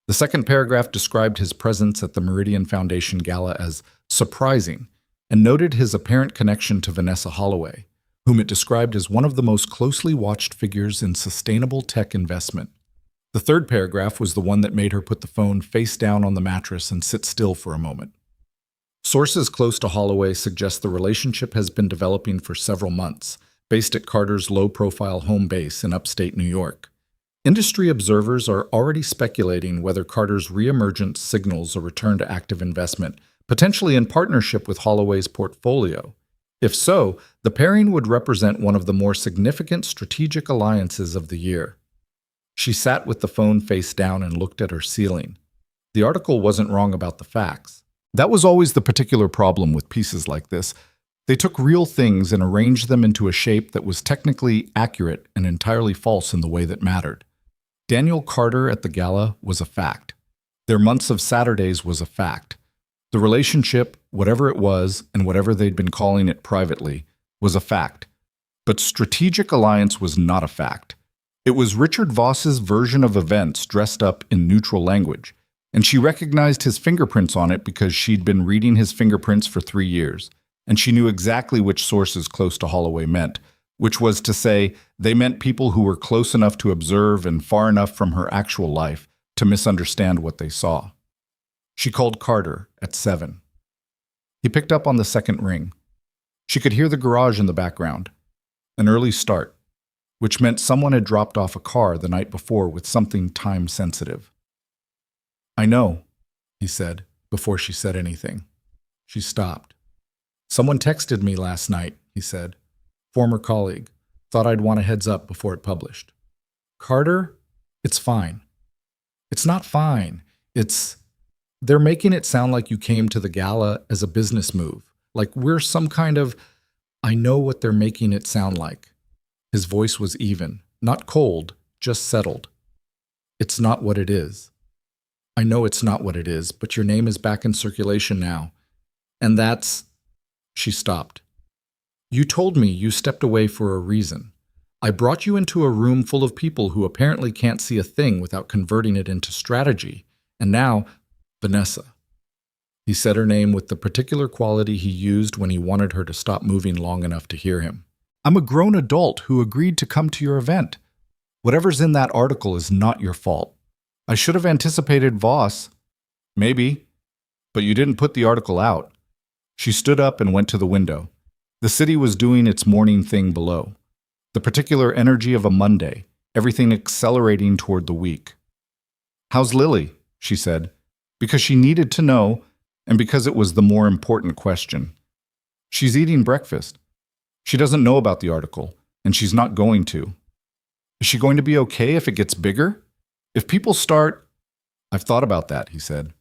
The second paragraph described his presence at the Meridian Foundation Gala as surprising, and noted his apparent connection to Vanessa Holloway, whom it described as one of the most closely watched figures in sustainable tech investment. The third paragraph was the one that made her put the phone face down on the mattress and sit still for a moment. Sources close to Holloway suggest the relationship has been developing for several months, based at Carter's low-profile home base in upstate New York. Industry observers are already speculating whether Carter's reemergence signals a return to active investment, potentially in partnership with Holloway's portfolio. If so, the pairing would represent one of the more significant strategic alliances of the year. She sat with the phone face down and looked at her ceiling. The article wasn't wrong about the facts. That was always the particular problem with pieces like this. They took real things and arranged them into a shape that was technically accurate and entirely false in the way that mattered. Daniel Carter at the gala was a fact. Their months of Saturdays was a fact. The relationship, whatever it was, and whatever they'd been calling it privately, was a fact. But strategic alliance was not a fact. It was Richard Voss's version of events dressed up in neutral language, and she recognized his fingerprints on it because she'd been reading his fingerprints for 3 years, and she knew exactly which sources close to Holloway meant, which was to say, they meant people who were close enough to observe and far enough from her actual life to misunderstand what they saw. She called Carter at 7. He picked up on the second ring. She could hear the garage in the background. An early start, which meant someone had dropped off a car the night before with something time-sensitive. "I know," he said, before she said anything. She stopped. "Someone texted me last night," he said. "Former colleague. Thought I'd want a heads up before it published." "Carter, it's fine." "It's not fine. They're making it sound like you came to the gala as a business move. Like we're some kind of... I know what they're making it sound like." His voice was even, not cold, just settled. "It's not what it is. I know it's not what it is, but your name is back in circulation now. And that's..." She stopped. "You told me you stepped away for a reason. I brought you into a room full of people who apparently can't see a thing without converting it into strategy. And now, Vanessa." He said her name with the particular quality he used when he wanted her to stop moving long enough to hear him. "I'm a grown adult who agreed to come to your event. Whatever's in that article is not your fault. I should have anticipated Voss." "Maybe, but you didn't put the article out." She stood up and went to the window. The city was doing its morning thing below. The particular energy of a Monday, everything accelerating toward the week. "How's Lily?" she said, because she needed to know and because it was the more important question. "She's eating breakfast. She doesn't know about the article, and she's not going to." "Is she going to be okay if it gets bigger? If people start—" "I've thought about that," he said.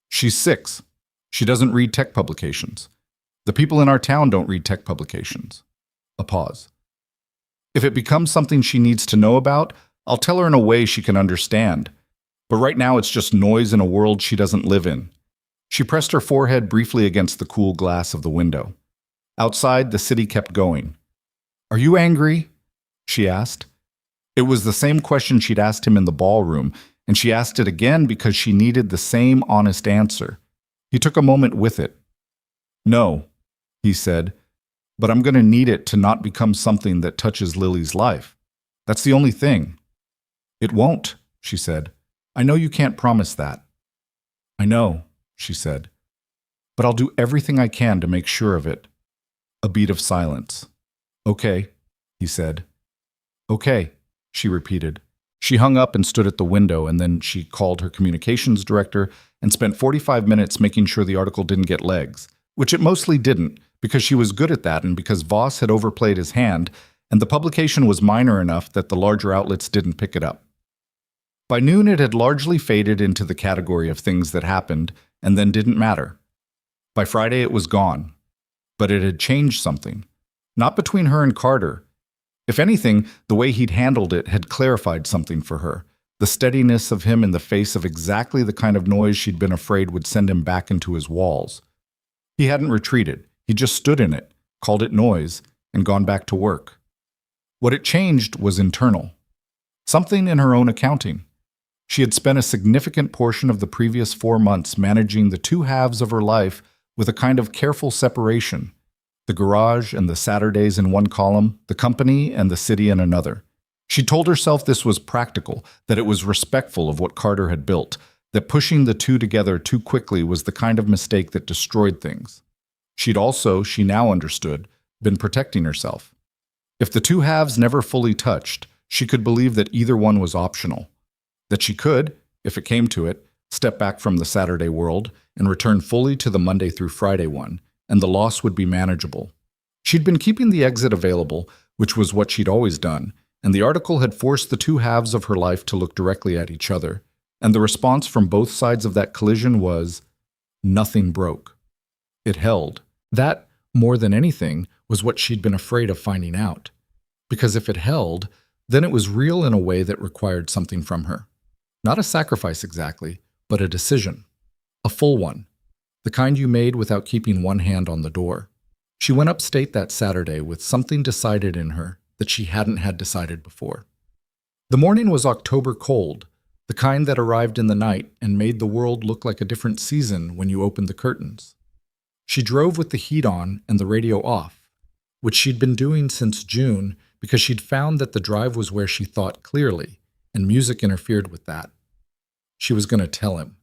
"She's 6. She doesn't read tech publications. The people in our town don't read tech publications." A pause. "If it becomes something she needs to know about, I'll tell her in a way she can understand. But right now it's just noise in a world she doesn't live in." She pressed her forehead briefly against the cool glass of the window. Outside, the city kept going. "Are you angry?" she asked. It was the same question she'd asked him in the ballroom, and she asked it again because she needed the same honest answer. He took a moment with it. "No," he said, "but I'm going to need it to not become something that touches Lily's life. That's the only thing." "It won't," she said. "I know you can't promise that." "I know," she said, "but I'll do everything I can to make sure of it." A beat of silence. "Okay," he said. "Okay," she repeated. She hung up and stood at the window, and then she called her communications director and spent 45 minutes making sure the article didn't get legs, which it mostly didn't, because she was good at that and because Voss had overplayed his hand, and the publication was minor enough that the larger outlets didn't pick it up. By noon, it had largely faded into the category of things that happened and then didn't matter. By Friday, it was gone. But it had changed something. Not between her and Carter. If anything, the way he'd handled it had clarified something for her. The steadiness of him in the face of exactly the kind of noise she'd been afraid would send him back into his walls. He hadn't retreated. He just stood in it, called it noise, and gone back to work. What it changed was internal. Something in her own accounting. She had spent a significant portion of the previous 4 months managing the two halves of her life with a kind of careful separation. The garage and the Saturdays in one column, the company and the city in another. She told herself this was practical, that it was respectful of what Carter had built, that pushing the two together too quickly was the kind of mistake that destroyed things. She'd also, she now understood, been protecting herself. If the two halves never fully touched, she could believe that either one was optional. That she could, if it came to it, step back from the Saturday world and return fully to the Monday through Friday one, and the loss would be manageable. She'd been keeping the exit available, which was what she'd always done, and the article had forced the two halves of her life to look directly at each other, and the response from both sides of that collision was, nothing broke. It held. That, more than anything, was what she'd been afraid of finding out. Because if it held, then it was real in a way that required something from her. Not a sacrifice exactly, but a decision. A full one. The kind you made without keeping one hand on the door. She went upstate that Saturday with something decided in her that she hadn't had decided before. The morning was October cold, the kind that arrived in the night and made the world look like a different season when you opened the curtains. She drove with the heat on and the radio off, which she'd been doing since June because she'd found that the drive was where she thought clearly, and music interfered with that. She was going to tell him.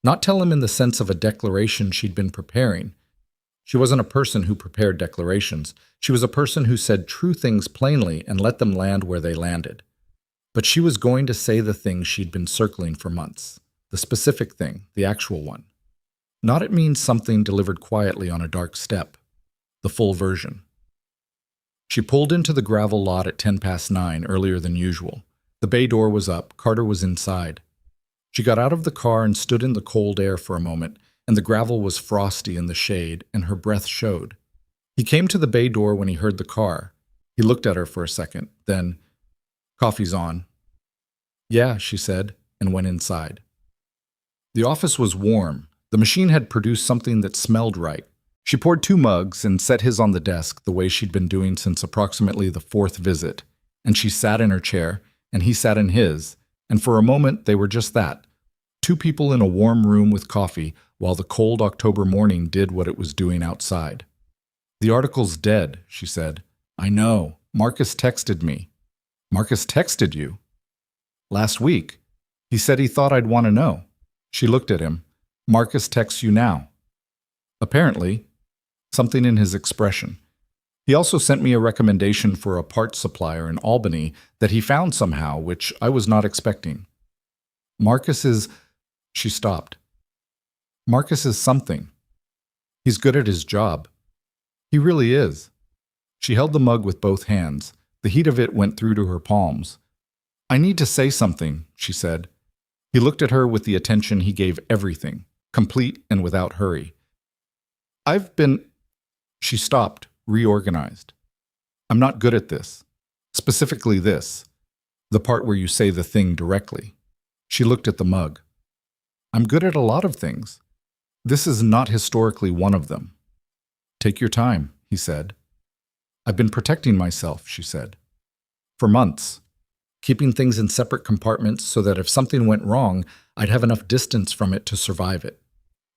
Not tell him in the sense of a declaration she'd been preparing. She wasn't a person who prepared declarations. She was a person who said true things plainly and let them land where they landed. But she was going to say the thing she'd been circling for months. The specific thing, the actual one. Not it means something delivered quietly on a dark step. The full version. She pulled into the gravel lot at 9:10 earlier than usual. The bay door was up. Carter was inside. She got out of the car and stood in the cold air for a moment, and the gravel was frosty in the shade, and her breath showed. He came to the bay door when he heard the car. He looked at her for a second, then, "Coffee's on." "Yeah," she said, and went inside. The office was warm. The machine had produced something that smelled right. She poured 2 mugs and set his on the desk the way she'd been doing since approximately the 4th visit, and she sat in her chair, and he sat in his, and for a moment they were just that, 2 people in a warm room with coffee while the cold October morning did what it was doing outside. "The article's dead," she said. "I know. Marcus texted me." "Marcus texted you?" "Last week. He said he thought I'd want to know." She looked at him. "Marcus texts you now." Apparently, something in his expression. He also sent me a recommendation for a parts supplier in Albany that he found somehow, which I was not expecting. Marcus is... She stopped. Marcus is something. He's good at his job. He really is. She held the mug with both hands. The heat of it went through to her palms. I need to say something, she said. He looked at her with the attention he gave everything, complete and without hurry. I've been... She stopped, reorganized. I'm not good at this. Specifically this. The part where you say the thing directly. She looked at the mug. I'm good at a lot of things. This is not historically one of them. Take your time, he said. I've been protecting myself, she said. For months. Keeping things in separate compartments so that if something went wrong, I'd have enough distance from it to survive it.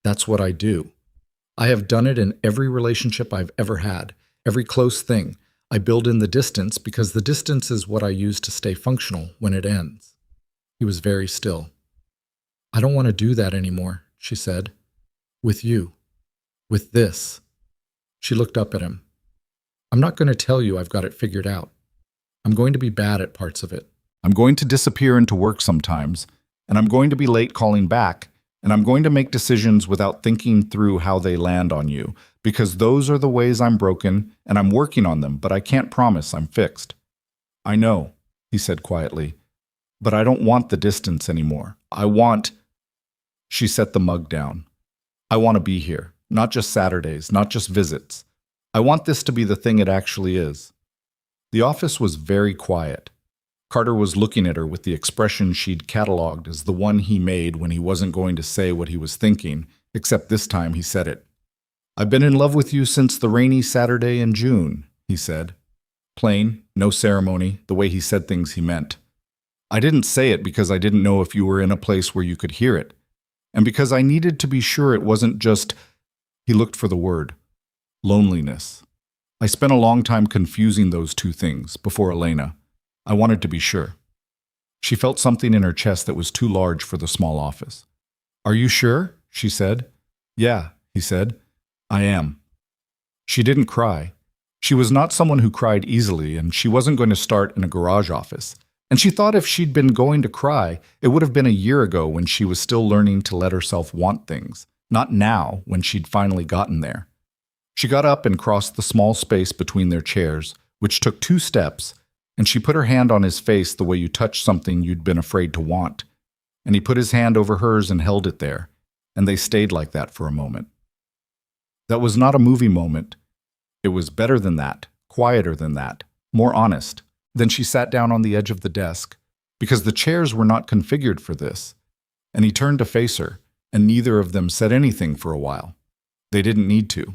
That's what I do. I have done it in every relationship I've ever had, every close thing. I build in the distance because the distance is what I use to stay functional when it ends. He was very still. I don't want to do that anymore, she said. With you. With this. She looked up at him. I'm not going to tell you I've got it figured out. I'm going to be bad at parts of it. I'm going to disappear into work sometimes, and I'm going to be late calling back, and I'm going to make decisions without thinking through how they land on you, because those are the ways I'm broken, and I'm working on them, but I can't promise I'm fixed. I know, he said quietly, but I don't want the distance anymore. I want... She set the mug down. I want to be here, not just Saturdays, not just visits. I want this to be the thing it actually is. The office was very quiet. Carter was looking at her with the expression she'd catalogued as the one he made when he wasn't going to say what he was thinking, except this time he said it. I've been in love with you since the rainy Saturday in June, he said. Plain, no ceremony, the way he said things he meant. I didn't say it because I didn't know if you were in a place where you could hear it, and because I needed to be sure it wasn't just... He looked for the word. Loneliness. I spent a long time confusing those two things before Elena. I wanted to be sure. She felt something in her chest that was too large for the small office. Are you sure? She said. Yeah, he said. I am. She didn't cry. She was not someone who cried easily, and she wasn't going to start in a garage office. And she thought if she'd been going to cry, it would have been a year ago when she was still learning to let herself want things, not now when she'd finally gotten there. She got up and crossed the small space between their chairs, which took 2 steps, and she put her hand on his face the way you touch something you'd been afraid to want. And he put his hand over hers and held it there, and they stayed like that for a moment. That was not a movie moment. It was better than that, quieter than that, more honest. Then she sat down on the edge of the desk, because the chairs were not configured for this, and he turned to face her, and neither of them said anything for a while. They didn't need to.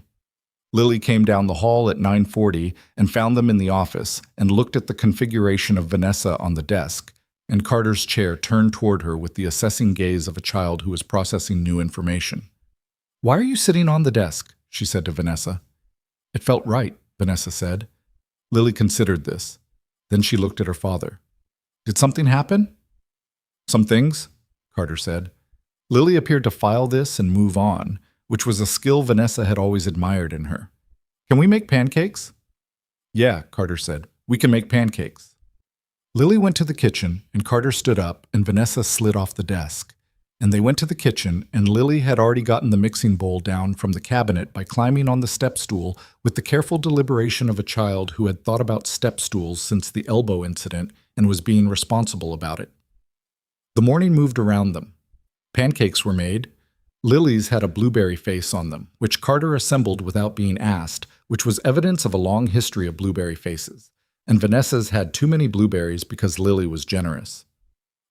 Lily came down the hall at 9:40 and found them in the office and looked at the configuration of Vanessa on the desk, and Carter's chair turned toward her with the assessing gaze of a child who is processing new information. Why are you sitting on the desk? She said to Vanessa. It felt right, Vanessa said. Lily considered this. Then she looked at her father. Did something happen? Some things, Carter said. Lily appeared to file this and move on, which was a skill Vanessa had always admired in her. Can we make pancakes? Yeah, Carter said. We can make pancakes. Lily went to the kitchen, and Carter stood up, and Vanessa slid off the desk. And they went to the kitchen, and Lily had already gotten the mixing bowl down from the cabinet by climbing on the step stool with the careful deliberation of a child who had thought about step stools since the elbow incident and was being responsible about it. The morning moved around them. Pancakes were made. Lily's had a blueberry face on them, which Carter assembled without being asked, which was evidence of a long history of blueberry faces. And Vanessa's had too many blueberries because Lily was generous.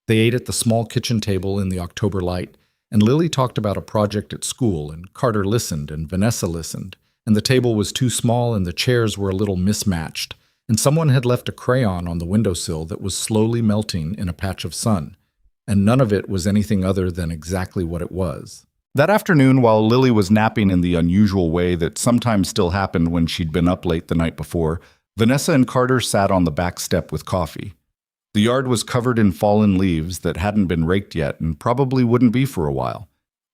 They ate at the small kitchen table in the October light, and Lily talked about a project at school, and Carter listened, and Vanessa listened, and the table was too small and the chairs were a little mismatched, and someone had left a crayon on the windowsill that was slowly melting in a patch of sun, and none of it was anything other than exactly what it was. That afternoon, while Lily was napping in the unusual way that sometimes still happened when she'd been up late the night before, Vanessa and Carter sat on the back step with coffee. The yard was covered in fallen leaves that hadn't been raked yet and probably wouldn't be for a while.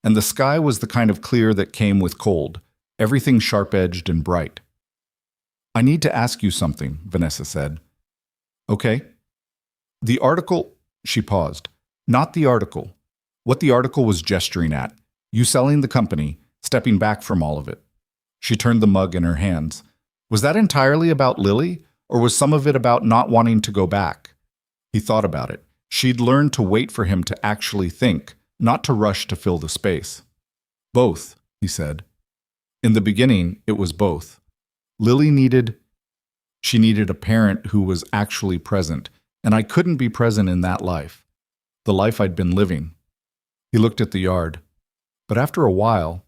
And the sky was the kind of clear that came with cold, everything sharp-edged and bright. I need to ask you something, Vanessa said. Okay. The article, she paused. Not the article. What the article was gesturing at. You selling the company, stepping back from all of it. She turned the mug in her hands. Was that entirely about Lily, or was some of it about not wanting to go back? He thought about it. She'd learned to wait for him to actually think, not to rush to fill the space. Both, he said. In the beginning, it was both. Lily needed a parent who was actually present, and I couldn't be present in that life, the life I'd been living. He looked at the yard. But after a while,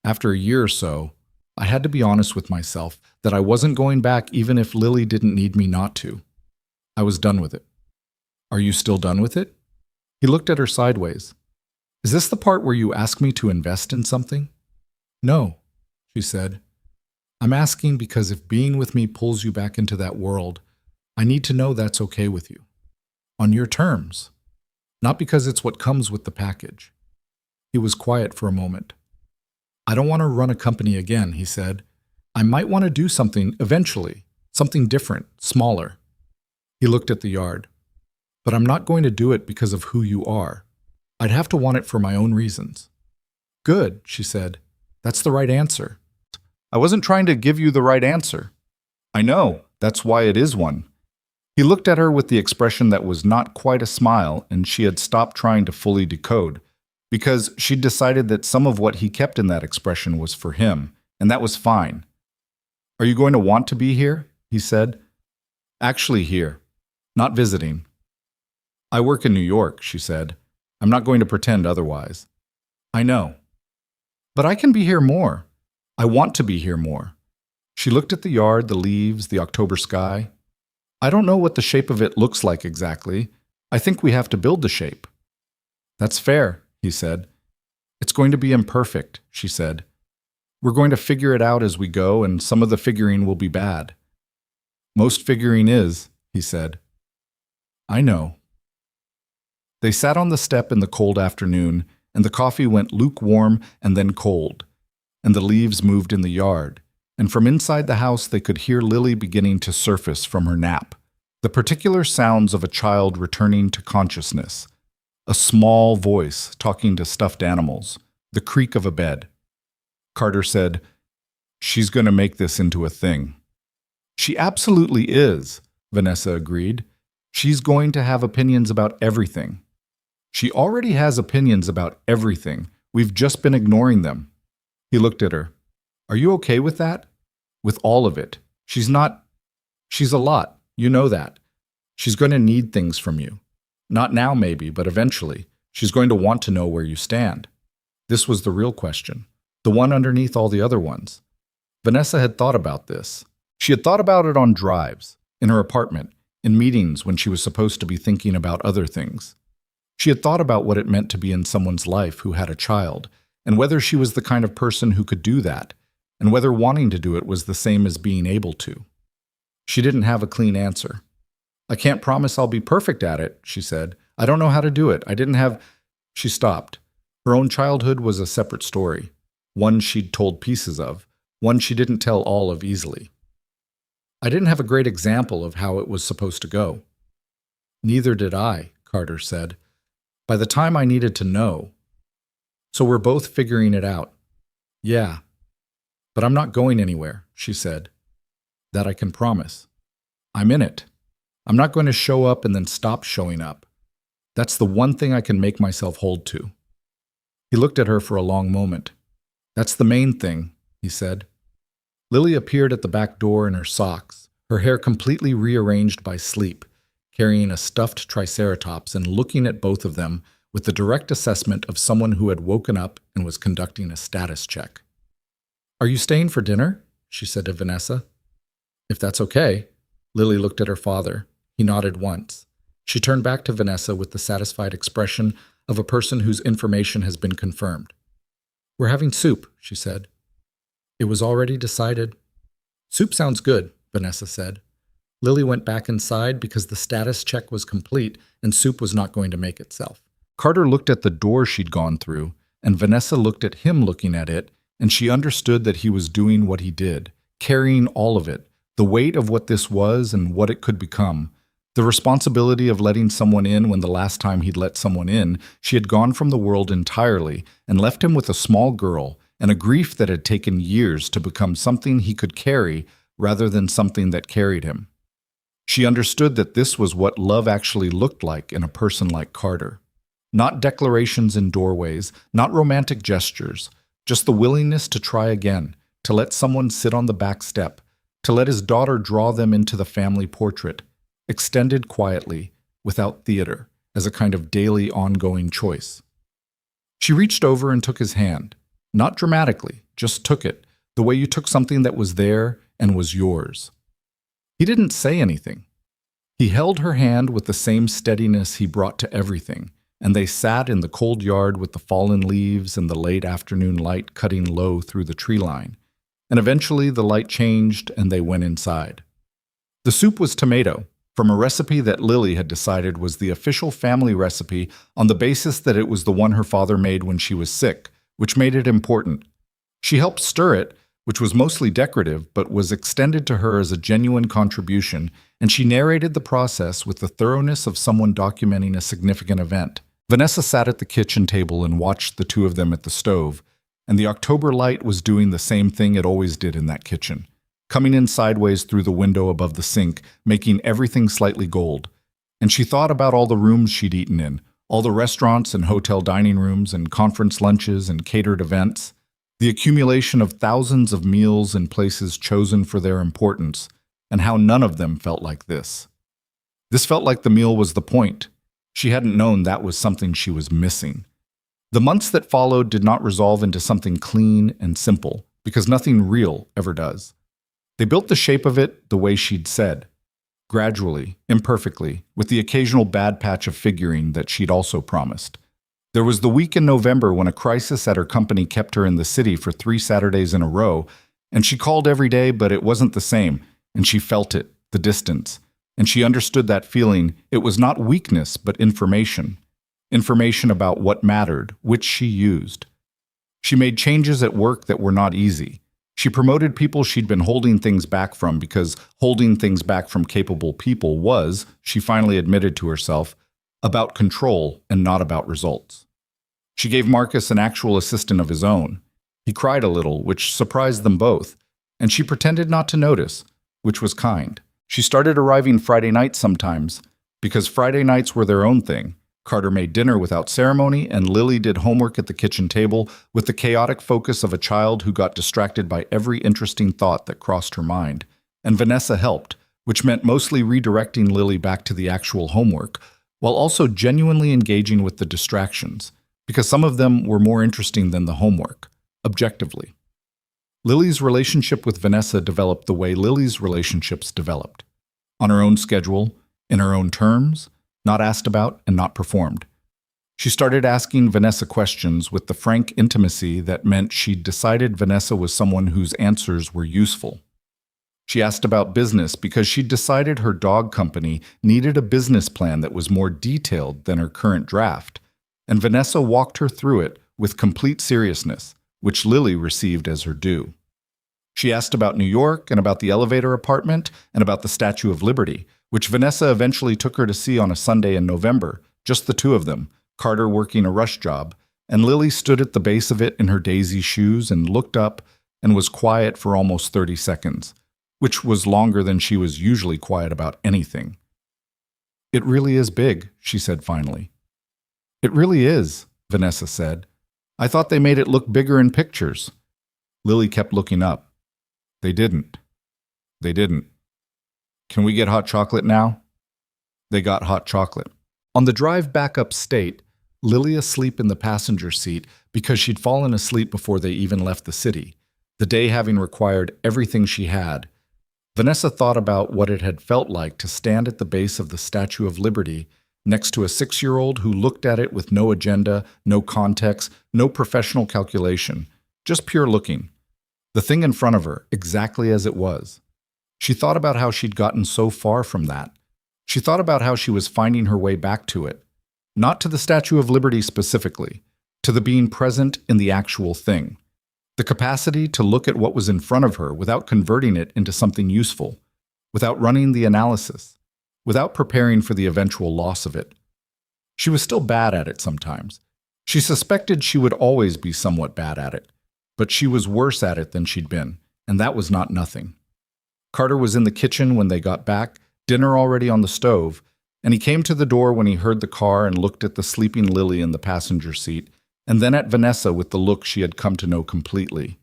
after a year or so, I had to be honest with myself that I wasn't going back even if Lily didn't need me not to. I was done with it. Are you still done with it? He looked at her sideways. Is this the part where you ask me to invest in something? No, she said. I'm asking because if being with me pulls you back into that world, I need to know that's okay with you. On your terms. Not because it's what comes with the package. He was quiet for a moment. I don't want to run a company again, he said. I might want to do something eventually, something different, smaller. He looked at the yard. But I'm not going to do it because of who you are. I'd have to want it for my own reasons. Good, she said. That's the right answer. I wasn't trying to give you the right answer. I know, that's why it is one. He looked at her with the expression that was not quite a smile, and she had stopped trying to fully decode, because she'd decided that some of what he kept in that expression was for him, and that was fine. Are you going to want to be here? He said. Actually here, not visiting. I work in New York, she said. I'm not going to pretend otherwise. I know. But I can be here more. I want to be here more. She looked at the yard, the leaves, the October sky. I don't know what the shape of it looks like exactly. I think we have to build the shape. That's fair, he said. It's going to be imperfect, she said. We're going to figure it out as we go, and some of the figuring will be bad. Most figuring is, he said. I know. They sat on the step in the cold afternoon, and the coffee went lukewarm and then cold, and the leaves moved in the yard, and from inside the house they could hear Lily beginning to surface from her nap, the particular sounds of a child returning to consciousness, a small voice talking to stuffed animals, the creak of a bed. Carter said, "She's going to make this into a thing." She absolutely is, Vanessa agreed. She's going to have opinions about everything. She already has opinions about everything. We've just been ignoring them. He looked at her. Are you okay with that? With all of it? She's a lot. You know that. She's going to need things from you. Not now maybe, but eventually. She's going to want to know where you stand. This was the real question. The one underneath all the other ones. Vanessa had thought about this. She had thought about it on drives, in her apartment, in meetings when she was supposed to be thinking about other things. She had thought about what it meant to be in someone's life who had a child, and whether she was the kind of person who could do that, and whether wanting to do it was the same as being able to. She didn't have a clean answer. I can't promise I'll be perfect at it, she said. I don't know how to do it. She stopped. Her own childhood was a separate story, one she'd told pieces of, one she didn't tell all of easily. I didn't have a great example of how it was supposed to go. Neither did I, Carter said. By the time I needed to know. So we're both figuring it out. Yeah. But I'm not going anywhere, she said. That I can promise. I'm in it. I'm not going to show up and then stop showing up. That's the one thing I can make myself hold to. He looked at her for a long moment. That's the main thing, he said. Lily appeared at the back door in her socks, her hair completely rearranged by sleep, carrying a stuffed triceratops and looking at both of them with the direct assessment of someone who had woken up and was conducting a status check. Are you staying for dinner? She said to Vanessa. If that's okay. Lily looked at her father. He nodded once. She turned back to Vanessa with the satisfied expression of a person whose information has been confirmed. We're having soup, she said. It was already decided. Soup sounds good, Vanessa said. Lily went back inside because the status check was complete and soup was not going to make itself. Carter looked at the door she'd gone through, and Vanessa looked at him looking at it, and she understood that he was doing what he did, carrying all of it, the weight of what this was and what it could become, the responsibility of letting someone in when the last time he'd let someone in, she had gone from the world entirely and left him with a small girl and a grief that had taken years to become something he could carry rather than something that carried him. She understood that this was what love actually looked like in a person like Carter. Not declarations in doorways, not romantic gestures, just the willingness to try again, to let someone sit on the back step, to let his daughter draw them into the family portrait, extended quietly, without theater, as a kind of daily ongoing choice. She reached over and took his hand, not dramatically, just took it, the way you took something that was there and was yours. He didn't say anything. He held her hand with the same steadiness he brought to everything, and they sat in the cold yard with the fallen leaves and the late afternoon light cutting low through the tree line. And eventually the light changed and they went inside. The soup was tomato, from a recipe that Lily had decided was the official family recipe on the basis that it was the one her father made when she was sick, which made it important. She helped stir it, which was mostly decorative but was extended to her as a genuine contribution, and she narrated the process with the thoroughness of someone documenting a significant event. Vanessa sat at the kitchen table and watched the two of them at the stove, and the October light was doing the same thing it always did in that kitchen, coming in sideways through the window above the sink, making everything slightly gold. And she thought about all the rooms she'd eaten in, all the restaurants and hotel dining rooms and conference lunches and catered events, the accumulation of thousands of meals in places chosen for their importance, and how none of them felt like this. This felt like the meal was the point. She hadn't known that was something she was missing. The months that followed did not resolve into something clean and simple, because nothing real ever does. They built the shape of it the way she'd said, gradually, imperfectly, with the occasional bad patch of figuring that she'd also promised. There was the week in November when a crisis at her company kept her in the city for 3 Saturdays in a row, and she called every day, but it wasn't the same, and she felt it, the distance, and she understood that feeling. It was not weakness, but information. Information about what mattered, which she used. She made changes at work that were not easy. She promoted people she'd been holding things back from because holding things back from capable people was, she finally admitted to herself, about control and not about results. She gave Marcus an actual assistant of his own. He cried a little, which surprised them both, and she pretended not to notice, which was kind. She started arriving Friday nights sometimes, because Friday nights were their own thing. Carter made dinner without ceremony, and Lily did homework at the kitchen table with the chaotic focus of a child who got distracted by every interesting thought that crossed her mind. And Vanessa helped, which meant mostly redirecting Lily back to the actual homework, while also genuinely engaging with the distractions, because some of them were more interesting than the homework, objectively. Lily's relationship with Vanessa developed the way Lily's relationships developed. On her own schedule, in her own terms, not asked about and not performed. She started asking Vanessa questions with the frank intimacy that meant she'd decided Vanessa was someone whose answers were useful. She asked about business because she'd decided her dog company needed a business plan that was more detailed than her current draft, and Vanessa walked her through it with complete seriousness, which Lily received as her due. She asked about New York and about the elevator apartment and about the Statue of Liberty, which Vanessa eventually took her to see on a Sunday in November, just the two of them, Carter working a rush job, and Lily stood at the base of it in her daisy shoes and looked up and was quiet for almost 30 seconds, which was longer than she was usually quiet about anything. "It really is big," she said finally. "It really is," Vanessa said. "I thought they made it look bigger in pictures." Lily kept looking up. They didn't. They didn't. "Can we get hot chocolate now?" They got hot chocolate. On the drive back upstate, Lily asleep in the passenger seat because she'd fallen asleep before they even left the city, the day having required everything she had, Vanessa thought about what it had felt like to stand at the base of the Statue of Liberty next to a 6-year-old who looked at it with no agenda, no context, no professional calculation, just pure looking. The thing in front of her, exactly as it was. She thought about how she'd gotten so far from that. She thought about how she was finding her way back to it. Not to the Statue of Liberty specifically, to the being present in the actual thing. The capacity to look at what was in front of her without converting it into something useful, without running the analysis, without preparing for the eventual loss of it. She was still bad at it sometimes. She suspected she would always be somewhat bad at it, but she was worse at it than she'd been, and that was not nothing. Carter was in the kitchen when they got back, dinner already on the stove, and he came to the door when he heard the car and looked at the sleeping Lily in the passenger seat, and then at Vanessa with the look she had come to know completely.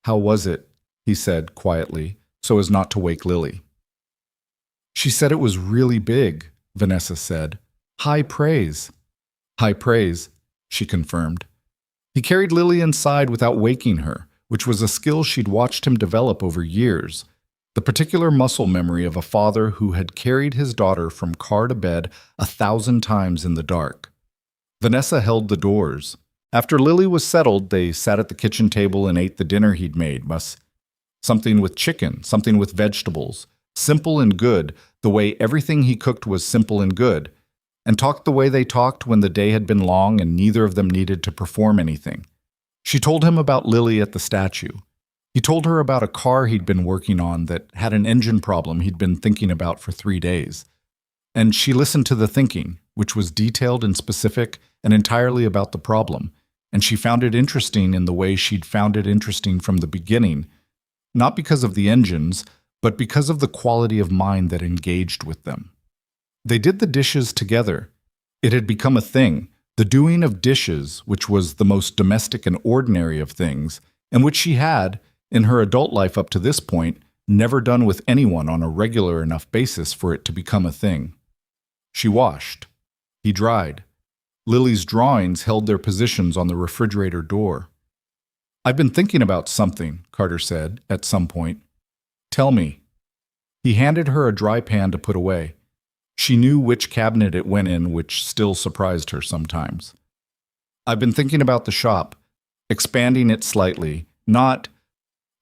"How was it?" he said quietly, so as not to wake Lily. "She said it was really big," Vanessa said. "High praise." "High praise," she confirmed. He carried Lily inside without waking her, which was a skill she'd watched him develop over years, the particular muscle memory of a father who had carried his daughter from car to bed 1,000 times in the dark. Vanessa held the doors. After Lily was settled, they sat at the kitchen table and ate the dinner he'd made. Something with chicken, something with vegetables, simple and good, the way everything he cooked was simple and good, and talked the way they talked when the day had been long and neither of them needed to perform anything. She told him about Lily at the statue. He told her about a car he'd been working on that had an engine problem he'd been thinking about for 3 days. And she listened to the thinking, which was detailed and specific and entirely about the problem, and she found it interesting in the way she'd found it interesting from the beginning, not because of the engines, but because of the quality of mind that engaged with them. They did the dishes together. It had become a thing, the doing of dishes, which was the most domestic and ordinary of things, and which she had, in her adult life up to this point, never done with anyone on a regular enough basis for it to become a thing. She washed. He dried. Lily's drawings held their positions on the refrigerator door. "I've been thinking about something," Carter said, at some point. "Tell me." He handed her a dry pan to put away. She knew which cabinet it went in, which still surprised her sometimes. "I've been thinking about the shop, expanding it slightly, not—"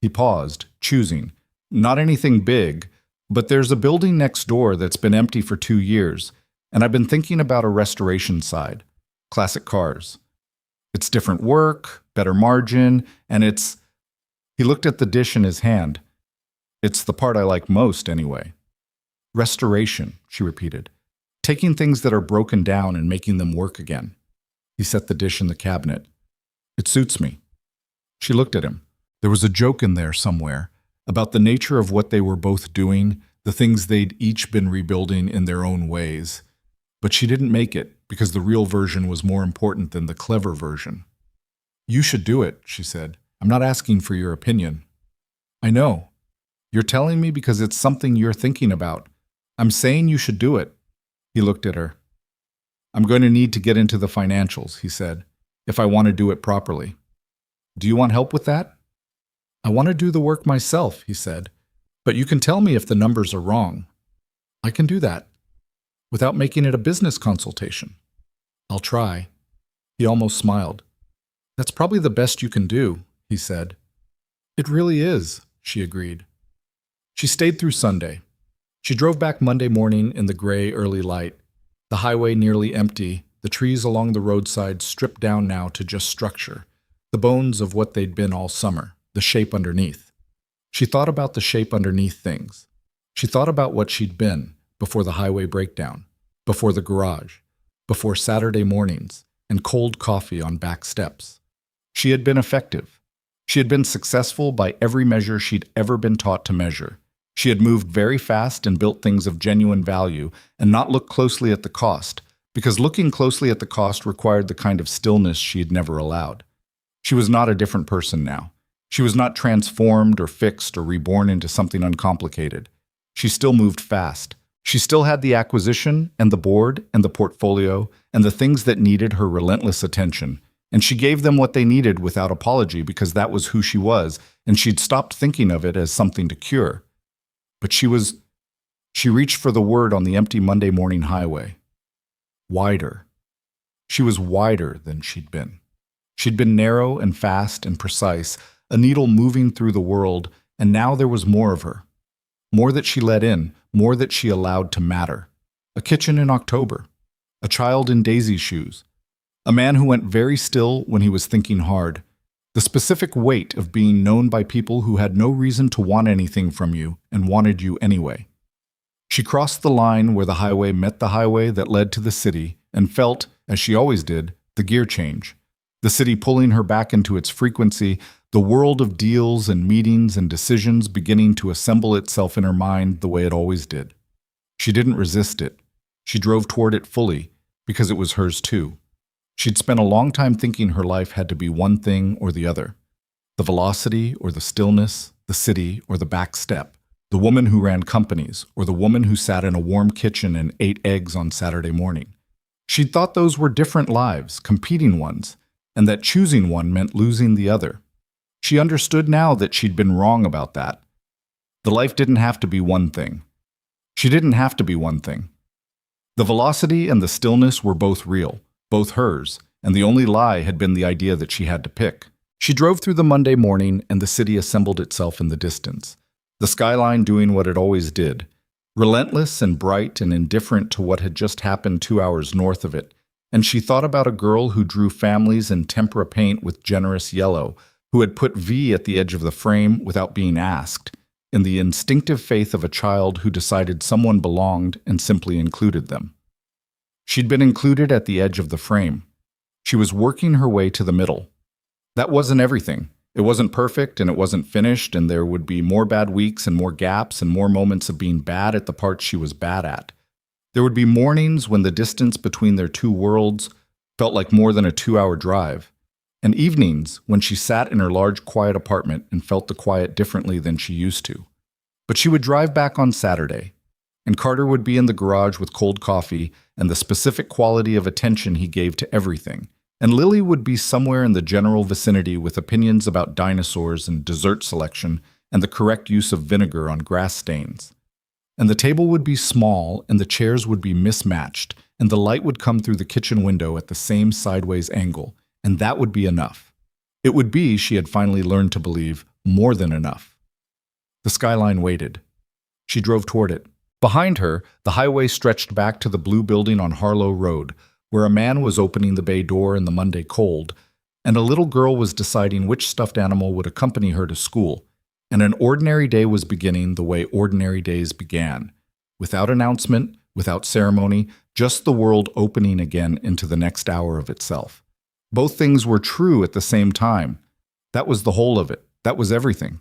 He paused, choosing. "Not anything big, but there's a building next door that's been empty for 2 years, and I've been thinking about a restoration side, classic cars. It's different work, better margin, and it's—" He looked at the dish in his hand. "It's the part I like most, anyway." "Restoration," she repeated. "Taking things that are broken down and making them work again." He set the dish in the cabinet. "It suits me." She looked at him. There was a joke in there somewhere about the nature of what they were both doing, the things they'd each been rebuilding in their own ways. But she didn't make it because the real version was more important than the clever version. "You should do it," she said. "I'm not asking for your opinion." "I know. You're telling me because it's something you're thinking about. I'm saying you should do it." He looked at her. "I'm going to need to get into the financials," he said, "if I want to do it properly. Do you want help with that?" "I want to do the work myself," he said, "but you can tell me if the numbers are wrong." "I can do that, without making it a business consultation." "I'll try." He almost smiled. "That's probably the best you can do," he said. "It really is," she agreed. She stayed through Sunday. She drove back Monday morning in the gray early light, the highway nearly empty, the trees along the roadside stripped down now to just structure, the bones of what they'd been all summer, the shape underneath. She thought about the shape underneath things. She thought about what she'd been before the highway breakdown, before the garage, before Saturday mornings, and cold coffee on back steps. She had been effective. She had been successful by every measure she'd ever been taught to measure. She had moved very fast and built things of genuine value and not looked closely at the cost, because looking closely at the cost required the kind of stillness she had never allowed. She was not a different person now. She was not transformed or fixed or reborn into something uncomplicated. She still moved fast. She still had the acquisition and the board and the portfolio and the things that needed her relentless attention, and she gave them what they needed without apology because that was who she was, and she'd stopped thinking of it as something to cure. But she reached for the word on the empty Monday morning highway. Wider. She was wider than she'd been. She'd been narrow and fast and precise, a needle moving through the world, and now there was more of her. More that she let in, more that she allowed to matter. A kitchen in October. A child in daisy shoes. A man who went very still when he was thinking hard. The specific weight of being known by people who had no reason to want anything from you and wanted you anyway. She crossed the line where the highway met the highway that led to the city and felt, as she always did, the gear change. The city pulling her back into its frequency, the world of deals and meetings and decisions beginning to assemble itself in her mind the way it always did. She didn't resist it. She drove toward it fully, because it was hers too. She'd spent a long time thinking her life had to be one thing or the other. The velocity or the stillness, the city or the back step, the woman who ran companies or the woman who sat in a warm kitchen and ate eggs on Saturday morning. She'd thought those were different lives, competing ones, and that choosing one meant losing the other. She understood now that she'd been wrong about that. The life didn't have to be one thing. She didn't have to be one thing. The velocity and the stillness were both real, both hers, and the only lie had been the idea that she had to pick. She drove through the Monday morning and the city assembled itself in the distance, the skyline doing what it always did, relentless and bright and indifferent to what had just happened 2 hours north of it, and she thought about a girl who drew families in tempera paint with generous yellow, who had put V at the edge of the frame without being asked, in the instinctive faith of a child who decided someone belonged and simply included them. She'd been included at the edge of the frame. She was working her way to the middle. That wasn't everything. It wasn't perfect and it wasn't finished, and there would be more bad weeks and more gaps and more moments of being bad at the parts she was bad at. There would be mornings when the distance between their two worlds felt like more than a 2-hour drive, and evenings when she sat in her large, quiet apartment and felt the quiet differently than she used to. But she would drive back on Saturday, and Carter would be in the garage with cold coffee and the specific quality of attention he gave to everything, and Lily would be somewhere in the general vicinity with opinions about dinosaurs and dessert selection and the correct use of vinegar on grass stains. And the table would be small, and the chairs would be mismatched, and the light would come through the kitchen window at the same sideways angle, and that would be enough. It would be, she had finally learned to believe, more than enough. The skyline waited. She drove toward it. Behind her, the highway stretched back to the blue building on Harlow Road, where a man was opening the bay door in the Monday cold, and a little girl was deciding which stuffed animal would accompany her to school, and an ordinary day was beginning the way ordinary days began, without announcement, without ceremony, just the world opening again into the next hour of itself. Both things were true at the same time. That was the whole of it. That was everything.